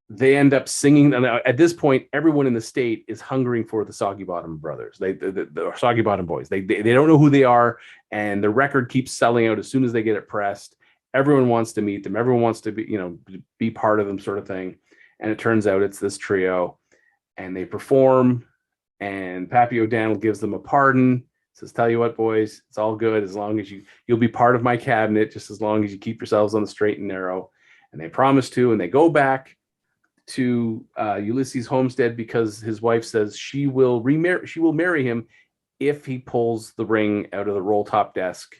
C: they end up singing. And at this point, everyone in the state is hungering for the Soggy Bottom brothers. The Soggy Bottom boys. They don't know who they are, and the record keeps selling out as soon as they get it pressed. Everyone wants to meet them. Everyone wants to be part of them, sort of thing. And it turns out it's this trio, and they perform. And Pappy O'Donnell gives them a pardon. Says, "Tell you what, boys, it's all good as long as you'll be part of my cabinet, just as long as you keep yourselves on the straight and narrow." And they promise to, and they go back to Ulysses' homestead because his wife says she will marry him if he pulls the ring out of the roll top desk.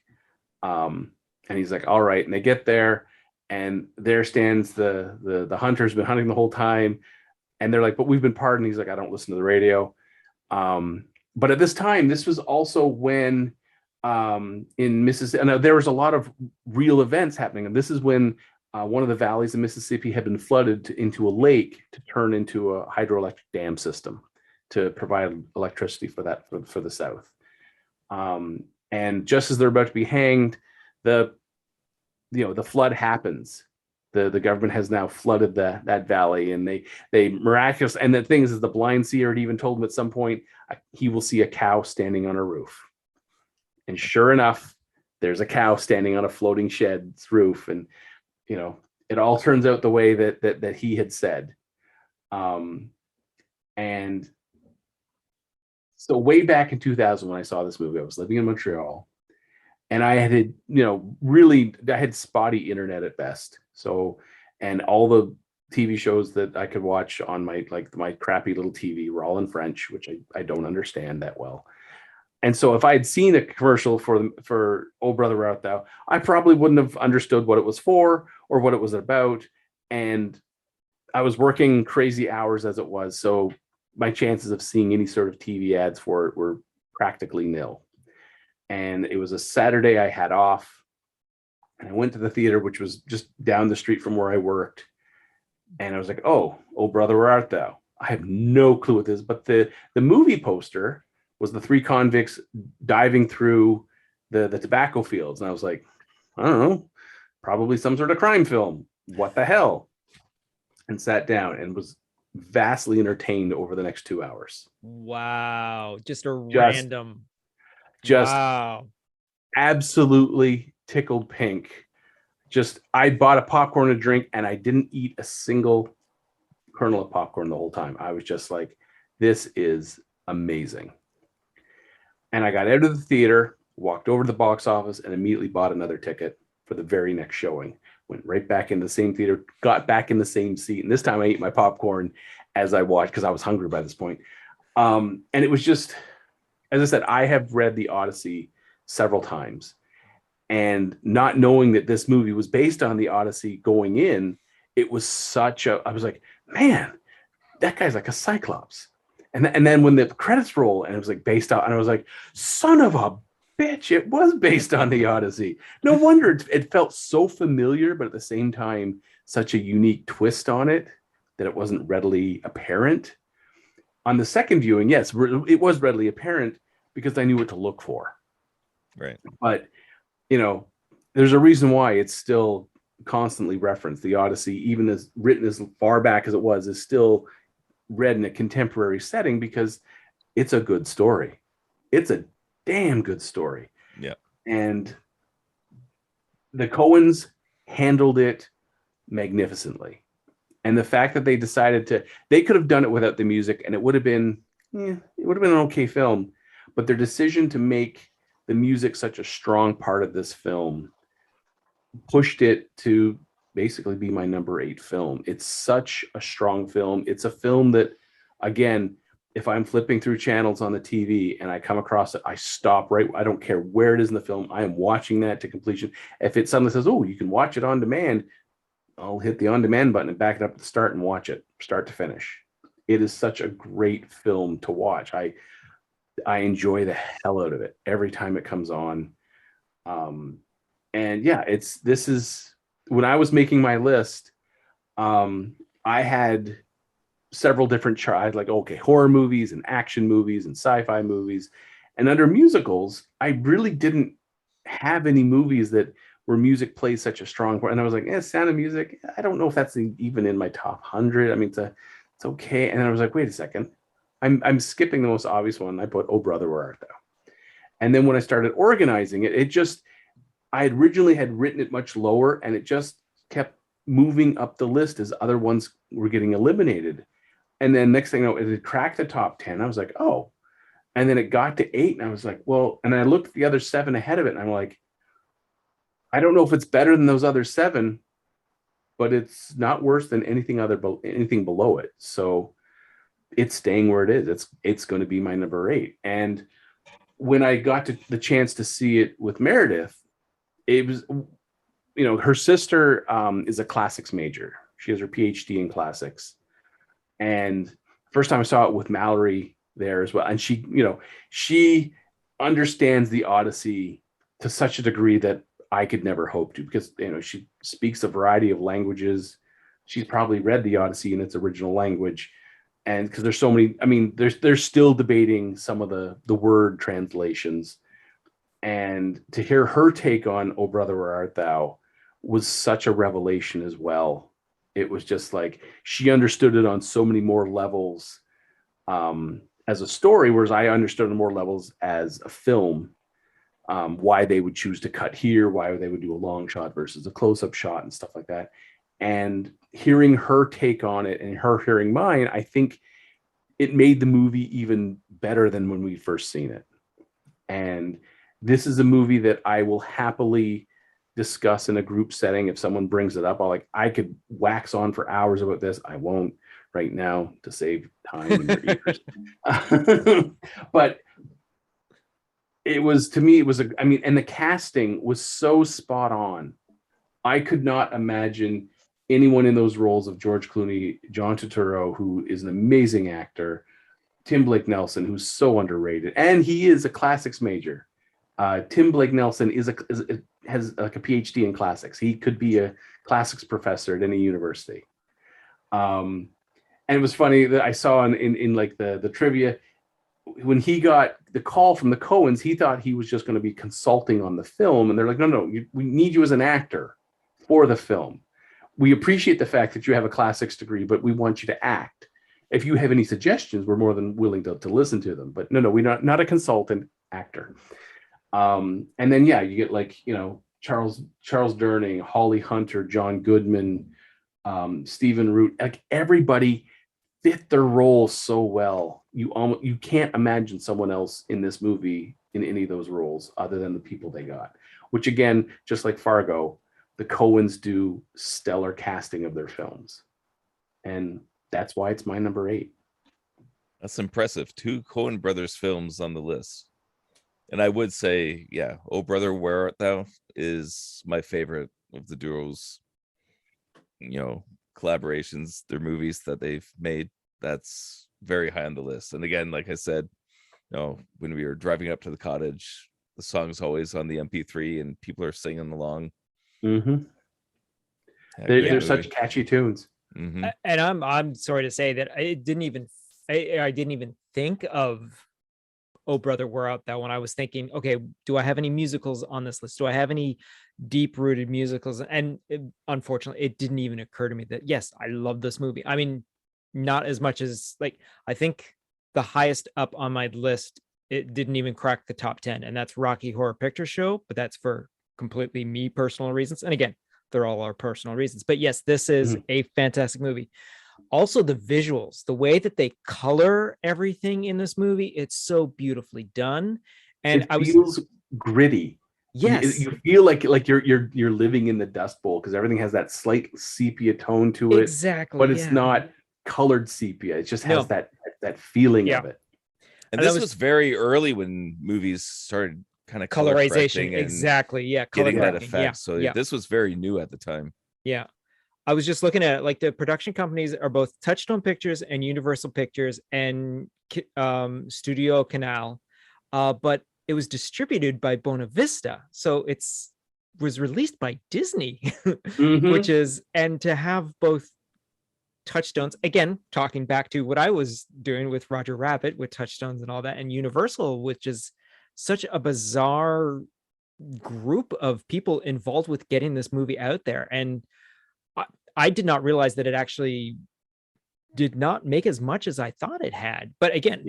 C: And he's like, "All right." And they get there, and there stands the hunter's been hunting the whole time, and they're like, "But we've been pardoned." He's like, "I don't listen to the radio." But at this time, this was also when in Mississippi, and there was a lot of real events happening. And this is when one of the valleys of Mississippi had been flooded into a lake to turn into a hydroelectric dam system to provide electricity for the South. And just as they're about to be hanged, the flood happens. The government has now flooded that valley, and they miraculous. And the thing is the blind seer had even told him at some point he will see a cow standing on a roof. And sure enough, there's a cow standing on a floating shed's roof, and it all turns out the way that he had said. And so way back in 2000, when I saw this movie, I was living in Montreal. And I had, I had spotty internet at best. So, and all the TV shows that I could watch on my crappy little TV were all in French, which I don't understand that well. And so if I had seen a commercial for "Oh Brother Where Art Thou," I probably wouldn't have understood what it was for or what it was about. And I was working crazy hours as it was. So my chances of seeing any sort of TV ads for it were practically nil. And it was a Saturday I had off, and I went to the theater, which was just down the street from where I worked. And I was like, "Oh brother, where art thou?" I have no clue what this is, but the movie poster was the three convicts diving through the tobacco fields. And I was like, I don't know, probably some sort of crime film. What the hell? And sat down and was vastly entertained over the next 2 hours.
E: Wow. Just
C: wow. Absolutely tickled pink. I bought a popcorn and a drink, and I didn't eat a single kernel of popcorn the whole time. I was just like, this is amazing. And I got out of the theater, walked over to the box office, and immediately bought another ticket for the very next showing. Went right back in the same theater, got back in the same seat. And this time I ate my popcorn as I watched, because I was hungry by this point. And it was just, as I said, I have read the Odyssey several times, and not knowing that this movie was based on the Odyssey going in, it was I was like, man, that guy's like a Cyclops. And then when the credits roll and it was like based on, and I was like, son of a bitch, it was based on the Odyssey. No wonder it felt so familiar, but at the same time, such a unique twist on it that it wasn't readily apparent. On the second viewing, yes, it was readily apparent because I knew what to look for.
B: Right.
C: But, there's a reason why it's still constantly referenced. The Odyssey, even as written as far back as it was, is still read in a contemporary setting because it's a good story. It's a damn good story.
B: Yeah.
C: And the Coens handled it magnificently. And the fact that they decided they could have done it without the music, and it would have been an okay film. But their decision to make the music such a strong part of this film pushed it to basically be my number 8 film. It's such a strong film. It's a film that, again, if I'm flipping through channels on the TV and I come across it, I stop right. I don't care where it is in the film. I am watching that to completion. If it suddenly says, "Oh, you can watch it on demand," I'll hit the on demand button and back it up at the start and watch it start to finish. It is such a great film to watch. I enjoy the hell out of it every time it comes on. And yeah, this is when I was making my list, I had several different charts, like, okay, horror movies and action movies and sci-fi movies. And under musicals, I really didn't have any movies that where music plays such a strong part. And I was like, Sound of Music, I don't know if that's even in my top 100. I mean, it's okay. And then I was like, wait a second, I'm skipping the most obvious one. I put "Oh Brother, Where Art Thou?" And then when I started organizing it, I originally had written it much lower, and it just kept moving up the list as other ones were getting eliminated. And then next thing you know, it had cracked the top 10. I was like, oh. And then it got to 8, and I was like, well, and I looked at the other 7 ahead of it, and I'm like, I don't know if it's better than those other 7, but it's not worse than anything below it. So it's staying where it is. It's going to be my number 8. And when I got to the chance to see it with Meredith, it was, her sister is a classics major. She has her PhD in classics. And first time I saw it with Mallory there as well. And she understands the Odyssey to such a degree that I could never hope to, because, she speaks a variety of languages. She's probably read the Odyssey in its original language. And because there's so many, they're still debating some of the word translations. And to hear her take on "O Brother, Where Art Thou" was such a revelation as well. It was just like she understood it on so many more levels as a story, whereas I understood on more levels as a film. Why they would choose to cut here, why they would do a long shot versus a close-up shot and stuff like that. And hearing her take on it and her hearing mine, I think it made the movie even better than when we first seen it. And this is a movie that I will happily discuss in a group setting. If someone brings it up, I could wax on for hours about this. I won't right now to save time in your ears. But it was, to me, and the casting was so spot on. I could not imagine anyone in those roles of George Clooney, John Turturro, who is an amazing actor, Tim Blake Nelson, who's so underrated, and he is a classics major. Tim Blake Nelson has like a PhD in classics. He could be a classics professor at any university. And it was funny that I saw in like the trivia, when he got the call from the Coens, he thought he was just going to be consulting on the film. And they're like, no, we need you as an actor for the film. We appreciate the fact that you have a classics degree, but we want you to act. If you have any suggestions, we're more than willing to listen to them. But no, we're not a consultant, actor. And then, you get Charles Durning, Holly Hunter, John Goodman, Stephen Root, like everybody fit their role so well. You can't imagine someone else in this movie in any of those roles other than the people they got, which again, just like Fargo, the Coens do stellar casting of their films. And that's why it's my number 8.
B: That's impressive. 2 Coen brothers films on the list. And I would say, "Oh Brother, Where Art Thou" is my favorite of the duo's, collaborations, their movies that they've made. That's very high on the list. And again, like I said, when we were driving up to the cottage, the song's always on the MP3 and people are singing along.
C: Mm-hmm. They're such catchy tunes.
B: Mm-hmm.
E: And I'm sorry to say that I didn't even think of "Oh Brother, Where Art Thou" when I was thinking, okay, do I have any musicals on this list? Do I have any deep-rooted musicals? And unfortunately, it didn't even occur to me that, yes, I love this movie. Not as much as, I think the highest up on my list, it didn't even crack the top 10, and that's Rocky Horror Picture Show, but that's for completely me personal reasons. And again, they're all our personal reasons. But yes, this is a fantastic movie. Also, the visuals, the way that they color everything in this movie, it's so beautifully done. And
C: it feels gritty.
E: Yes,
C: you feel like you're living in the Dust Bowl, because everything has that slight sepia tone to it.
E: Exactly,
C: but it's not colored sepia. It just has that feeling of it.
B: And this was very early when movies started kind of
E: colorization. Exactly,
B: getting that effect. So this was very new at the time.
E: Yeah. I was just looking at it, the production companies are both Touchstone Pictures and Universal Pictures and Studio Canal, but it was distributed by Buena Vista, so was released by Disney, which is, and to have both Touchstones, again, talking back to what I was doing with Roger Rabbit with Touchstones and all that, and Universal, which is such a bizarre group of people involved with getting this movie out there. And I did not realize that it actually did not make as much as I thought it had. But again,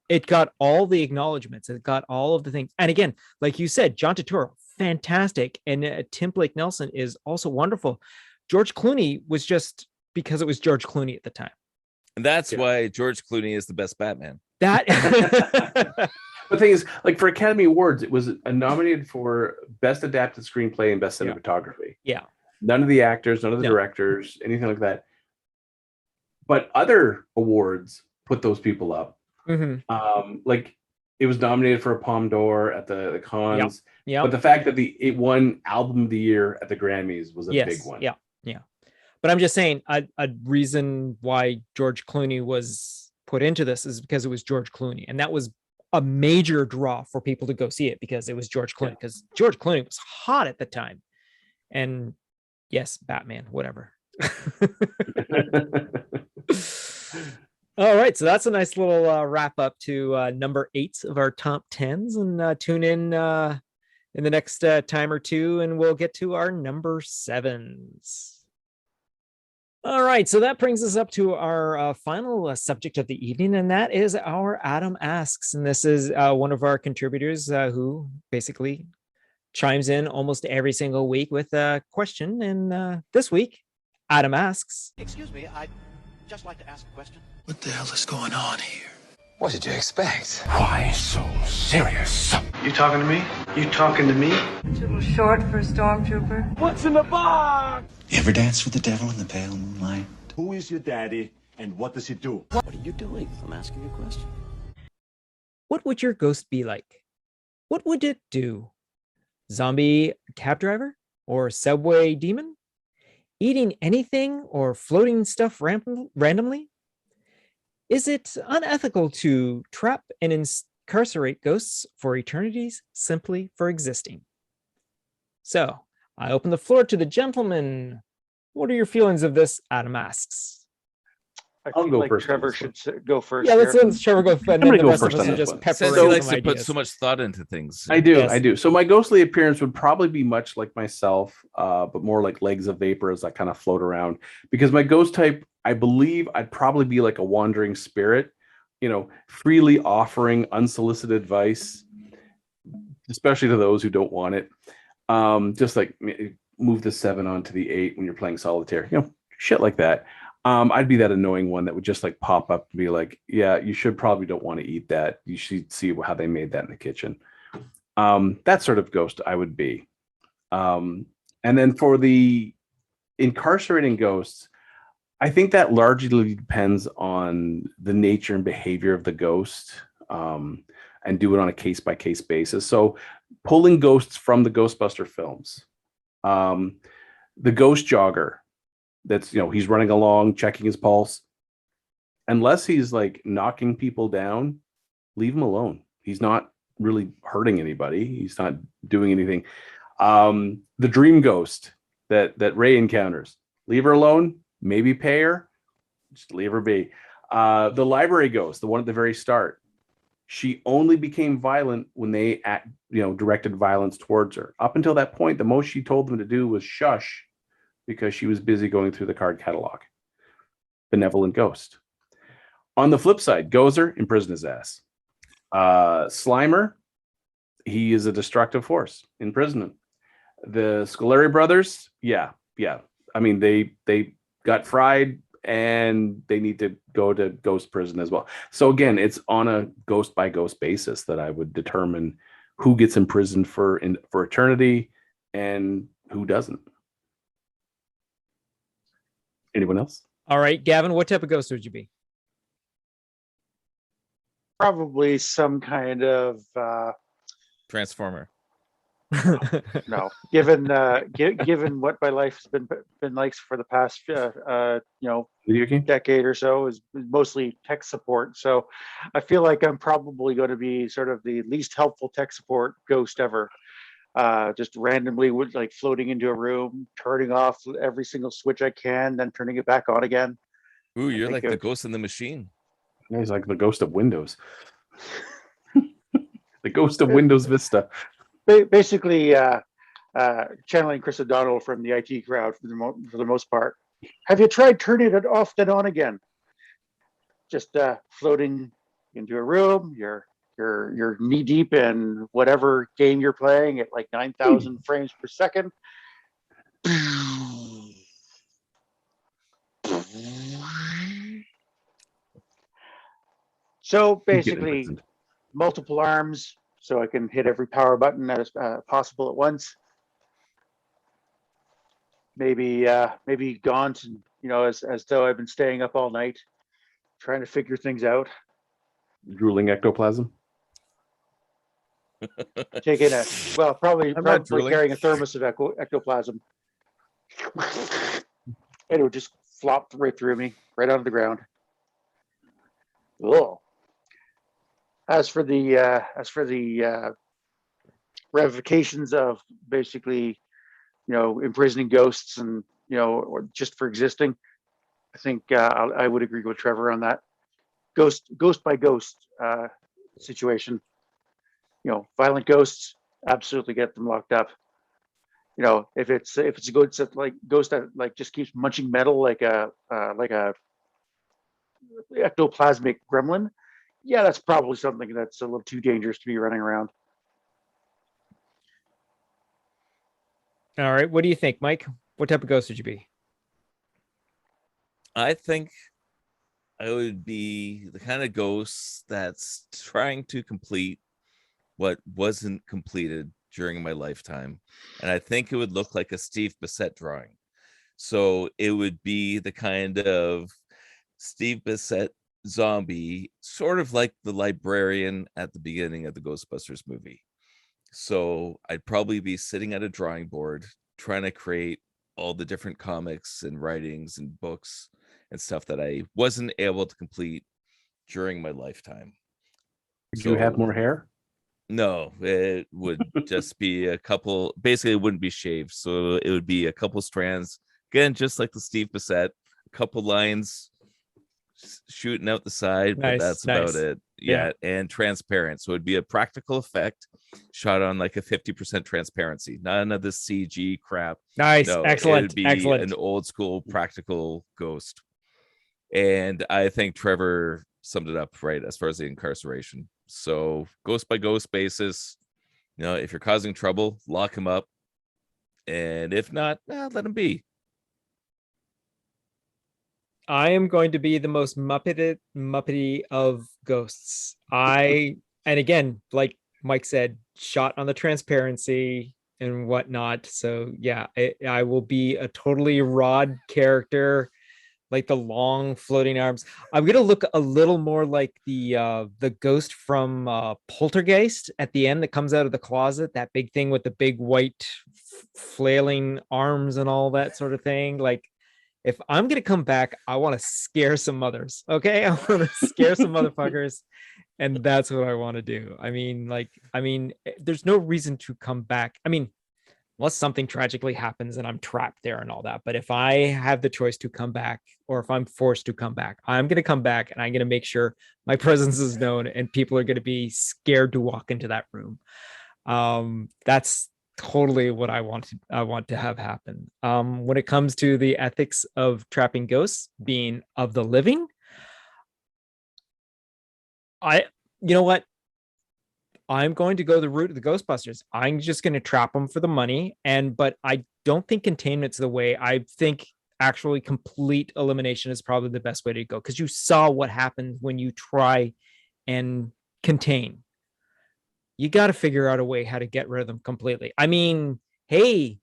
E: it got all the acknowledgments. It got all of the things. And again, like you said, John Turturro, fantastic. And Tim Blake Nelson is also wonderful. George Clooney was just because it was George Clooney at the time.
B: And that's
C: Yeah.
B: why George Clooney is the best Batman.
E: That
C: The thing is, like for Academy Awards, it was nominated for Best Adapted Screenplay and Best
E: Yeah.
C: Cinematography.
E: Yeah.
C: None of the actors, none of the
E: No.
C: directors, anything like that. But other awards put those people up. Like it was nominated for a Palme d'Or at the cons.
E: Yeah.
C: But the fact that it won Album of the Year at the Grammys was a big one.
E: Yeah. But I'm just saying a reason why George Clooney was put into this is because it was George Clooney. And that was a major draw for people to go see it because it was George Clooney, because George Clooney was hot at the time. And yes, Batman, whatever. All right, so that's a nice little wrap up to number 8 of our top 10s, and tune in the next time or two, and we'll get to our number 7s. All right, so that brings us up to our final subject of the evening, and that is our Adam Asks. And this is one of our contributors who basically chimes in almost every single week with a question. And this week, Adam asks,
F: Excuse me, I'd just like to ask a question.
G: What the hell is going on here?
H: What did you expect?
G: Why so serious? You talking to me? You talking to me?
I: A little short for a stormtrooper.
G: What's in the box? You ever dance with the devil in the pale moonlight?
J: Who is your daddy and what does he do?
F: What are you doing? I'm asking you a question.
E: what would your ghost be like? What would it do? Zombie cab driver or subway demon? Eating anything or floating stuff randomly? Is it unethical to trap and incarcerate ghosts for eternities simply for existing? So, I open the floor to the gentleman. What are your feelings of this? Adam asks.
C: I'll go
D: like
C: first on
D: Trevor
C: this one.
D: should go first.
E: Yeah,
D: here.
E: let's Trevor go. And
C: gonna
E: then the
C: go
E: rest of
C: first
E: us
C: on
E: will
C: this
E: just
C: one.
E: pepper
B: Since
E: in
B: he likes
E: some
B: to put
E: ideas.
B: so much thought into things.
C: I do.
E: Yes.
C: So my ghostly appearance would probably be much like myself, but more like legs of vapor as I kind of float around. Because my ghost type, I believe I'd probably be like a wandering spirit, freely offering unsolicited advice, especially to those who don't want it. Just like move the 7 onto the 8 when you're playing solitaire, shit like that. I'd be that annoying one that would just like pop up and be like, yeah, you should probably don't want to eat that. You should see how they made that in the kitchen. That sort of ghost I would be. And then for the incarcerating ghosts, I think that largely depends on the nature and behavior of the ghost, and do it on a case-by-case basis. So pulling ghosts from the Ghostbuster films, the ghost jogger, that's, he's running along, checking his pulse. Unless he's like knocking people down, leave him alone. He's not really hurting anybody. He's not doing anything. The dream ghost that Ray encounters, leave her alone. Maybe pay her, just leave her be. The library ghost, the one at the very start, she only became violent when they directed violence towards her. Up until that point, the most she told them to do was shush, because she was busy going through the card catalog. Benevolent ghost. On the flip side, Gozer, imprison his ass. Slimer, he is a destructive force. Imprisonment. The Scolari brothers, yeah. I mean, they got fried and they need to go to ghost prison as well. So again, it's on a ghost by ghost basis that I would determine who gets imprisoned for eternity and who doesn't. Anyone else?
E: All right, Gavin, what type of ghost would you be?
D: Probably some kind of
B: Transformer.
D: no. Given what my life has been like for the past
C: Video game?
D: decade or so, is mostly tech support. So I feel like I'm probably going to be sort of the least helpful tech support ghost ever. Just randomly like floating into a room, turning off every single switch I can, then turning it back on again.
B: Ooh, you're like the ghost in the machine.
C: He's like the ghost of Windows. The ghost of Windows Vista.
D: Basically, channeling Chris O'Donnell from the IT crowd for the most part. Have you tried turning it off then on again? Just floating into a room. You're knee deep in whatever game you're playing at like 9,000 frames per second. So
C: Keep getting
D: basically,
C: imprisoned.
D: multiple arms, so I can hit every power button that is possible at once. Maybe gaunt, and as though I've been staying up all night trying to figure things out.
C: Drooling ectoplasm.
D: Taking probably
B: I'm not drooling.
D: carrying a thermos of ectoplasm. And it would just flop right through me, right onto the ground. Oh. As for the ramifications of basically, imprisoning ghosts and or just for existing, I think I would agree with Trevor on that. Ghost by ghost situation. Violent ghosts, absolutely get them locked up. If it's a ghost that like just keeps munching metal like a ectoplasmic gremlin, yeah, that's probably something that's a little too dangerous to be running around.
E: All right. What do you think, Mike? What type of ghost would you be?
B: I think I would be the kind of ghost that's trying to complete what wasn't completed during my lifetime. And I think it would look like a Steve Bissette drawing. So it would be the kind of Steve Bissette zombie, sort of like the librarian at the beginning of the Ghostbusters movie. So I'd probably be sitting at a drawing board trying to create all the different comics and writings and books and stuff that I wasn't able to complete during my lifetime.
C: Did you have more hair?
B: No, it would just be a couple. Basically, it wouldn't be shaved, so it would be a couple strands. Again, just like the Steve Bissette, a couple lines shooting out the side, but that's about it. Yeah, and transparent. So it'd be a practical effect shot on like a 50% transparency. None of the CG crap.
E: Nice,
B: No,
E: excellent,
B: it'd be
E: excellent.
B: an old school practical ghost. And I think Trevor summed it up right as far as the incarceration. So ghost by ghost basis, if you're causing trouble, lock him up. And if not, let him be.
E: I am going to be the most muppety of ghosts. And again, like Mike said, shot on the transparency and whatnot. So yeah, I will be a totally Rod character, like the long floating arms. I'm gonna look a little more like the ghost from Poltergeist at the end that comes out of the closet, that big thing with the big white flailing arms and all that sort of thing. Like, if I'm gonna come back, I want to scare some mothers. Okay, I want to scare some motherfuckers, and that's what I want to do. I mean, there's no reason to come back. I mean, unless something tragically happens and I'm trapped there and all that. But if I have the choice to come back, or if I'm forced to come back, I'm going to come back, and I'm going to make sure my presence is known and people are going to be scared to walk into that room. That's totally what I want to have happen. When it comes to the ethics of trapping ghosts, being of the living, you know what? I'm going to go the route of the Ghostbusters. I'm just going to trap them for the money. But I don't think containment's the way. I think actually complete elimination is probably the best way to go, because you saw what happens when you try and contain. You got to figure out a way how to get rid of them completely. I mean, hey,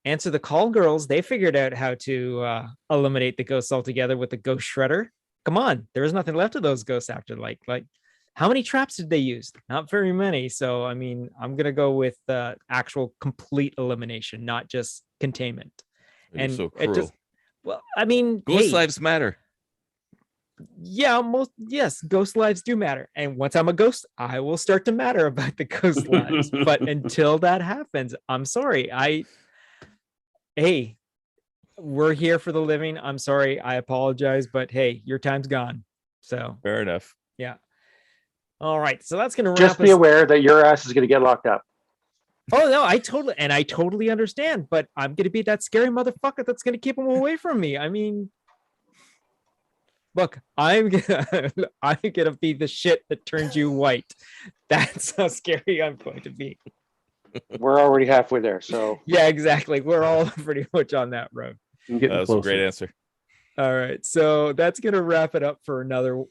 E: Answer the Call girls, they figured out how to eliminate the ghosts altogether with the ghost shredder. Come on, there was nothing left of those ghosts after like how many traps did they use? Not very many. So, I mean, I'm going to go with actual complete elimination, not just containment.
B: You're so cruel.
E: I mean,
B: ghost lives matter.
E: Yeah, yes, ghost lives do matter. And once I'm a ghost, I will start to matter about the ghost lives. But until that happens, I'm sorry. Hey, we're here for the living. I'm sorry. I apologize. But hey, your time's gone. So
B: fair enough.
E: Yeah. All right, so that's going to wrap
D: Just be aware that your ass is going to get locked up.
E: Oh no, I totally understand, but I'm going to be that scary motherfucker that's going to keep them away from me. I mean, look, I'm gonna be the shit that turns you white. That's how scary I'm going to be.
D: We're already halfway there, so
E: yeah, exactly. We're all pretty much on that road.
B: That was a great answer.
E: All right, so that's gonna wrap it up for another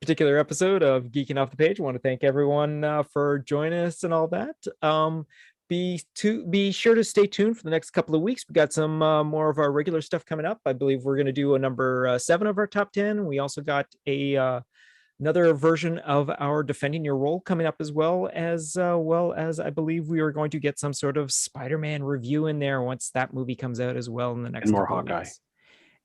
E: particular episode of Geeking Off the Page. I want to thank everyone for joining us and all that. Be sure to stay tuned for the next couple of weeks. We got some more of our regular stuff coming up. I believe we're going to do a number 7 of our top 10. We also got another version of our Defending Your Role coming up, as well as I believe we are going to get some sort of Spider-Man review in there once that movie comes out as well in the next couple of weeks.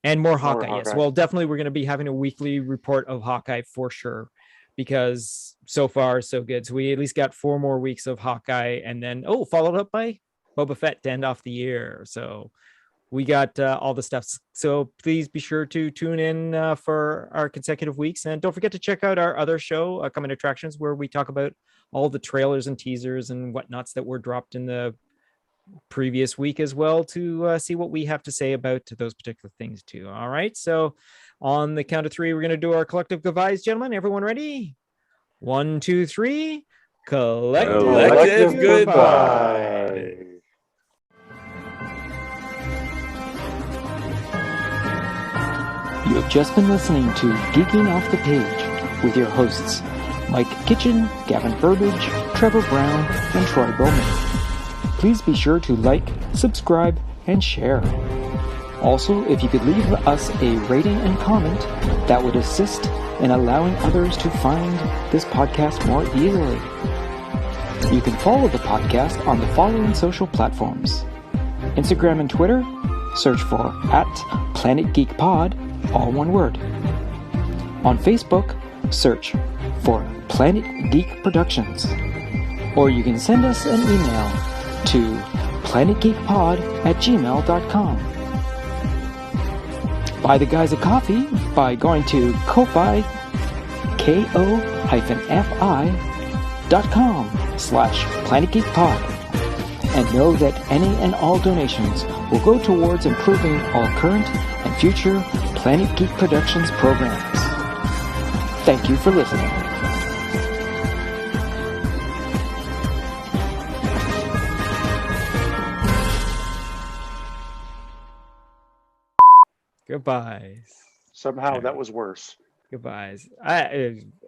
E: And more Hawkeye, yes. Well, definitely we're going to be having a weekly report of Hawkeye for sure, because so far so good. So we at least got 4 more weeks of Hawkeye, and then followed up by Boba Fett to end off the year. So we got all the stuff. So please be sure to tune in for our consecutive weeks. And don't forget to check out our other show, Coming Attractions, where we talk about all the trailers and teasers and whatnots that were dropped in the previous week as well, to see what we have to say about those particular things too. All right. So on the count of 3, we're going to do our collective goodbyes, gentlemen. Everyone ready? 1, 2, 3. Collective goodbye.
A: You have just been listening to Geeking Off the Page with your hosts, Mike Kitchen, Gavin Burbage, Trevor Brown, and Troy Bowman. Please be sure to like, subscribe, and share. Also, if you could leave us a rating and comment, that would assist in allowing others to find this podcast more easily. You can follow the podcast on the following social platforms: Instagram and Twitter, search for @PlanetGeekPod, all one word. On Facebook, search for Planet Geek Productions. Or you can send us an email to planetgeekpod@gmail.com. Buy the guys a coffee by going to Ko-Fi, ko-fi.com/planetgeekpod. And know that any and all donations will go towards improving all current and future Planet Geek Productions programs. Thank you for listening.
E: Goodbyes.
D: Somehow that was worse.
E: Goodbyes.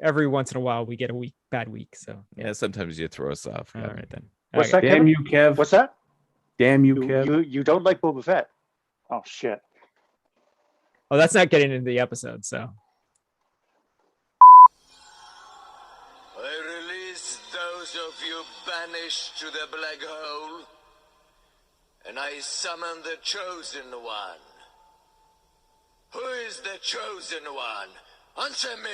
E: Every once in a while we get a bad week. So
B: yeah, sometimes you throw us off.
E: All right then.
D: What's that?
C: Damn you, Kev.
D: What's that?
C: Damn you, Kev.
D: You don't like Boba Fett. Oh shit.
E: Oh, that's not getting into the episode, so.
K: I release those of you banished to the black hole, and I summon the Chosen One. Who is the Chosen One? Answer me!